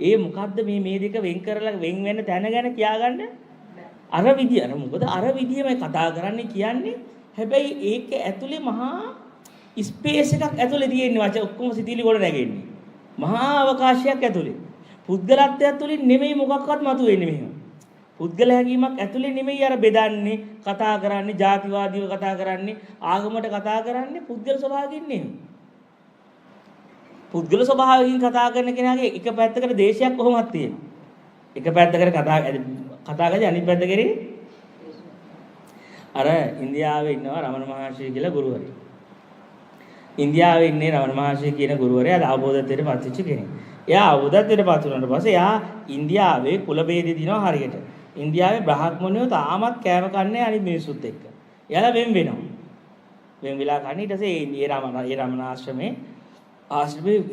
ඒ මොකද්ද මේ දෙක වෙන් කරලා වෙන් වෙන්න තැන ගැන කියාගන්න අර විදිය. මොකද අර විදියමයි කතා කරන්නේ කියන්නේ. හැබැයි ඒක ඇතුලේ මහා ස්පේස් එකක් ඇතුලේ තියෙන්නේ වචන ඔක්කොම සිතිලි ගොඩ නැගෙන්නේ. මහා අවකාශයක් ඇතුලේ. පුද්ගලත්වයක් ඇතුලේ නෙමෙයි මොකක්වත් මතුවෙන්නේ මෙහෙම. පුද්ගල හැඟීමක් ඇතුලේ නෙමෙයි අර බෙදන්නේ, කතා කරන්නේ, ජාතිවාදීව කතා කරන්නේ, ආගමට කතා කරන්නේ පුද්ගල ස්වභාවයෙන් නෙමෙයි. පුද්ගල ස්වභාවයෙන් කතා කරන කෙනාගේ එක පැත්තකට දේශයක් කොහොමද තියෙනවා. එක පැත්තකට කතා කරලා අනිත් පැත්ත කෙරේ අර ඉන්දියාවේ ඉන්නවා රමණ මහර්ෂි කියලා ගුරුවරයෙක්. ඉන්දියාවේ ඉන්නේ රමණ මහර්ෂි කියන ගුරුවරයා අවබෝධත්වයට පත්වෙච්ච කෙනෙක්. එයා අවබෝධත්වයට පත් වුණාට පස්සේ එයා ඉන්දියාවේ කුල බේදේ දිනවා හරියට. ඉන්දියාවේ බ්‍රාහ්මණයෝ තාමත් කෑම කන්නේ අනිත් මිනිස්සුත් එක්ක. එයාලා වෙන් වෙනවා. වෙන් වෙලා කන්නේ ඊට පස්සේ ඒ රමණ ආශ්‍රමේ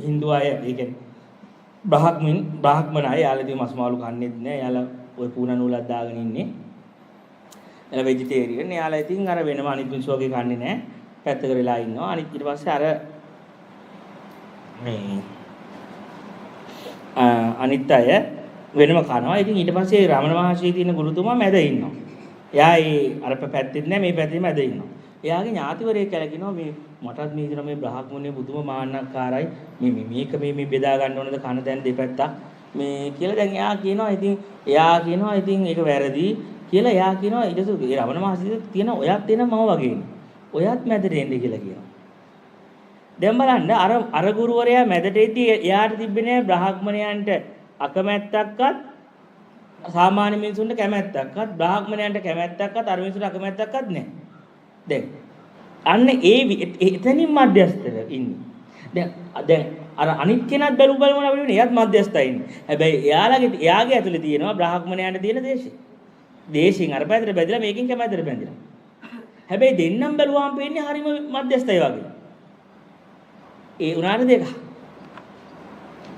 හින්දු අය ඒ කියන්නේ බ්‍රාහ්මණ අය යාළුවෝ මස් මාළු කන්නේත් නෑ. යාළුවා ওই පුණ නූලක් දාගෙන ඉන්නේ. යාළුවා වෙජිටේරියන්. යාළුවා ඉතින් අර වෙනම අනිත් මිනිස්සු වගේ කන්නේ නෑ. පැත්තකට වෙලා ඉන්නවා. අනිත් ඊට පස්සේ අර මේ අනිත් අය වෙනම කනවා. ඉතින් ඊට පස්සේ රමණ මහර්ෂි කියන ගුරුතුමා මැද ඉන්නවා. එයා ඒ අර පැත්තෙත් නෑ මේ පැත්තේ මැද ඉන්නවා. එයාගේ ඥාතිවරයෙක් කැලකිනවා මේ මටත් මේ විදිහට මේ බ්‍රාහ්මණය බුදුම මාන්නකාරයි මේක මේ බෙදා ගන්න ඕනද කන දැන් දෙපැත්තක් මේ කියලා දැන් එයා කියනවා ඉතින් ඒක වැරදි කියලා එයා කියනවා ඊට පස්සේ ඒ රමණ මහර්ෂිට තියෙන ඔයත් එන මම වගේනේ. ඔයත් මැදට එන්න කියලා කියනවා. දැන් බලන්න අර ගුරුවරයා මැදට ඉදී එයාට තිබෙන්නේ බ්‍රාහ්මණයන්ට අකමැත්තක්වත් සාමාන්‍ය මිනිසුන්ට කැමැත්තක්වත් බ්‍රාහ්මණයන්ට කැමැත්තක්වත් අර මිනිසුන්ට අකමැත්තක්වත් නැහැ. දැන් අන්න එතනින් මධ්‍යස්ථව ඉන්නේ. දැන් අර අනිත් කෙනාත් බැලුම් බලමුන අපිට එයාත් මධ්‍යස්ථයි ඉන්නේ. හැබැයි එයාගේ ඇතුලේ තියෙනවා බ්‍රාහ්මණයන්ට තියෙන දේශේ. දේශින් අර පැත්තට බැඳලා මේකෙන් කැමැත්තට බැඳලා. හැබැයි දෙන්නම් බැලුවාම පේන්නේ හරිම මධ්‍යස්ථයි වගේ. ඒ උනාට දෙක.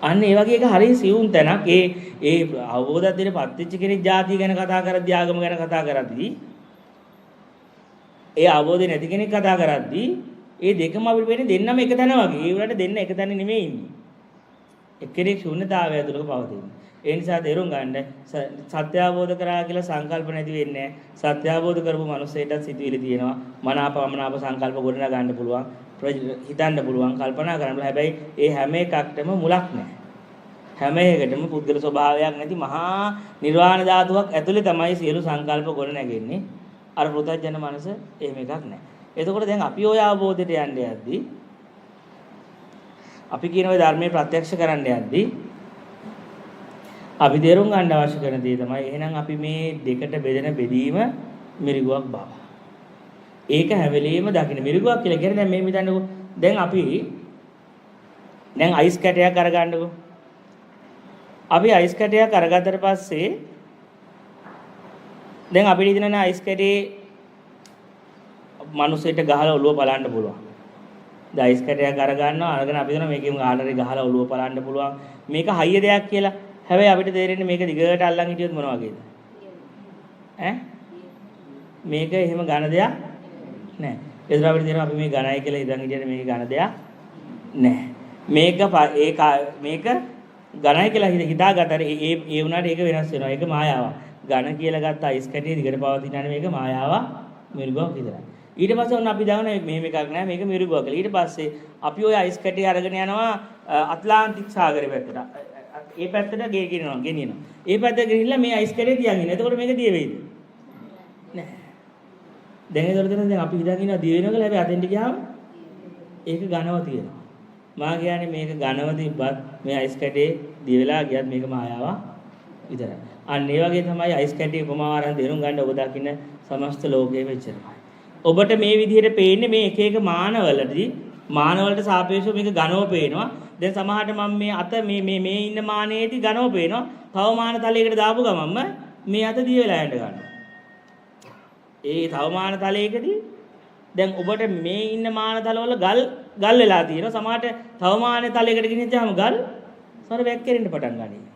අන්න ඒ වගේ එක හරිය සියුම් තැනක්. ඒ අවබෝධයක් දෙන පත්‍විච්ච කෙනෙක් ಜಾති ගැන කතා කරද්දී ආගම ගැන කතා කරද්දී ඒ අවබෝධය නැති කෙනෙක් කතා කරද්දී ඒ දෙකම අපිට වෙන්නේ දෙන්නම එක තැන වගේ. ඒ උනාට දෙන්න එක තැන නෙමෙයි ඉන්නේ. එක්කෙනෙක් ශූන්‍යතාවය ඇතුළක පවතින. ඒ නිසා තේරුම් ගන්න සත්‍ය අවබෝධ කරා කියලා සංකල්ප නැති වෙන්නේ නැහැ. සත්‍ය අවබෝධ කරපු මනුස්සයෙක්ට සිතුවිලි තියෙනවා. මනාප සංකල්ප ගොඩනගා ගන්න පුළුවන්. හිතන්න පුළුවන්, කල්පනා කරන්න පුළුවන්. හැබැයි ඒ හැම එකකටම මුලක් නැහැ. හැම එකකටම පුද්ගල ස්වභාවයක් නැති මහා නිර්වාණ ධාතුවක් ඇතුලේ තමයි සියලු සංකල්ප ගොඩ නැගෙන්නේ. අර පෘථග්ජන මනස එහෙම එකක් නැහැ. එතකොට දැන් අපි ওই අවබෝධයට යන්න යද්දී අපි කියන ওই ධර්මයේ ප්‍රත්‍යක්ෂ කරන්න යද්දී අපි තේරුම් ගන්න අවශ්‍ය කරන දේ තමයි එහෙනම් අපි මේ දෙකට බෙදෙන බෙදීම මිරිගුවක් බව. ඒක හැම වෙලෙම දකින්න මිරිගුවක් කියලා කියන්නේ දැන් මේ හිතන්නකෝ දැන් අපි දැන් අයිස් කැටයක් අරගන්නකෝ. අපි අයිස් කැටයක් අරගත්තට පස්සේ දැන් අපිට ඉතින් අයිස් කැටේ මිනිස්සෙට ගහලා ඔළුව බලන්න පුළුවන්. දැන් අයිස් කැටයක් අරගන්නවා අරගෙන අපි හිතනවා මේකෙම ගාලරේ ගහලා ඔළුව බලන්න පුළුවන්. මේක හයිය දෙයක් කියලා. හැබැයි අපිට තේරෙන්නේ මේක දිගට අල්ලන් හිටියොත් මොන වගේද? මේක එහෙම ඝන දෙයක් නෑ. ඒතර අපිට තේරෙනවා අපි මේ ඝනයි කියලා ඉඳන් හිටියට මේක ඝන දෙයක් නෑ. මේක ඝනයි කියලා හිතාගත්තට ඒ වුණාට ඒක වෙනස් වෙනවා. ඒක මායාවක්. ඝන කියලා ගත්ත අයිස් කැටේ දිගට පවතිනනේ මේක මායාවක් මිරිගුවක් විතරයි. ඊට පස්සේ ඔන්න අපි දාන මෙහෙම එකක් නෑ මේක මිරිගුවක් කියලා. ඊට පස්සේ අපි ওই අයිස් කැටේ අරගෙන යනවා ඇට්ලාන්ටික් සාගරේ පැත්තට. ඒ පැත්තට ගෙනියනවා. ඒ පැත්තට ගෙනිහිල්ලා මේ අයිස් කැටේ තියන් ඉන්න. එතකොට මේක දිය වෙයිද? නෑ. දැන් ඒතකොට දැන් අපි හිතන් ඉන්නවා දිය වෙනවා කියලා. හැබැයි අතෙන්ට ගියාම ඒක ඝනව තියෙනවා. මා කියන්නේ මේක ඝනව තිබ්බත් මේ අයිස් කැටේ දිය වෙලා ගියත් මේක මායාවක් විතරයි. අන්න ඒ වගේ තමයි අයිස් කැටේ උපමාව අරන් දෙනුම් ගන්න ඔබ දකින්න සමස්ත ලෝකයේ වෙච්චරයි. ඔබට මේ විදිහට පේන්නේ මේ එක එක මානවලට සාපේක්ෂව මේක ඝනව පේනවා. දැන් සමහරට මම මේ අත මේ ඉන්න මානයේදී ඝනව පේනවා. තව මාන තලයකට දාපු ගමන්ම මේ අත දිය වෙලා යන්න ගන්නවා. ඒ තව මාන තලයකදී දැන් ඔබට මේ ඉන්න මාන තලවල ගල් වෙලා තියෙනවා. සමහරට තව මාන තලයකට ගෙනිච්චාම ගල් සර වැක්කිරෙන්න පටන් ගන්නවා.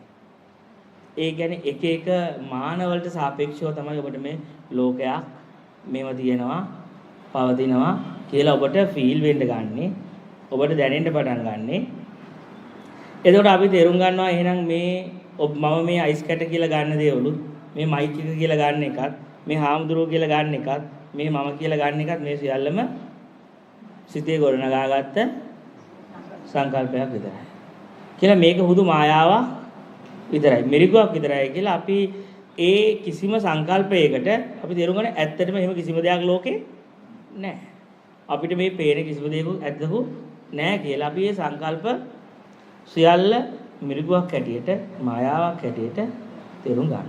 ඒ කියන්නේ එක එක මානවලට සාපේක්ෂව තමයි ඔබට මේ ලෝකයක් මේව තියෙනවා පවතිනවා කියලා ඔබට ෆීල් වෙන්න ගන්නෙ. ඔබට දැනෙන්න පටන් ගන්නෙ. එතකොට අපි තේරුම් ගන්නවා එහෙනම් මම මේ අයිස් කැට කියලා ගන්න දේවලු මේ මයික් එක කියලා ගන්න එකත් මේ හාමුදුරුවෝ කියලා ගන්න එකත් මේ මම කියලා ගන්න එකත් මේ සියල්ලම සිතේ ගොඩනගාගත්ත සංකල්පයක් විතරයි. කියලා මේක හුදු මායාවක් විතරයි. මිරිගුවක් විතරයි කියලා අපි ඒ කිසිම සංකල්පයකට අපි තේරුම් ගන්න ඇත්තටම එහෙම කිසිම දෙයක් ලෝකේ නැහැ. අපිට මේ පේන කිසිම දෙයක් ඇත්තහු නැහැ කියලා අපි මේ සංකල්ප සියල්ල මිරිගුවක් හැටියට මායාවක් හැටියට තේරුම් ගන්නවා.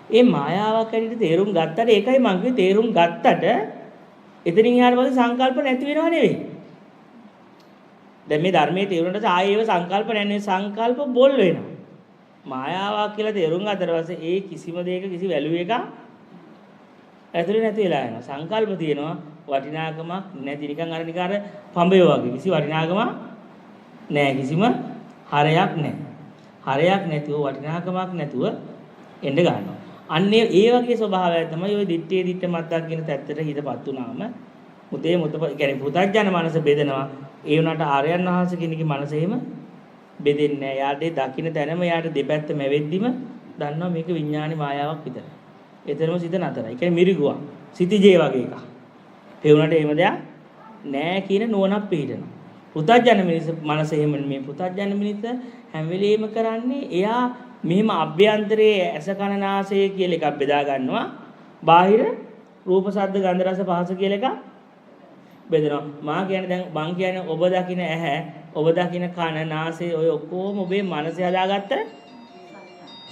ඒ මායාවක් හැටියට තේරුම් ගත්තට ඒකයි මම කිව්වේ තේරුම් ගත්තට එතනින් ඊට පස්සේ සංකල්ප නැති වෙනව නෙවෙයි. දැන් මේ ධර්මයේ තේරුණාට ආයේව සංකල්ප නැන්නේ සංකල්ප බොල් වෙනවා. මායාවක් කියලා තේරුම් ගත්තට පස්සේ ඒ කිසිම දෙයක කිසි වැලියු එකක් ඇතුලේ නැති වෙලා යනවා. සංකල්ප තියෙනවා වටිනාකමක් නැති නිකන් අර පඹය වගේ කිසි වටිනාකමක් නැහැ. කිසිම හරයක් නැහැ. හරයක් නැතුව වටිනාකමක් නැතුව එන්න ගන්නවා. අන්නේ ඒ වගේ ස්වභාවය තමයි ওই දිත්තේ දිත්ත මත්තක් කියන තැත්තට හිතපත් උනාම මුතේ කියන්නේ පුතඥ මනස බෙදෙනවා. ඒ වුණාට ආර්යයන් වහන්සේ කෙනෙකුගේ මනස එහෙම බෙදෙන්නේ නැහැ. යාට දකින්න තැනම යාට දෙපැත්ත මැවෙද්දිම දන්නවා මේක විඥානේ මායාවක් විතරයි. එතරම් සිත නතරයි. ඒ කියන්නේ මිරිගුවක්. සිතිජේ වගේ එකක්. ඒ වුණාට එහෙම දෙයක් නැහැ කියන නුවණක් පිළිදෙනවා. පුතඥ මනස එහෙම මේ පුතඥ මිනිත හැම වෙලෙම කරන්නේ එයා මෙහිම අභ්‍යන්තරයේ ඇස කන නාසය කියලා එකක් බෙදා ගන්නවා. බාහිර රූප ශබ්ද ගන්ධ රස පහස කියලා එකක් බෙදනවා. මා කියන්නේ දැන් මං කියන්නේ ඔබ දකින ඇහැ, ඔබ දකින කන, නාසය ඔය ඔක්කොම ඔබේ මනසේ හදාගත්ත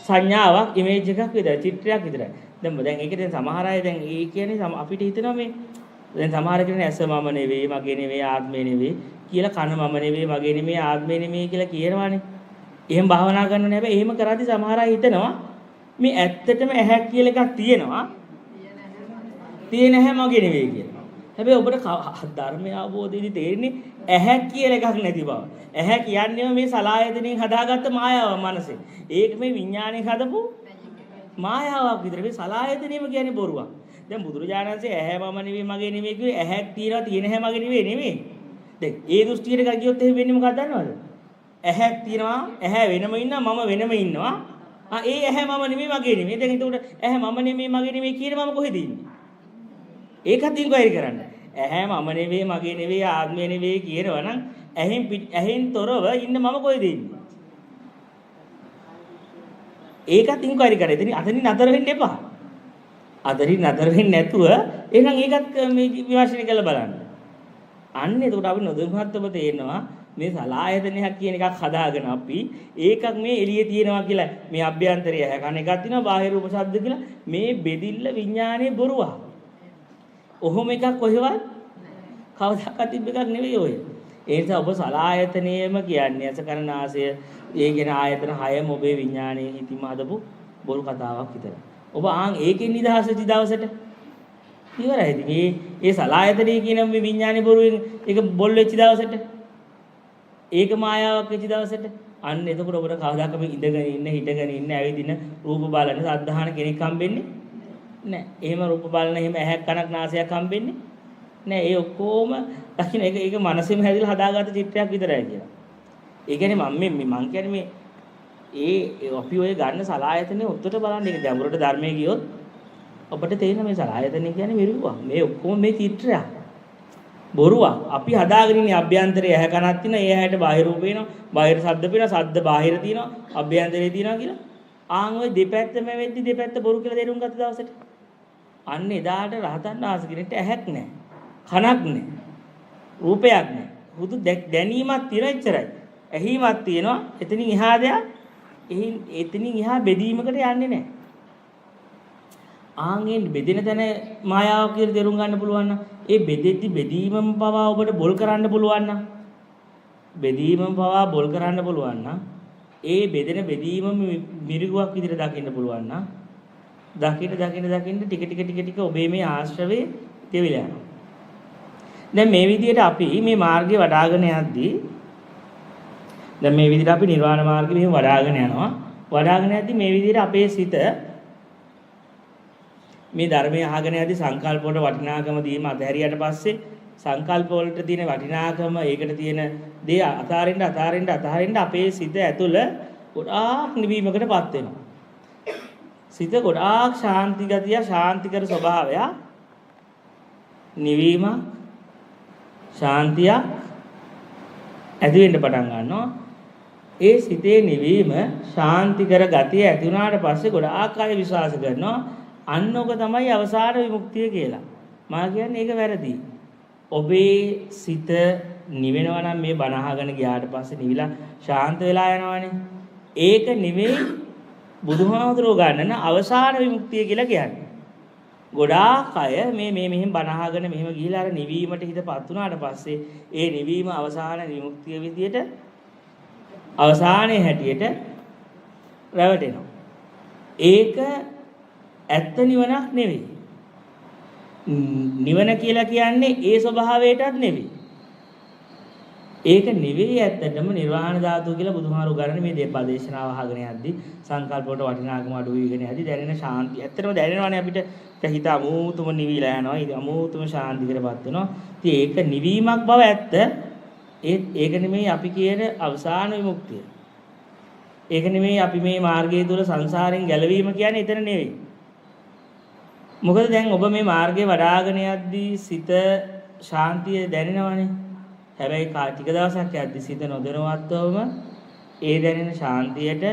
සංඥාවක්, ඉමේජ් එකක් විතරයි, චිත්‍රයක් විතරයි. දැන් ඒකේ දැන් සමහර අය දැන් ඒ කියන්නේ අපිට හිතෙනවා මේ දැන් සමහර කෙනෙක් ඇස මම නෙවෙයි, මගේ නෙවෙයි, ආත්මේ නෙවෙයි කියලා කන මම නෙවෙයි, මගේ නෙවෙයි, ආත්මේ නෙවෙයි කියලා කියනවානේ. එහෙම භාවනා කරනනේ. හැබැයි එහෙම කරද්දි සමහර අය හිතනවා මේ ඇත්තටම ඇහැක් කියලා එකක් තියෙනවා. තියෙන ඇහැ මගේ නෙවෙයි කියලා. හැබැයි ඔබට ධර්මය අවබෝධයේදී තේරෙන්නේ ඇහැ කියලා එකක් නැති බව. ඇහැ කියන්නේ මේ සලායතනෙන් හදාගත්ත මායාවක් මනසේ. ඒක මේ විඥාණයෙන් හදපු මායාවක් විතර. මේ සලායතනෙම කියන්නේ බොරුවක්. දැන් බුදුරජාණන් වහන්සේ ඇහැ මම නෙවෙයි මගේ නෙවෙයි කිව්වේ ඇහැක් තියනවා තියෙන ඇහැ මගේ නෙවෙයි. දැන් ඒ දෘෂ්ටියට ගියොත් එහෙම වෙන්නේ මොකක්ද දන්නවද? ඇහැක් තියනවා ඇහැ වෙනම ඉන්නවා මම වෙනම ඉන්නවා. ඒ ඇහැ මම නෙවෙයි මගේ නෙවෙයි. දැන් ඒකට ඇහැ මම නෙවෙයි මගේ නෙවෙයි කියන මම කොහෙද ඉන්නේ? ඒකත් ඉන්ක්වයරි කරන්න. ඇහැ මම නෙවෙයි මගේ නෙවෙයි ආත්මය නෙවෙයි කියනවා නම් ඇහෙන් තොරව ඉන්න මම කොහෙද ඉන්නේ? ඒකත් ඉන්ක්වයරි කරලා ඉතින් අතනින් නතර වෙන්න එපා. අතනින් නතර වෙන්නේ නැතුව එහෙනම් ඒකත් මේ විමර්ශනය කරලා බලන්න. අන්න එතකොට අපි නොදැනුවත්වම තේරෙනවා මේ සලායතනයක් කියන එකක් හදාගෙන අපි ඒකක් මේ එළියේ තියෙනවා කියලා මේ අභ්‍යන්තරය හැකන එකක් තියෙනවා බාහිර රූප ශබ්ද කියලා මේ බෙදිල්ල විඥානයේ බොරුවක්. ඔහොම එකක් කොහෙවත් කවදාකවත් තිබ්බ එකක් නෙවෙයි ඔය. ඒ නිසා ඔබ සලායතනයේම කියන්නේ අසකරනාසය ඒ කියන ආයතන 6ම ඔබේ විඥානයේ හිතිම හදපු බොරු කතාවක් විතරයි. ඔබ ඒකෙන් නිදහස් වෙච්ච දවසට ඉවරයි. ඉතින් මේ සලායතනයේ කියන මේ විඥානේ බොරුවෙන් ඒක බොල් වෙච්ච දවසට ඒක මායාවක් වෙච්ච දවසට අන්න එතකොට ඔබට කවදාක මේ ඉඳගෙන ඉන්න හිටගෙන ඉන්න ඇවිදින රූප බලන සද්ධාහන කෙනෙක් හම්බෙන්නේ නැහැ. එහෙම රූප බලන එහෙම ඇහැක් කනක් නාසයක් හම්බෙන්නේ නැහැ. ඒ ඔක්කොම දකින්න ඒක මනසෙම හැදිලා හදාගත්ත චිත්‍රයක් විතරයි කියලා. ඒ කියන්නේ මම කියන්නේ මේ අපි ඔය ගන්න සලායතනේ ඔත්තට බලන්න ඒක ගැඹුරට ධර්මයේ ගියොත් ඔබට තේරෙන මේ සලායතන කියන්නේ මෙරුවක්. මේ ඔක්කොම මේ චිත්‍රයක්. බොරුවක්. අපි හදාගෙන ඉන්නේ අභ්‍යන්තරයේ ඇහැ කනක් තියෙනවා. ඒ ඇහැට බාහිර රූප වෙනවා. බාහිර ශබ්ද වෙනවා. ශබ්ද බාහිර තියෙනවා. අභ්‍යන්තරයේ තියෙනවා කියලා. ආන් ඔය දෙපැත්තම වෙද්දි දෙපැත්ත බොරු කියලා තේරුම් ගත්ත දවසට අන්න එදාට රහතන් වහන්සේ කෙනෙක්ට ඇහැක් නැහැ. කනක් නැහැ. රූපයක් නැහැ. හුදු දැනීමක් තියෙන එච්චරයි. ඇහිමක් තියෙනවා. එතනින් එහා දෙයක් එතනින් එහා බෙදීමකට යන්නේ නැහැ. ආන්ගෙන් බෙදෙන තැන මායාව කියලා තේරුම් ගන්න පුළුවන් නම් ඒ බෙදෙද්දි බෙදීමම පවා ඔබට බොල් කරන්න පුළුවන් නම් බෙදීමම පවා බොල් කරන්න පුළුවන් නම් ඒ බෙදෙන බෙදීමම මිරිගුවක් විදිහට දකින්න පුළුවන් නම් දකින්න ටික ඔබේ මේ ආශ්‍රවේ තෙවිලා යනවා. දැන් මේ විදිහට අපි මේ මාර්ගය වඩ아가න යද්දී දැන් මේ විදිහට අපි නිර්වාණ මාර්ගෙ මෙහෙම වඩ아가න යනවා. වඩ아가න යද්දී මේ විදිහට අපේ සිත මේ ධර්මයේ අහගෙන යද්දී සංකල්ප වලට වටිනාකම දීම අතහැරියට පස්සේ සංකල්ප වලට තියෙන වටිනාකම ඒකට තියෙන දේ අතාරින්න අපේ සිත ඇතුළ ගොඩාක් නිවීමකටපත් වෙනවා. සිත ගොඩාක් ශාන්ති ගතිය ශාන්තිකර ස්වභාවය නිවීම ශාන්තිය ඇති වෙන්න පටන් ගන්නවා. ඒ සිතේ නිවීම ශාන්තිකර ගතිය ඇති වුණාට පස්සේ ගොඩාක් අය විශ්වාස කරනවා අන්නෝක තමයි අවසාන විමුක්තිය කියලා. මා කියන්නේ ඒක වැරදි. ඔබේ සිත නිවෙනවා නම් මේ බණ අහගෙන ගියාට පස්සේ නිවිලා ශාන්ත වෙලා යනවනේ. ඒක නෙමෙයි බුදුහාමුදුරුවෝ ගන්නන අවසාන විමුක්තිය කියලා කියන්නේ. ගොඩාක් අය මේ මෙහෙම බණ අහගෙන මෙහෙම ගිහිලා අර නිවීමට හිතපත් වුණාට පස්සේ ඒ නිවීම අවසාන විමුක්තිය විදියට අවසානයේ හැටියට රැවටෙනවා. ඒක ඇත්ත නිවනක් නෙවෙයි. නිවන කියලා කියන්නේ ඒ ස්වභාවයටත් නෙවෙයි. ඒක නෙවෙයි ඇත්තටම නිර්වාණ ධාතුව කියලා බුදුහාරු ගන්න මේ දේශනාව අහගෙන යද්දී සංකල්ප වලට වටිනාකම අඩු වෙගෙන යද්දී දැනෙන ශාන්තිය. ඇත්තටම දැනෙනවානේ අපිට හිත අමෝතුම නිවිලා යනවා. ඉතින් අමෝතුම ශාන්තිකරපත් වෙනවා. ඉතින් ඒක නිවීමක් බව ඇත්ත. ඒක නෙමෙයි අපි කියන අවසාන විමුක්තිය. ඒක නෙමෙයි අපි මේ මාර්ගය තුල සංසාරයෙන් ගැලවීම කියන්නේ එතන නෙවෙයි. මොකද දැන් ඔබ මේ මාර්ගය වඩ아가න යද්දී සිත ශාන්තිය දැනෙනවනේ. හැබැයි ටික දවසක් යද්දී සිත නොදැනුවත්වම ඒ දැනෙන ශාන්තියට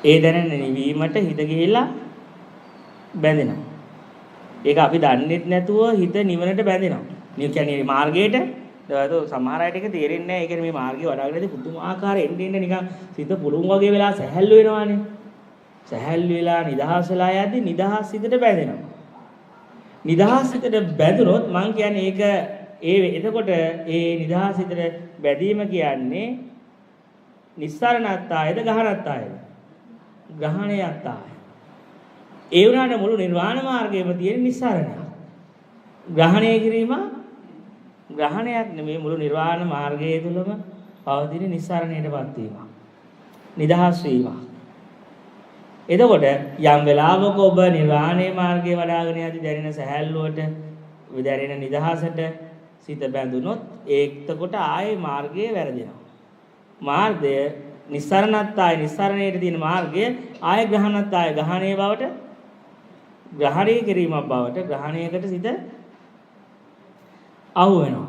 ඒ දැනෙන නිවීමට හිත ගිහිලා බැඳෙනවා. ඒක අපි දන්නේත් නැතුව හිත නිවනට බැඳෙනවා. මේ කියන්නේ මාර්ගයට ඒක සමහර අයට ඒක තේරෙන්නේ නැහැ. ඒ කියන්නේ මේ මාර්ගය වඩ아가නදී පුදුමාකාර එන්න නිකන් සිත පුළුන් වගේ වෙලා සැහැල්ලු වෙනවානේ. සැහැල්ලු වෙලා නිදහස් වෙලා යද්දී නිදහස් හිතට බැඳෙනවා. නිදහස් හිතට බැඳුනොත් මං කියන්නේ ඒක එතකොට ඒ නිදහස් හිතට බැඳීම කියන්නේ නිස්සාරණත්තායද ගහනත්තායද? ග්‍රහණයත්තාය. ඒ වුණාට මුළු නිර්වාණ මාර්ගයේම තියෙන නිස්සාරණය. ග්‍රහණය කිරීම ග්‍රහණයක් නෙමෙයි මුළු නිර්වාණ මාර්ගයේ තුලම පවතින නිස්සාරණයටපත් වීම. නිදහස් වීම. එතකොට යම් වෙලාවක ඔබ නිර්වාණයේ මාර්ගයේ වඩාගෙන යද්දී දැනෙන සැහැල්ලුවට දැනෙන නිදහසට සිත බැඳුනොත් ඒකට ආයේ මාර්ගයේ වැරදෙනවා. මාර්ගය නිස්සාරණත්වය නිස්සාරණයට තියෙන මාර්ගය ආයේ ග්‍රහණත්වය ග්‍රහණයේ බවට ග්‍රහණය කිරීමක් බවට ග්‍රහණයකට සිත අහු වෙනවා.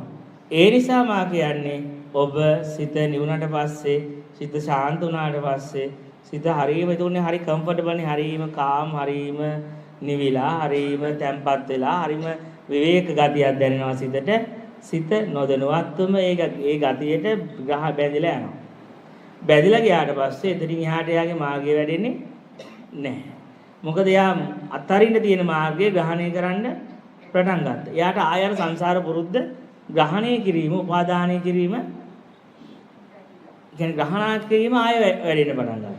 ඒ නිසා මා කියන්නේ ඔබ සිත නිවුණට පස්සේ සිත ශාන්ත වුණාට පස්සේ සිත හරීම එතුනේ හරි කම්ෆර්ටබල් නේ හරීම කාම් හරීම නිවිලා හරීම තැම්පත් වෙලා හරීම විවේක ගතියක් දැනෙනවා සිතට. සිත නොදැනුවත්වම ඒ ගතියට ග්‍රහ බැඳිලා යනවා. බැඳිලා ගියාට පස්සේ එතනින් එහාට යාගේ මාර්ගය වැඩෙන්නේ නැහැ. මොකද යා අතරින්න තියෙන මාර්ගය ග්‍රහණය කරන්න පටන් ගත්තා. එයාට ආයර සංසාර පුරුද්ද ග්‍රහණය කිරීම, උපාදානය කිරීම කියන්නේ ග්‍රහණාත් කිරීම ආය වැඩෙන්න පටන් ගන්නවා.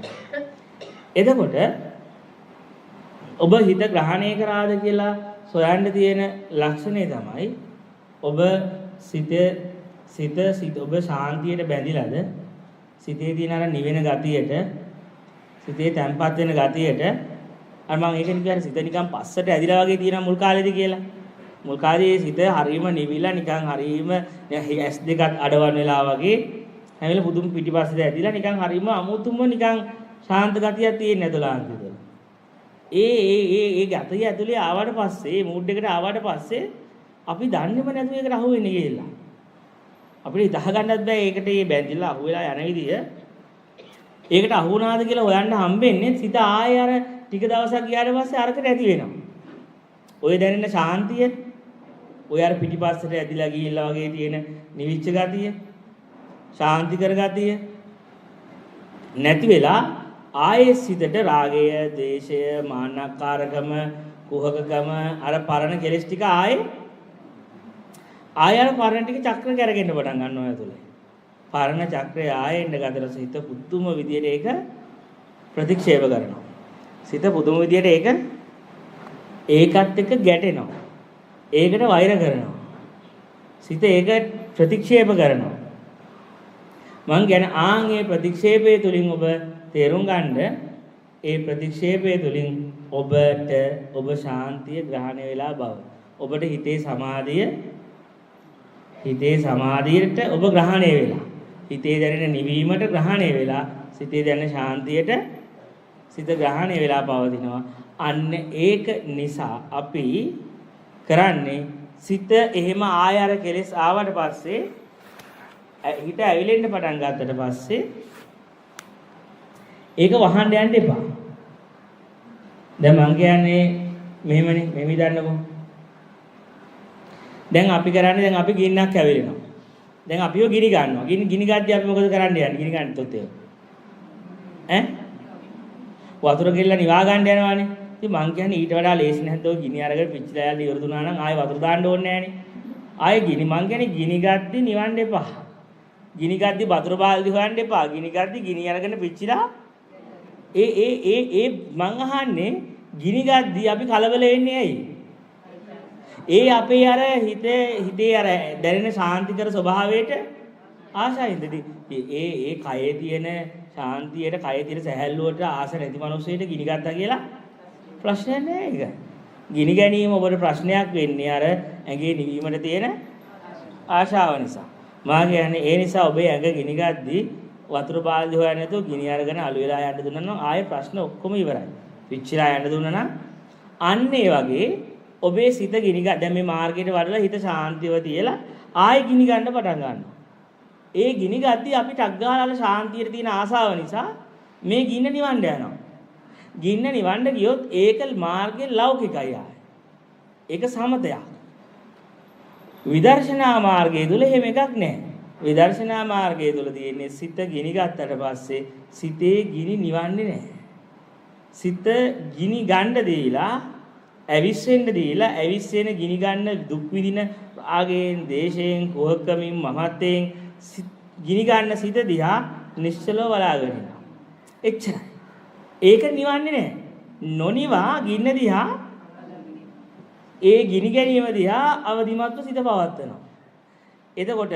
එතකොට ඔබ හිත ග්‍රහණය කරාද කියලා සොයන්න තියෙන ලක්ෂණය තමයි ඔබ සිත ඔබ ශාන්තියට බැඳිලාද? සිතේ තියෙන අර නිවෙන ගතියට, සිතේ තැම්පත් වෙන ගතියට අර මම ඒකනේ කියන්නේ සිත නිකන් පස්සට ඇදිලා වගේ තියෙන මුල් කාලේදී කියලා. මුල් කාලේ සිත හරීම නිවිලා නිකන් හරීම S2 අඩවන් වෙලා වගේ හැමිලා පුදුම පිටිපස්සට ඇදිලා නිකන් හරීම අමුතුම නිකන් ශාන්ත ගතියක් තියෙන ඇතුළාන්තද. ඒ ගතිය ඇතුලේ ආවට පස්සේ මූඩ් එකට ආවට පස්සේ අපි දන්නේම නැතුව ඒකට අහු වෙන්නේ කියලා. අපිට හිතා ගන්නත් බෑ ඒකට මේ බැඳිලා අහු වෙලා යන විදිය. ඒකට අහු වුණාද කියලා හොයන්න හම්බෙන්නේ සිත ආයෙ අර ටික දවසක් ගියාට පස්සේ අරකට ඇති වෙනවා. ඔය දැනෙන ශාන්තිය, ඔය අර පිටිපස්සට ඇදිලා ගිහිල්ලා වගේ තියෙන නිවිච්ච ගතිය, ශාන්තිකර ගතිය නැති වෙලා ආයෙ සිතට රාගය, ද්වේෂය, මාන්නකාරකම, කුහකකම අර පරණ කෙලෙස් ටික ආයෙ අර පරණ ටික චක්‍ර කරගෙන පටන් ගන්නවා ඇතුලේ. පරණ චක්‍රය ආයෙ එන්න ගතට සිත පුදුම විදියට ඒක ප්‍රතික්ෂේප කරනවා. සිත පුදුම විදියට ඒකත් එක්ක ගැටෙනවා. ඒකට වෛර කරනවා. සිත ඒක ප්‍රතික්ෂේප කරනවා. මං කියන ආන්ගේ ප්‍රතික්ෂේපයේ තුලින් ඔබ තේරුම් ගන්න ඒ ප්‍රතික්ෂේපයේ තුලින් ඔබ ශාන්තිය ග්‍රහණය වෙලා බව. ඔබට හිතේ සමාධියට ඔබ ග්‍රහණය වෙලා. හිතේ දැනෙන නිවීමට ග්‍රහණය වෙලා. සිතේ දැනෙන ශාන්තියට සිත ග්‍රහණය වෙලා පවතිනවා. අන්න ඒක නිසා අපි කරන්නේ සිත එහෙම ආයර කෙලස් ආවට පස්සේ හිත ඇවිලෙන්න පටන් ගත්තට පස්සේ ඒක වහන්න යන්න එපා. දැන් මං කියන්නේ මෙහෙමනේ මෙමි දන්නකො. දැන් අපි කරන්නේ දැන් අපි ගින්නක් ඇවිලෙනවා. දැන් අපිව ගිනි ගන්නවා. ගිනි ගද්දී අපි මොකද කරන්න යන්නේ? ගිනි ගන්න තොත් ඒක. වතුර ගෙල්ල නිවා ගන්න යනවානේ. ඉතින් මං කියන්නේ ඊට වඩා ලේසි නැද්ද ඔය ගිනි අරගෙන පිච්චිලා යලා ඉවර දුනා නම් ආයෙ වතුර දාන්න ඕනේ නැහනේ. ආයෙ මං කියන්නේ ගිනි ගද්දී නිවන්න එපා. ගිනි ගද්දී වතුර බාල්දි හොයන්න එපා. ගිනි ගද්දී ගිනි අරගෙන පිච්චිලා මං අහන්නේ ගිනි ගද්දී අපි කලබල වෙන්නේ ඇයි? අපේ අර හිතේ අර දැනෙන ශාන්තිකර ස්වභාවයට ආශයින්දදී කයේ තියෙන ශාන්තියට කයේ තියෙන සැහැල්ලුවට ආස නැති මිනිස්සෙට ගිනි ගත්තා කියලා ප්‍රශ්නයක් නෑ ඒක. ගිනි ගැනීම ඔබට ප්‍රශ්නයක් වෙන්නේ අර ඇඟේ නිවීමට තියෙන ආශාව නිසා. මා කියන්නේ ඒ නිසා ඔබේ ඇඟ ගිනි ගද්දී වතුර බාල්දි හොයන්න නැතුව ගිනි අරගෙන අලු වෙලා යන්න දුන්නා නම් ආයේ ප්‍රශ්න ඔක්කොම ඉවරයි. පිච්චිලා යන්න දුන්නා නම් අන්න ඒ වගේ ඔබේ සිත ගිනි ගන්න දැන් මේ මාර්ගයට වඩලා හිත ශාන්තිව තියලා ආයෙ ගිනි ගන්න පටන් ගන්නවා. ඒ ගිනි ගද්දී අපි ටක් ගාලා ශාන්තියට තියෙන ආසාව නිසා මේ ගින්න නිවන්න යනවා. ගින්න නිවන්න ගියොත් ඒක මාර්ගයේ ලෞකිකයි ආයේ. ඒක සමතයක්. විදර්ශනා මාර්ගයේ තුල එහෙම එකක් නැහැ. විදර්ශනා මාර්ගයේ තුල තියෙන්නේ සිත ගිනි ගත්තට පස්සේ සිතේ ගිනි නිවන්නේ නැහැ. සිත ගිනි ගන්න දීලා ඇවිස්සෙන්න දීලා ඇවිස්සෙන ගිනි ගන්න දුක් විඳින ආගයෙන් දේශයෙන් කොහොක්කමින් මහත්යෙන් ගිනි ගන්න සිත දිහා නිශ්චලව බලාගෙන ඉන්නවා. එච්චරයි. ඒක නිවන්නේ නැහැ. නොනිවා ගින්න දිහා ඒ ගිනි ගැනීම දිහා අවදිමත්ව සිත පවත්වනවා. එතකොට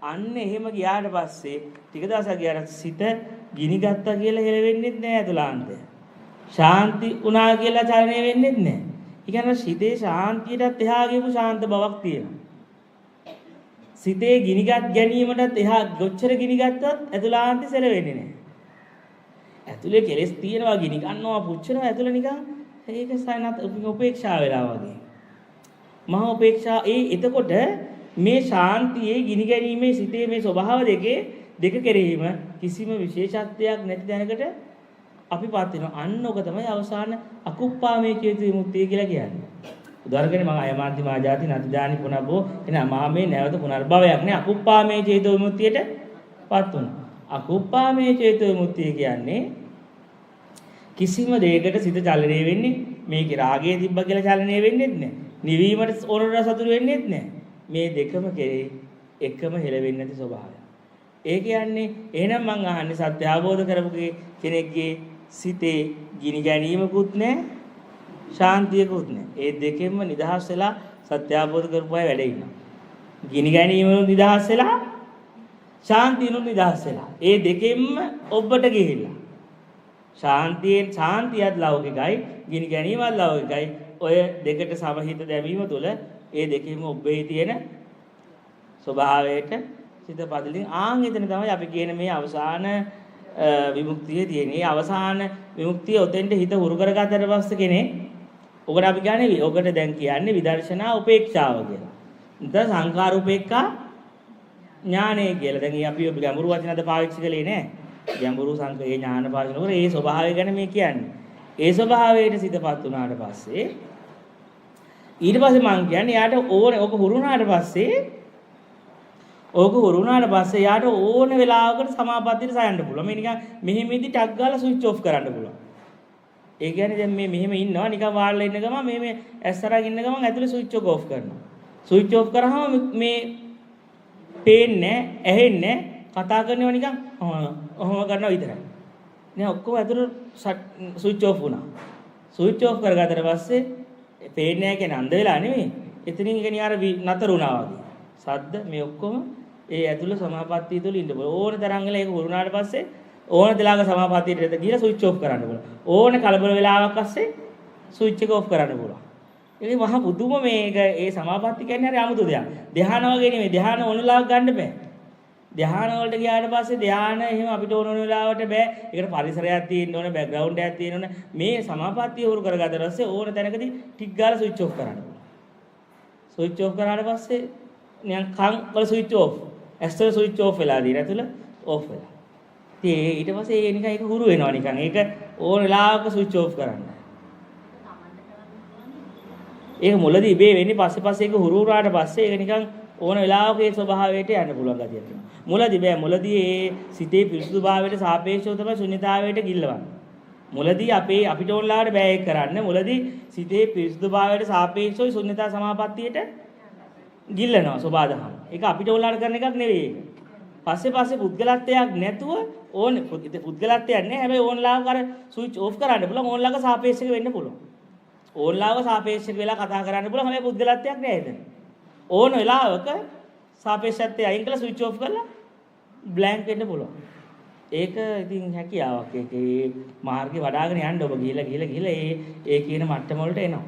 අන්න එහෙම ගියාට පස්සේ ටික දවසක් ගියාට සිත ගිනි ගත්තා කියලා හෙලෙවෙන්නේ නැහැ අතුලාන්තය. ශාන්ති උනා කියලා චලනය වෙන්නේ නැහැ. ඒ කියන්නේ සිතේ ශාන්තියටත් එහා ගියපු ශාන්ත බවක් තියෙනවා. සිතේ ගිනිගත් ගැනීමටත් එහා ගොච්චර ගිනි ගත්තත් අතුලාන්තය සෙලවෙන්නේ නැහැ. ඇතුලේ කෙලස් තියෙනවා ගිනි ගන්නවා පුච්චනවා ඇතුලේ නිකන් ඒක සයනත් උපේක්ෂා වෙලා වගේ. මහා උපේක්ෂා එතකොට මේ ශාන්තියේ ගිනි ගැනීමේ සිතේ මේ ස්වභාව දෙක කෙරෙහිම කිසිම විශේෂත්වයක් නැති දැනකට අපිපත් වෙනවා. අන්න ඔක තමයි අවසාන අකුප්පාමේ චේතු විමුක්තිය කියලා කියන්නේ. උදාහරණයක් මම අයමාන්ති මාජාති නතිදානි පුනබ්බෝ එන මාමේ නැවත පුනර්භවයක් නේ අකුප්පාමේ චේතු විමුක්තියටපත් වුණා. අකුප්පාමේ චේතු විමුක්තිය කියන්නේ කිසිම දෙයකට සිත චලනය වෙන්නේ මේකේ රාගය තිබ්බ කියලා චලනය වෙන්නේ නැහැ. නිවීමට ඕනර සතුරු වෙන්නේ නැහැ. මේ දෙකම කෙරේ එකම හෙලවෙන්නේ නැති ස්වභාවය. ඒ කියන්නේ එහෙනම් මං අහන්නේ සත්‍ය අවබෝධ කරපු කෙනෙක්ගේ සිතේ ගිනි ගැනීමකුත් නැහැ ශාන්තියකුත් නැහැ. ඒ දෙකෙන්ම නිදහස් වෙලා සත්‍ය අවබෝධ කරපු අය වැඩ ඉන්නවා. ගිනි ගැනීමෙන් නිදහස් වෙලා ශාන්තියනුත් නිදහස් වෙලා. ඒ දෙකෙන්ම ඔබට ගිහිල්ලා. ශාන්තියත් ලෞකිකයි, ගිනි ගැනීමත් ලෞකිකයි. ඔය දෙකට සමහිත දැමීම තුළ ඒ දෙකෙන්ම ඔබේ තියෙන ස්වභාවයට සිත පදලින් එතන තමයි අපි කියන මේ අවසාන විමුක්තිය තියෙන්නේ. මේ අවසාන විමුක්තිය ඔතෙන්ට හිත හුරු කරගත්තට පස්සේ කෙනේ ඔකට අපි කියන්නේ ඔකට දැන් කියන්නේ විදර්ශනා උපේක්ෂාව කියලා. නැත්නම් සංඛාර උපේක්ඛා ඥානය කියලා. දැන් අපි ගැඹුරු වචන අද පාවිච්චි කළේ නෑ. ගැඹුරු සංකේ ඥාන පාවිච්චි කරනකොට ඒ ස්වභාවය ගැන මේ කියන්නේ. ඒ ස්වභාවයට සිතපත් වුණාට පස්සේ ඊට පස්සේ මං කියන්නේ යාට ඕනේ ඔක හුරු වුණාට පස්සේ යාට ඕන වෙලාවකට සමාපත්තියට සයන්න පුළුවන්. මේ නිකන් මෙහෙම ඉදි ටක් ගාලා ස්විච් ඔෆ් කරන්න පුළුවන්. ඒ කියන්නේ දැන් මේ මෙහෙම ඉන්නවා නිකන් වාල්ලා ඉන්න ගමන් මේ ඇස්සරක් ඉන්න ගමන් ඇතුලේ ස්විච් එක ඔෆ් කරනවා. ස්විච් ඔෆ් කරාම මේ පේන්නේ ඇහෙන්නේ කතා කරනවා නිකන් ඔහොම කරනවා විතරයි. නේ ඔක්කොම ඇතුලේ ස්විච් ඔෆ් වුණා. ස්විච් ඔෆ් කරගත්තට පස්සේ පේන්නේ නැහැ කියන අන්ධ වෙලා නෙමෙයි. එතනින් ඒ කියන්නේ අර නතර වුණා වගේ. සද්ද මේ ඔක්කොම ඒ ඇතුළේ සමාපත්තිය තුළ ඉන්න බල ඕන තරම් වෙලා ඒක වුණාට පස්සේ ඕන දලාක සමාපත්තියට ගිහලා ස්විච් ඔෆ් කරන්න පුළුවන්. ඕන කලබල වෙලාවක් පස්සේ ස්විච් එක ඔෆ් කරන්න පුළුවන්. ඉතින් මහා බුදුම මේක ඒ සමාපatti කියන්නේ හරි 아무තු දෙයක්. ධ්‍යාන වගේ නෙමෙයි. ධ්‍යාන ඕනලාවක් ගන්න බෑ. ධ්‍යාන වලට ගියාට පස්සේ ධ්‍යාන එහෙම අපිට ඕන වෙලාවට බෑ. ඒකට පරිසරයක් තියෙන්න ඕන, බෑග්ග්‍රවුන්ඩ් එකක් තියෙන්න ඕන. මේ සමාපත්තිය උරු කරගත්ත පස්සේ ඕන තැනකදී ටික් ගාලා ස්විච් ඔෆ් කරන්න පුළුවන්. ස්විච් ඔෆ් කරාට පස්සේ නිකන් කන් වල ස්විච් ඔෆ්. ඇස්තර ස්විච් ඔෆ් වෙලා දින ඇතුළ ඔෆ් වෙලා. ඉතින් ඊට පස්සේ ඒ නිකන් ඒක හුරු වෙනවා නිකන්. ඒක ඕන වෙලාවක ස්විච් ඔෆ් කරන්න. ඒක මුලදී ඉබේ වෙන්නේ පස්සේ ඒක හුරු වුණාට පස්සේ ඒක නිකන් ඕන වෙලාවක ඒ ස්වභාවයට යන්න පුළුවන් ගතියක් තියෙනවා. මුලදී බෑ. මුලදී ඒ සිතේ පිරිසුදුභාවයට සාපේක්ෂව තමයි ශුන්‍යතාවයට ගිල්ලවන්නේ. මුලදී අපිට ඕන ලාවට බෑ ඒක කරන්න. මුලදී සිතේ පිරිසුදුභාවයට සාපේක්ෂව ශුන්‍යතා සමාපත්තියට ගිල්ලනවා සබාදහම. ඒක අපිට ඕන ලාවට කරන එකක් නෙවෙයි ඒක. පස්සේ පුද්ගලත්වයක් නැතුව ඕන පුද්ගලත්වයක් නැහැ. හැබැයි ඕන ලාවක අර ස්විච් ඔෆ් කරන්න පුළුවන්. ඕන ලාවක සාපේක්ෂක වෙන්න පුළුවන්. ඕන ලාවක සාපේක්ෂක වෙලා කතා කරන්න පුළුවන්. හැබැයි පුද්ගලත්වයක් නැහැ එතන. ඕන වෙලාවක සාපේක්ෂත්වය අයින් කරලා ස්විච් ඔෆ් කරලා බ්ලැන්ක් වෙන්න පුළුවන්. ඒක ඉතින් හැකියාවක්. ඒකේ මාර්ගේ වඩාගෙන යන්න ඔබ ගිහිලා ඒ කියන මට්ටම වලට එනවා.